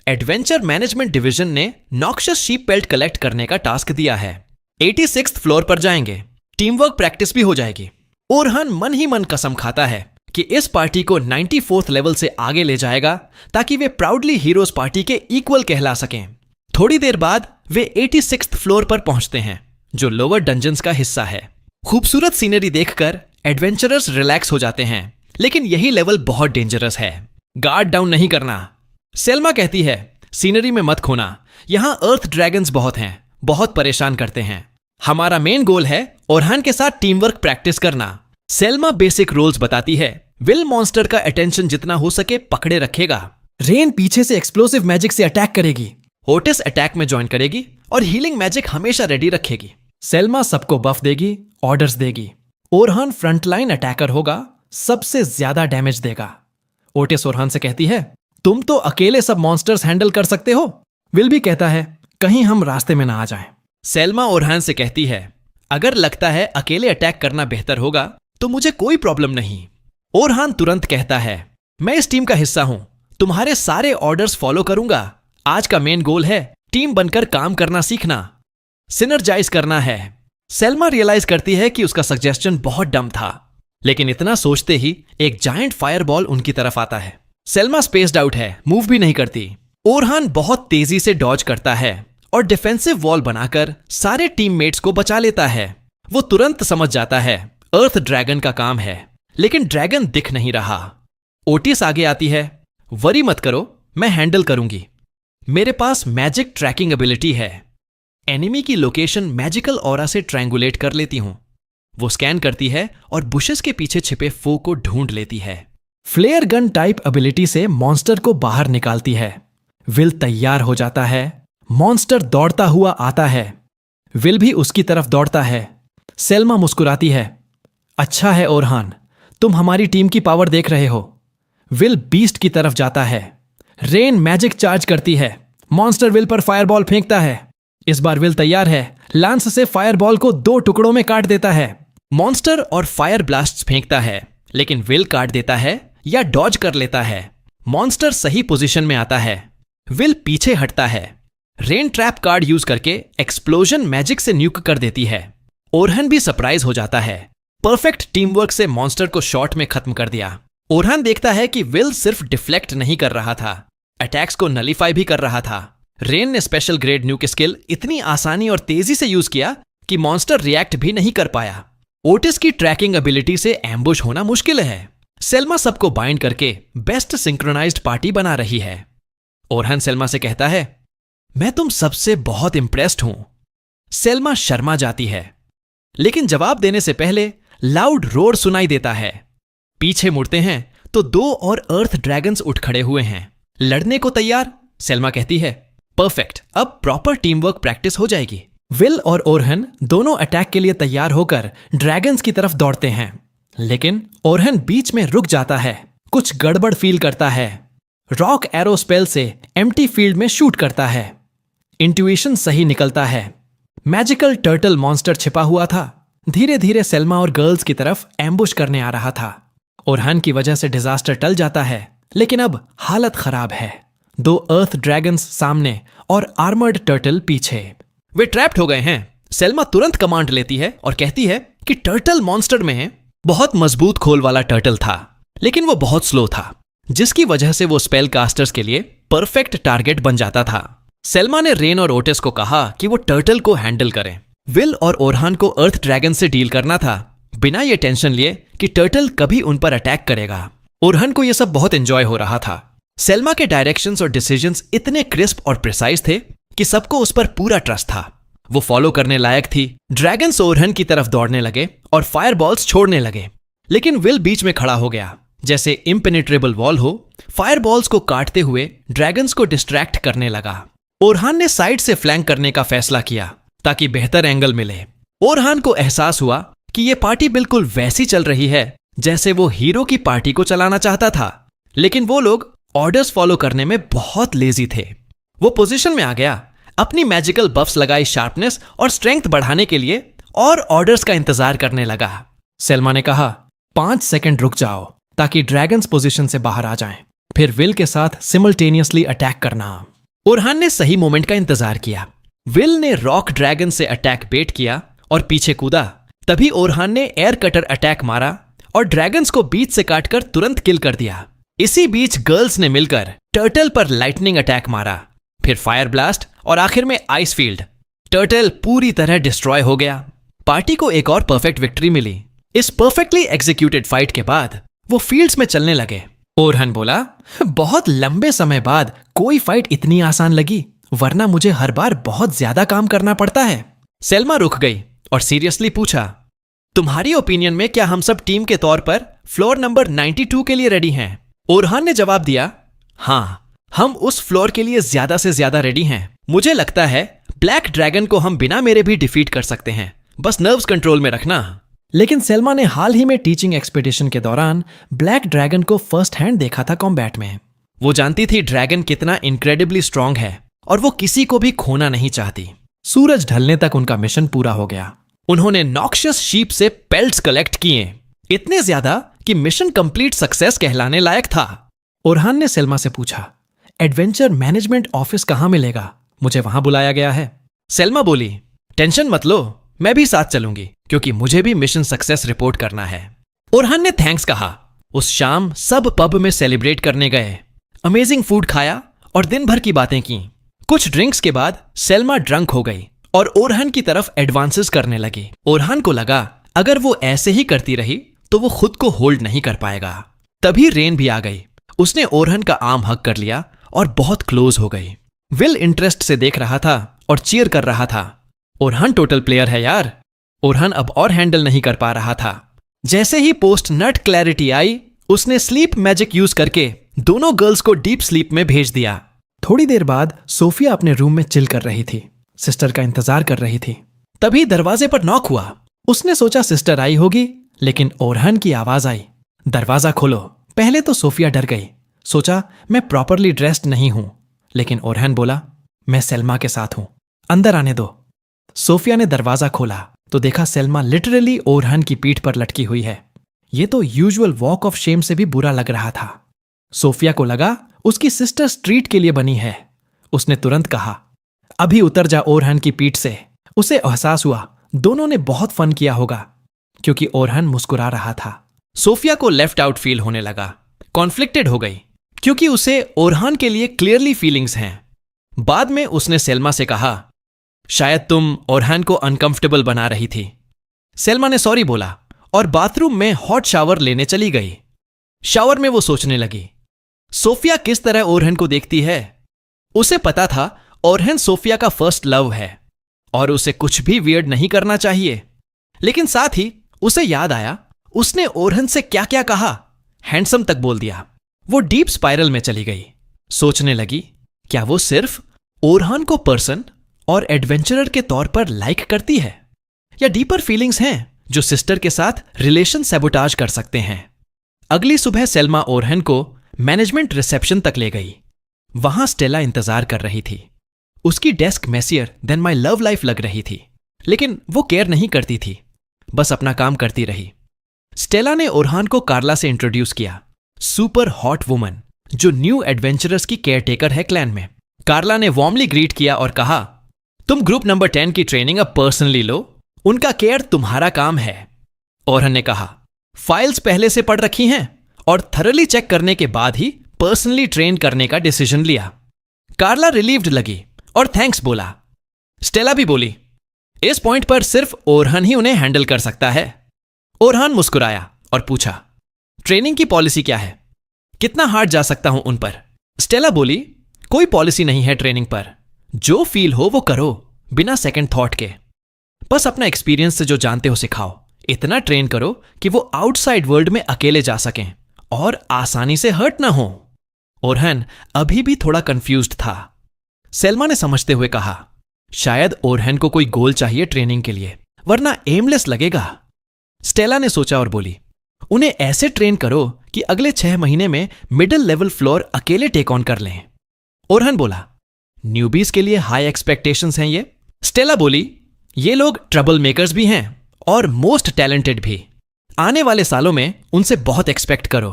एडवेंचर मैनेजमेंट डिवीजन ने नॉक्शस शीप पेल्ट कलेक्ट करने का टास्क दिया है। 86th फ्लोर पर जाएंगे, टीम वर्क प्रैक्टिस भी हो जाएगी। ओरहन मन ही मन कसम खाता है कि इस पार्टी को 94th लेवल से आगे ले जाएगा ताकि वे प्राउडली हीरोज पार्टी के इक्वल कहला सकें। थोड़ी देर बाद वे 86th फ्लोर पर पहुंचते हैं, जो लोअर डंजन्स का हिस्सा है। खूबसूरत सीनरी देखकर एडवेंचरर्स रिलैक्स हो जाते हैं, लेकिन यही लेवल बहुत डेंजरस है, गार्ड डाउन नहीं करना। सेल्मा कहती है सीनरी में मत खोना, यहां अर्थ ड्रैगन्स बहुत हैं, बहुत परेशान करते हैं। हमारा मेन गोल है ओरहन के साथ टीम वर्क प्रैक्टिस करना। सेल्मा बेसिक रोल्स बताती है। विल मॉन्स्टर का अटेंशन जितना हो सके पकड़े रखेगा। रेन पीछे से एक्सप्लोसिव मैजिक से अटैक करेगी। ओटिस अटैक में ज्वाइन करेगी और हीलिंग मैजिक हमेशा रेडी रखेगी। सेल्मा सबको बफ देगी, ऑर्डर्स देगी। ओरहन फ्रंटलाइन अटैकर होगा, सबसे ज्यादा डैमेज देगा। ओटिस ओरहन से कहती है तुम तो अकेले सब मॉन्स्टर्स हैंडल कर सकते हो। विल भी कहता है कहीं हम रास्ते में ना आ जाएं। सेल्मा ओरहन से कहती है अगर लगता है अकेले अटैक करना बेहतर होगा तो मुझे कोई प्रॉब्लम नहीं। ओरहन तुरंत कहता है मैं इस टीम का हिस्सा हूं, तुम्हारे सारे ऑर्डर्स फॉलो करूंगा। आज का मेन गोल है टीम बनकर काम करना सीखना, सिनर्जाइज करना है। सेल्मा रियलाइज करती है कि उसका सजेशन बहुत डम था, लेकिन इतना सोचते ही एक जायंट फायरबॉल उनकी तरफ आता है। सेल्मा स्पेस्ड आउट है, मूव भी नहीं करती। ओरहन बहुत तेजी से डॉज करता है और डिफेंसिव वॉल बनाकर सारे टीममेट्स को बचा लेता है। वो तुरंत समझ जाता है अर्थ ड्रैगन का काम है, लेकिन ड्रैगन दिख नहीं रहा। ओटिस आगे आती है, वरी मत करो, मैं हैंडल करूंगी। मेरे पास मैजिक ट्रैकिंग एबिलिटी है। एनिमी की लोकेशन मैजिकल ऑरा से ट्रायंगुलेट कर लेती हूं। वो स्कैन करती है और बुशेस के पीछे छिपे फो को ढूंढ लेती है। फ्लेयर गन टाइप एबिलिटी से मॉन्स्टर को बाहर निकालती है। विल तैयार हो जाता है। मॉन्स्टर दौड़ता हुआ आता है। विल भी उसकी तरफ दौड़ता है। सेल्मा मुस्कुराती है। अच्छा है ओरहन, तुम हमारी टीम की पावर देख रहे हो। विल बीस्ट की तरफ जाता है। रेन मैजिक चार्ज करती है। मॉन्स्टर विल पर फायरबॉल फेंकता है। इस बार विल तैयार है। लांस से फायरबॉल को 2 टुकड़ों में काट देता है। मॉन्स्टर और फायर ब्लास्ट्स फेंकता है, लेकिन विल काट देता है या डॉज कर लेता है। मॉन्स्टर सही पोजीशन में आता है। विल पीछे हटता है। रेन ट्रैप कार्ड यूज करके एक्सप्लोजन मैजिक से न्यूक कर देती है। ओरहन भी सरप्राइज हो जाता है। परफेक्ट टीम वर्क से मॉन्स्टर को शॉट में खत्म कर दिया। ओरहन देखता है कि विल सिर्फ डिफ्लेक्ट नहीं कर रहा था, अटैक्स को नलीफाई भी कर रहा था। रेन ने स्पेशल ग्रेड न्यूक स्किल इतनी आसानी और तेजी से यूज किया कि मॉन्स्टर रिएक्ट भी नहीं कर पाया। ओटिस की ट्रैकिंग एबिलिटी से एम्बुश होना मुश्किल है। सेल्मा सबको बाइंड करके बेस्ट सिंक्रोनाइज्ड पार्टी बना रही है। ओरहन सेल्मा से कहता है मैं तुम सबसे बहुत इंप्रेस्ड हूं। सेल्मा शर्मा जाती है, लेकिन जवाब देने से पहले लाउड रोर सुनाई देता है। पीछे मुड़ते हैं तो 2 और अर्थ ड्रैगन्स उठ खड़े हुए हैं। लड़ने को तैयार? सेल्मा कहती है परफेक्ट, अब प्रॉपर टीम वर्क प्रैक्टिस हो जाएगी। विल और ओरहन दोनों अटैक के लिए तैयार होकर ड्रैगन्स की तरफ दौड़ते हैं, लेकिन ओरहन बीच में रुक जाता है। कुछ गड़बड़ फील करता है। रॉक एरो स्पेल से एम्प्टी फील्ड में शूट करता है। इंट्यूशन सही निकलता है। मैजिकल टर्टल मॉन्स्टर छिपा हुआ था। धीरे धीरे सेल्मा और गर्ल्स की तरफ एम्बुश करने आ रहा था। ओरहान की वजह से डिजास्टर टल जाता है, लेकिन अब हालत खराब है। 2 अर्थ ड्रैगन्स सामने और आर्मर्ड टर्टल पीछे। वे ट्रैप्ड हो गए हैं। सेल्मा तुरंत कमांड लेती है और कहती है कि टर्टल मॉन्स्टर में है। बहुत मजबूत खोल वाला टर्टल था, लेकिन वो बहुत स्लो था, जिसकी वजह से वो स्पेल कास्टर्स के लिए परफेक्ट टारगेट बन जाता था। सेल्मा ने रेन और ओटिस को कहा कि वो टर्टल को हैंडल करें। विल और ओरहान को अर्थ ड्रैगन से डील करना था, बिना ये टेंशन लिए कि टर्टल कभी उन पर अटैक करेगा। ओरहान को यह सब बहुत एंजॉय हो रहा था। सेल्मा के डायरेक्शंस और डिसीजंस इतने क्रिस्प और प्रिसाइज थे कि सबको उस पर पूरा ट्रस्ट था। वो फॉलो करने लायक थी। ड्रैगन्स ओरहान की तरफ दौड़ने लगे और फायरबॉल्स छोड़ने लगे, लेकिन विल बीच में खड़ा हो गया, जैसे इम्पेनिट्रेबल वॉल हो। फायरबॉल्स को काटते हुए ड्रैगन्स को डिस्ट्रैक्ट करने लगा। ओरहान ने साइड से फ्लैंक करने का फैसला किया ताकि बेहतर एंगल मिले। ओरहान को एहसास हुआ कि यह पार्टी बिल्कुल वैसी चल रही है जैसे वो हीरो की पार्टी को चलाना चाहता था, लेकिन वो लोग ऑर्डर्स फॉलो करने में बहुत लेजी थे। वो पोजीशन में आ गया, अपनी मैजिकल बफ्स लगाई शार्पनेस और स्ट्रेंथ बढ़ाने के लिए, और ऑर्डर्स का इंतजार करने लगा। सेल्मा ने कहा, 5 सेकंड रुक जाओ ताकि ड्रैगन्स पोजीशन से बाहर आ जाएं, फिर विल के साथ सिमल्टेनियसली अटैक करना। ओरहान ने सही मोमेंट का इंतजार किया। विल ने रॉक ड्रैगन से अटैक बेट किया और पीछे कूदा। तभी ओरहान ने एयर कटर अटैक मारा और ड्रैगन्स को बीच से काटकर तुरंत किल कर दिया। इसी बीच गर्ल्स ने मिलकर टर्टल पर लाइटनिंग अटैक मारा, फिर फायर ब्लास्ट और आखिर में आइस फील्ड। टर्टल पूरी तरह डिस्ट्रॉय हो गया। पार्टी को एक और परफेक्ट विक्ट्री मिली। इस परफेक्टली एग्जीक्यूटेड फाइट के बाद वो फील्ड्स में चलने लगे। ओरहान बोला, बहुत लंबे समय बाद कोई फाइट इतनी आसान लगी, वरना मुझे हर बार बहुत ज्यादा काम करना पड़ता है। सेल्मा रुक गई और सीरियसली पूछा, तुम्हारी ओपिनियन में क्या हम सब टीम के तौर पर फ्लोर नंबर 92 के लिए रेडी हैं? ओरहान ने जवाब दिया, हाँ, हम उस फ्लोर के लिए ज्यादा से ज्यादा रेडी हैं। मुझे लगता है ब्लैक ड्रैगन को हम बिना मेरे भी डिफीट कर सकते हैं, बस नर्व्स कंट्रोल में रखना। लेकिन सेल्मा ने हाल ही में टीचिंग एक्सपेडिशन के दौरान ब्लैक ड्रैगन को फर्स्ट हैंड देखा था कॉम्बैट में। वो जानती थी ड्रैगन कितना इनक्रेडिबली स्ट्रांग है और वो किसी को भी खोना नहीं चाहती। सूरज ढलने तक उनका मिशन पूरा हो गया। उन्होंने नॉक्शियस शीप से पेल्ट्स कलेक्ट किए, इतने ज्यादा कि मिशन कंप्लीट सक्सेस कहलाने लायक था। ओरहान ने सेल्मा से पूछा, एडवेंचर मैनेजमेंट ऑफिस कहां मिलेगा? मुझे वहां बुलाया गया है। सेल्मा बोली, टेंशन मत लो, मैं भी साथ चलूंगी क्योंकि मुझे भी मिशन सक्सेस रिपोर्ट करना है। ओरहान ने थैंक्स कहा। उस शाम सब पब में सेलिब्रेट करने गए, अमेजिंग फूड खाया और दिन भर की बातें की। कुछ ड्रिंक्स के बाद सेल्मा ड्रंक हो गई और ओरहान की तरफ एडवांसेस करने लगी। ओरहान को लगा अगर वो ऐसे ही करती रही तो वो खुद को होल्ड नहीं कर पाएगा। तभी रेन भी आ गई। उसने ओरहान का आर्म हग कर लिया और बहुत क्लोज हो गई। विल इंटरेस्ट से देख रहा था और चीयर कर रहा था। ओरहान टोटल प्लेयर है यार। ओरहान अब और हैंडल नहीं कर पा रहा था। जैसे ही पोस्ट नट क्लैरिटी आई, उसने स्लीप मैजिक यूज करके दोनों गर्ल्स को डीप स्लीप में भेज दिया। थोड़ी देर बाद सोफिया अपने रूम में चिल कर रही थी, सिस्टर का इंतजार कर रही थी। तभी दरवाजे पर नॉक हुआ। उसने सोचा सिस्टर आई होगी, लेकिन ओरहान की आवाज आई, दरवाजा खोलो। पहले तो सोफिया डर गई, सोचा मैं प्रॉपरली ड्रेस्ड नहीं हूं, लेकिन ओरहान बोला, मैं सेल्मा के साथ हूं, अंदर आने दो। सोफिया ने दरवाजा खोला तो देखा सेल्मा लिटरली ओरहान की पीठ पर लटकी हुई है। यह तो यूजुअल वॉक ऑफ शेम से भी बुरा लग रहा था। सोफिया को लगा उसकी सिस्टर स्ट्रीट के लिए बनी है। उसने तुरंत कहा, अभी उतर जा ओरहान की पीठ से। उसे एहसास हुआ दोनों ने बहुत फन किया होगा, क्योंकि ओरहान मुस्कुरा रहा था। सोफिया को लेफ्ट आउट फील होने लगा, कॉन्फ्लिक्टेड हो गई, क्योंकि उसे ओरहान के लिए क्लियरली फीलिंग्स हैं। बाद में उसने सेल्मा से कहा, शायद तुम ओरहान को अनकंफर्टेबल बना रही थी। सेल्मा ने सॉरी बोला और बाथरूम में हॉट शावर लेने चली गई। शावर में वो सोचने लगी, सोफिया किस तरह ओरहान को देखती है। उसे पता था ओरहान सोफिया का फर्स्ट लव है और उसे कुछ भी वियर्ड नहीं करना चाहिए, लेकिन साथ ही उसे याद आया उसने ओरहान से क्या क्या कहा। हैंडसम तक बोल दिया। वो डीप स्पाइरल में चली गई। सोचने लगी, क्या वो सिर्फ ओरहान को पर्सन और एडवेंचरर के तौर पर लाइक करती है, या डीपर फीलिंग्स हैं जो सिस्टर के साथ रिलेशन सैबोटाज कर सकते हैं। अगली सुबह सेल्मा ओरहान को मैनेजमेंट रिसेप्शन तक ले गई। वहां स्टेला इंतजार कर रही थी। उसकी desk messier than my love life लग रही थी, लेकिन वो केयर नहीं करती थी, बस अपना काम करती रही। स्टेला ने ओरहान को कार्ला से इंट्रोड्यूस किया, सुपर हॉट वुमन जो न्यू एडवेंचरर्स की केयरटेकर है क्लैन में। कार्ला ने वार्मली ग्रीट किया और कहा, तुम ग्रुप नंबर 10 की ट्रेनिंग अब पर्सनली लो, उनका केयर तुम्हारा काम है। ओरहान ने कहा, फाइल्स पहले से पढ़ रखी हैं और थरली चेक करने के बाद ही पर्सनली ट्रेन करने का डिसीजन लिया। कार्ला रिलीव्ड लगी और थैंक्स बोला। स्टेला भी बोली, इस पॉइंट पर सिर्फ ओरहान ही उन्हें हैंडल कर सकता है। ओरहान मुस्कुराया और पूछा, ट्रेनिंग की पॉलिसी क्या है? कितना हार्ड जा सकता हूं उन पर? स्टेला बोली, कोई पॉलिसी नहीं है ट्रेनिंग पर, जो फील हो वो करो बिना सेकंड थॉट के। बस अपना एक्सपीरियंस से जो जानते हो सिखाओ, इतना ट्रेन करो कि वो आउटसाइड वर्ल्ड में अकेले जा सकें और आसानी से हर्ट ना हो। ओरहान अभी भी थोड़ा कंफ्यूज्ड था। सेल्मा ने समझते हुए कहा, शायद ओरहान को कोई गोल चाहिए ट्रेनिंग के लिए, वरना एमलेस लगेगा। स्टेला ने सोचा और बोली, उन्हें ऐसे ट्रेन करो कि अगले 6 महीने में मिडिल लेवल फ्लोर अकेले टेक ऑन कर लें। ओरहान बोला, न्यूबीज के लिए हाई एक्सपेक्टेशंस हैं ये। स्टेला बोली, ये लोग ट्रबल मेकर्स भी हैं और मोस्ट टैलेंटेड भी। आने वाले सालों में उनसे बहुत एक्सपेक्ट करो।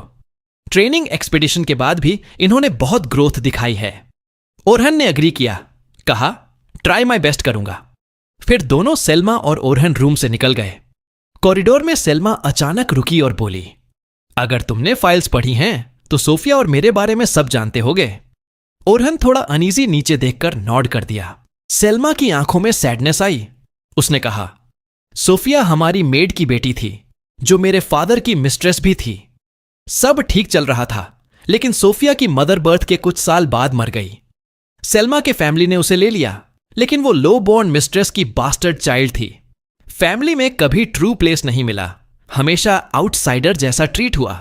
ट्रेनिंग एक्सपीडिशन के बाद भी इन्होंने बहुत ग्रोथ दिखाई है। ओरहान ने अग्री किया, कहा, ट्राई माई बेस्ट करूंगा। फिर दोनों सेल्मा और ओरहान रूम से निकल गए। कॉरिडोर में सेल्मा अचानक रुकी और बोली, अगर तुमने फाइल्स पढ़ी हैं तो सोफिया और मेरे बारे में सब जानते होगे। ओरहान थोड़ा अनईजी नीचे देखकर नॉड कर दिया। सेल्मा की आंखों में सैडनेस आई। उसने कहा, सोफिया हमारी मेड की बेटी थी, जो मेरे फादर की मिस्ट्रेस भी थी। सब ठीक चल रहा था, लेकिन सोफिया की मदर बर्थ के कुछ साल बाद मर गई। सेल्मा के फैमिली ने उसे ले लिया, लेकिन वो लो बॉर्न मिस्ट्रेस की बास्टर्ड चाइल्ड थी। फैमिली में कभी ट्रू प्लेस नहीं मिला, हमेशा आउटसाइडर जैसा ट्रीट हुआ।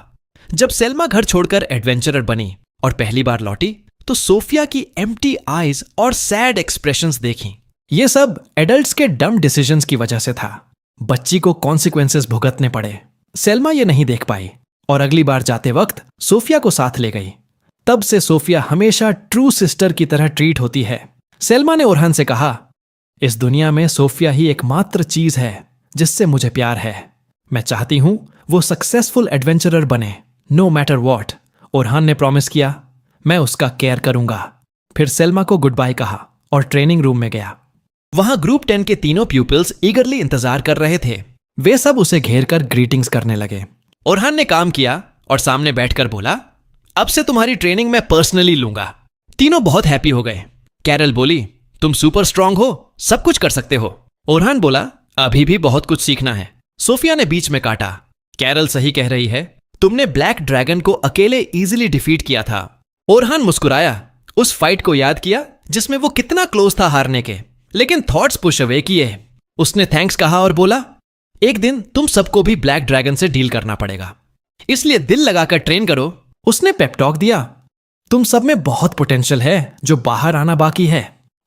जब सेल्मा घर छोड़कर एडवेंचरर बनी और पहली बार लौटी, तो सोफिया की एम्प्टी आईज और सैड एक्सप्रेशंस देखी। ये सब एडल्ट्स के डम डिसीजंस की वजह से था। बच्ची को कॉन्सिक्वेंसेस भुगतने पड़े। सेल्मा ये नहीं देख पाई और अगली बार जाते वक्त सोफिया को साथ ले गई। तब से सोफिया हमेशा ट्रू सिस्टर की तरह ट्रीट होती है। सेल्मा ने ओरहान से कहा, इस दुनिया में सोफिया ही एकमात्र चीज है जिससे मुझे प्यार है। मैं चाहती हूं वो सक्सेसफुल एडवेंचरर बने, नो मैटर वॉट। ओरहान ने प्रॉमिस किया, मैं उसका केयर करूंगा। फिर सेल्मा को गुड बाय कहा और ट्रेनिंग रूम में गया। वहां ग्रुप 10 के तीनों प्यूपिल्स ईगरली इंतजार कर रहे थे। वे सब उसे घेर कर ग्रीटिंग्स करने लगे। ओरहान ने काम किया और सामने बैठकर बोला, अब से तुम्हारी ट्रेनिंग मैं पर्सनली लूंगा। तीनों बहुत हैप्पी हो गए। कैरल बोली, तुम सुपर स्ट्रांग हो, सब कुछ कर सकते हो। ओरहान बोला, अभी भी बहुत कुछ सीखना है। सोफिया ने बीच में काटा, कैरल सही कह रही है, तुमने ब्लैक ड्रैगन को अकेले इजीली डिफीट किया था। ओरहान मुस्कुराया, उस फाइट को याद किया जिसमें वो कितना क्लोज था हारने के, लेकिन थॉट्स पुश अवे किए। उसने थैंक्स कहा और बोला, एक दिन तुम सबको भी ब्लैक ड्रैगन से डील करना पड़ेगा, इसलिए दिल लगाकर ट्रेन करो। उसने पेप टॉक दिया, तुम सब में बहुत पोटेंशियल है जो बाहर आना बाकी है।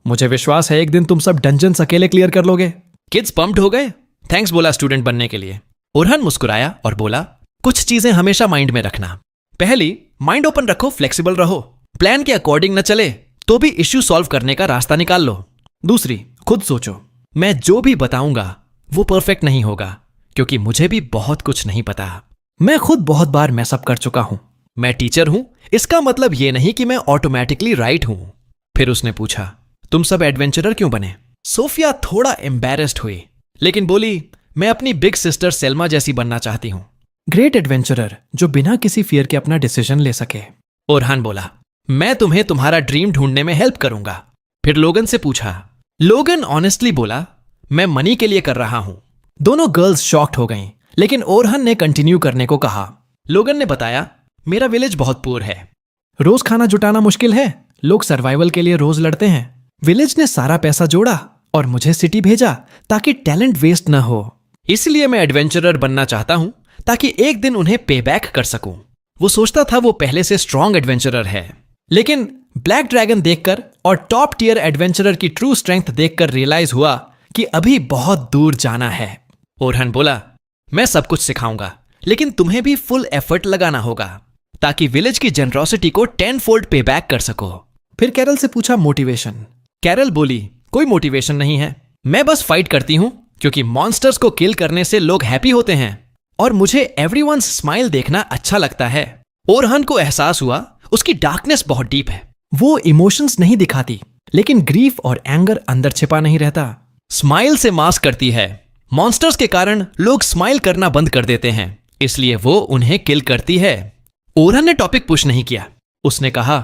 मुझे विश्वास है एक दिन तुम सब डंजन्स अकेले क्लियर कर लोगे। किड्स पंप्ड हो गए। थैंक्स बोला स्टूडेंट बनने के लिए। ओरहान मुस्कुराया और बोला, कुछ चीजें हमेशा माइंड में रखना। पहली, माइंड ओपन रखो, फ्लेक्सिबल रहो। प्लान के अकॉर्डिंग न चले तो भी इश्यू सॉल्व करने का रास्ता निकाल लो। दूसरी, खुद सोचो, मैं जो भी बताऊंगा वो परफेक्ट नहीं होगा, क्योंकि मुझे भी बहुत कुछ नहीं पता। मैं खुद बहुत बार मैसअप कर चुका हूं। मैं टीचर हूं, इसका मतलब ये नहीं कि मैं ऑटोमेटिकली राइट हूं। फिर उसने पूछा, तुम सब एडवेंचरर क्यों बने? सोफिया थोड़ा एम्बैरेस्ड हुई, लेकिन बोली, मैं अपनी बिग सिस्टर सेल्मा जैसी बनना चाहती हूं। ग्रेट एडवेंचरर जो बिना किसी फियर के अपना डिसीजन ले सके। ओरहान बोला, मैं तुम्हें तुम्हारा ड्रीम ढूंढने में हेल्प करूंगा। फिर लोगन से पूछा। लोगन ऑनेस्टली बोला, मैं मनी के लिए कर रहा हूं। दोनों गर्ल्स शॉक्ड हो गईं, लेकिन ओरहान ने कंटिन्यू करने को कहा। लोगन ने बताया, मेरा विलेज बहुत पुअर है, रोज खाना जुटाना मुश्किल है, लोग सर्वाइवल के लिए रोज लड़ते हैं। विलेज ने सारा पैसा जोड़ा और मुझे सिटी भेजा ताकि टैलेंट वेस्ट ना हो। इसलिए मैं एडवेंचरर बनना चाहता हूं ताकि एक दिन उन्हें पे बैक कर सकूं। वो सोचता था वो पहले से स्ट्रॉन्ग एडवेंचरर है, लेकिन ब्लैक ड्रैगन देखकर और टॉप टियर एडवेंचरर की ट्रू स्ट्रेंथ देखकर रियलाइज हुआ कि अभी बहुत दूर जाना है। ओरहान बोला, मैं सब कुछ सिखाऊंगा, लेकिन तुम्हें भी फुल एफर्ट लगाना होगा ताकि विलेज की जनरॉसिटी को 10 फोल्ड पे बैक कर सको। फिर कैरल से पूछा, मोटिवेशन? कैरल बोली, कोई मोटिवेशन नहीं है, मैं बस फाइट करती हूं क्योंकि मॉन्स्टर्स को किल करने से लोग हैप्पी होते हैं और मुझे एवरीवन्स स्माइल देखना अच्छा लगता है। ओरहान को एहसास हुआ उसकी डार्कनेस बहुत डीप है। वो इमोशंस नहीं दिखाती, लेकिन ग्रीफ और एंगर अंदर छिपा नहीं रहता। स्माइल से मास्क करती है। मॉन्स्टर्स के कारण लोग स्माइल करना बंद कर देते हैं, इसलिए वो उन्हें किल करती है। ओरहान ने टॉपिक पुश नहीं किया। उसने कहा,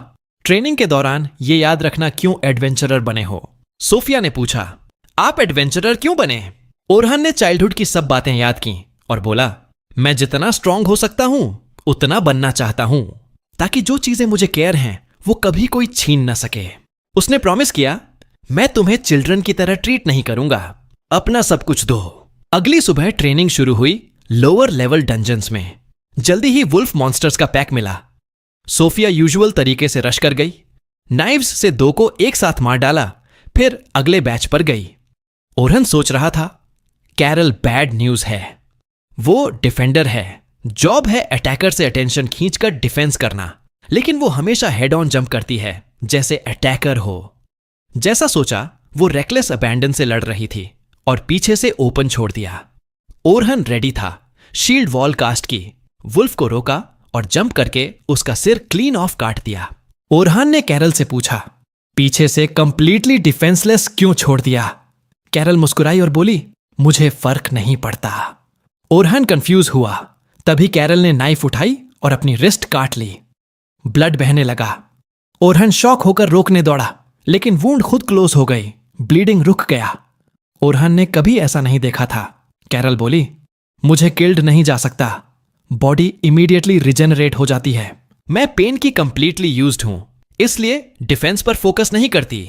ट्रेनिंग के दौरान ये याद रखना क्यों एडवेंचरर बने हो। सोफिया ने पूछा, आप एडवेंचरर क्यों बने? ओरहान ने चाइल्डहुड की सब बातें याद की और बोला, मैं जितना स्ट्रांग हो सकता हूं उतना बनना चाहता हूं, ताकि जो चीजें मुझे केयर हैं वो कभी कोई छीन न सके। उसने प्रॉमिस किया, मैं तुम्हें चिल्ड्रन की तरह ट्रीट नहीं करूंगा, अपना सब कुछ दो। अगली सुबह ट्रेनिंग शुरू हुई लोअर लेवल डंजन्स में। जल्दी ही वुल्फ मॉन्स्टर्स का पैक मिला। सोफिया यूजुअल तरीके से रश कर गई, नाइव्स से 2 को एक साथ मार डाला, फिर अगले बैच पर गई। ओरहन सोच रहा था, कैरल बैड न्यूज है। वो डिफेंडर है, जॉब है अटैकर से अटेंशन खींचकर डिफेंस करना, लेकिन वो हमेशा हेड ऑन जंप करती है जैसे अटैकर हो। जैसा सोचा वो रेकलेस अबैंडन से लड़ रही थी और पीछे से ओपन छोड़ दिया। ओरहन रेडी था, शील्ड वॉल कास्ट की, वुल्फ को रोका और जंप करके उसका सिर क्लीन ऑफ काट दिया। ओरहान ने कैरल से पूछा, पीछे से कंप्लीटली डिफेंसलेस क्यों छोड़ दिया? कैरल मुस्कुराई और बोली, मुझे फर्क नहीं पड़ता। ओरहान कंफ्यूज हुआ। तभी कैरल ने नाइफ उठाई और अपनी रिस्ट काट ली। ब्लड बहने लगा। ओरहान शॉक होकर रोकने दौड़ा, लेकिन वुंड खुद क्लोज हो गई, ब्लीडिंग रुक गया। ओरहान ने कभी ऐसा नहीं देखा था। कैरल बोली, मुझे किल्ड नहीं जा सकता, बॉडी इमीडिएटली रिजेनरेट हो जाती है। मैं पेन की कंप्लीटली यूज्ड हूं, इसलिए डिफेंस पर फोकस नहीं करती।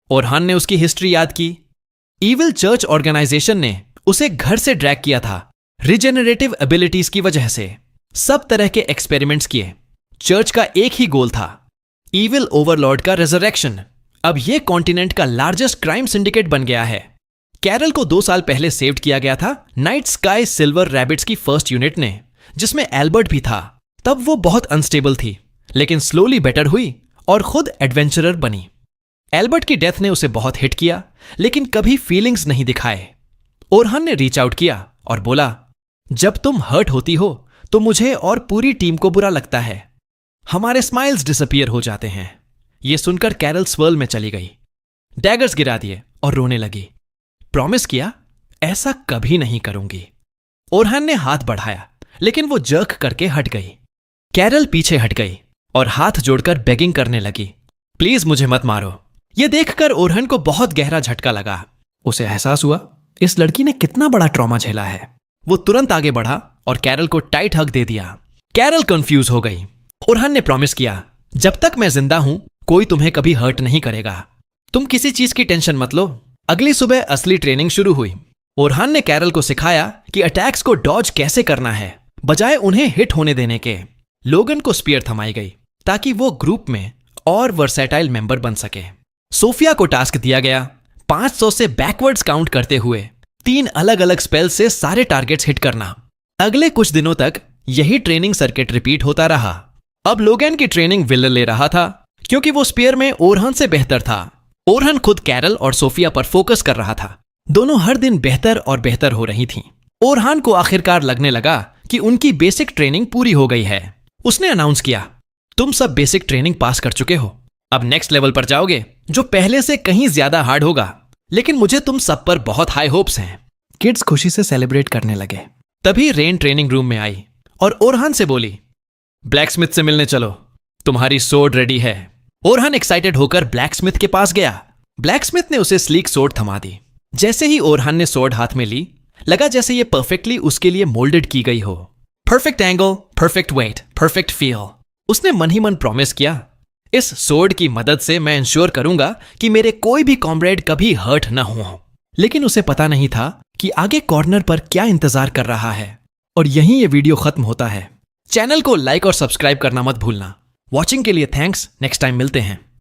ओरहान ने उसकी हिस्ट्री याद की। ईविल चर्च ऑर्गेनाइजेशन ने उसे घर से ड्रैग किया था रिजेनरेटिव एबिलिटीज की वजह से। सब तरह के एक्सपेरिमेंट्स किए। चर्च का एक ही गोल था, ईविल ओवरलॉर्ड का रिजरेक्शन। अब यह कॉन्टिनेंट का लार्जेस्ट क्राइम सिंडिकेट बन गया है। कैरल को 2 साल पहले सेव्ड किया गया था नाइट स्काई सिल्वर रैबिट्स की फर्स्ट यूनिट ने, जिसमें एल्बर्ट भी था। तब वो बहुत अनस्टेबल थी, लेकिन स्लोली बेटर हुई और खुद एडवेंचरर बनी। एल्बर्ट की डेथ ने उसे बहुत हिट किया, लेकिन कभी फीलिंग्स नहीं दिखाए। ओरहान ने रीच आउट किया और बोला, जब तुम हर्ट होती हो तो मुझे और पूरी टीम को बुरा लगता है। हमारे स्माइल्स डिसअपीयर हो जाते हैं। यह सुनकर कैरल स्वर्ल में चली गई, डैगर्स गिरा दिए और रोने लगी। प्रॉमिस किया, ऐसा कभी नहीं करूंगी। ओरहान ने हाथ बढ़ाया, लेकिन वो जर्क करके हट गई। कैरल पीछे हट गई और हाथ जोड़कर बेगिंग करने लगी, प्लीज मुझे मत मारो। यह देखकर ओरहन को बहुत गहरा झटका लगा। उसे एहसास हुआ इस लड़की ने कितना बड़ा ट्रॉमा झेला है। वो तुरंत आगे बढ़ा और कैरल को टाइट हग दे दिया। कैरल कंफ्यूज हो गई। ओरहन ने प्रॉमिस किया, जब तक मैं जिंदा हूं कोई तुम्हें कभी हर्ट नहीं करेगा, तुम किसी चीज की टेंशन मत लो। अगली सुबह असली ट्रेनिंग शुरू हुई। ओरहान ने कैरल को सिखाया कि अटैक्स को डॉज कैसे करना है, बजाय उन्हें हिट होने देने के। लोगन को स्पीयर थमाई गई ताकि वो ग्रुप में और वर्सेटाइल मेंबर बन सके। सोफिया को टास्क दिया गया 500 से बैकवर्ड्स काउंट करते हुए 3 अलग अलग स्पेल से सारे टारगेट्स हिट करना। अगले कुछ दिनों तक यही ट्रेनिंग सर्किट रिपीट होता रहा। अब लोगन की ट्रेनिंग विलर ले रहा था, क्योंकि वो स्पीयर में ओरहन से बेहतर था। ओरहन खुद कैरल और सोफिया पर फोकस कर रहा था। दोनों हर दिन बेहतर और बेहतर हो रही थीं। ओरहान को आखिरकार लगने लगा कि उनकी बेसिक ट्रेनिंग पूरी हो गई है। उसने अनाउंस किया, तुम सब बेसिक ट्रेनिंग पास कर चुके हो, अब नेक्स्ट लेवल पर जाओगे, जो पहले से कहीं ज्यादा हार्ड होगा। लेकिन मुझे तुम सब पर बहुत हाई होप्स हैं। किड्स खुशी से सेलिब्रेट करने लगे। तभी रेन ट्रेनिंग रूम में आई और ओरहान से बोली, ब्लैकस्मिथ से मिलने चलो, तुम्हारी सोर्ड रेडी है। ओरहान एक्साइटेड होकर ब्लैकस्मिथ के पास गया। ब्लैकस्मिथ ने उसे स्लीक सोर्ड थमा दी। जैसे ही ओरहान ने सोर्ड हाथ में ली, लगा जैसे ये परफेक्टली उसके लिए मोल्डेड की गई हो। Perfect angle, perfect weight, perfect feel. उसने मन ही मन प्रॉमिस किया, इस सोर्ड की मदद से मैं इंश्योर करूंगा कि मेरे कोई भी कॉमरेड कभी हर्ट न हो। लेकिन उसे पता नहीं था कि आगे कॉर्नर पर क्या इंतजार कर रहा है। और यहीं ये वीडियो खत्म होता है। चैनल को लाइक और सब्सक्राइब करना मत भूलना। वॉचिंग के लिए थैंक्स। नेक्स्ट टाइम मिलते हैं।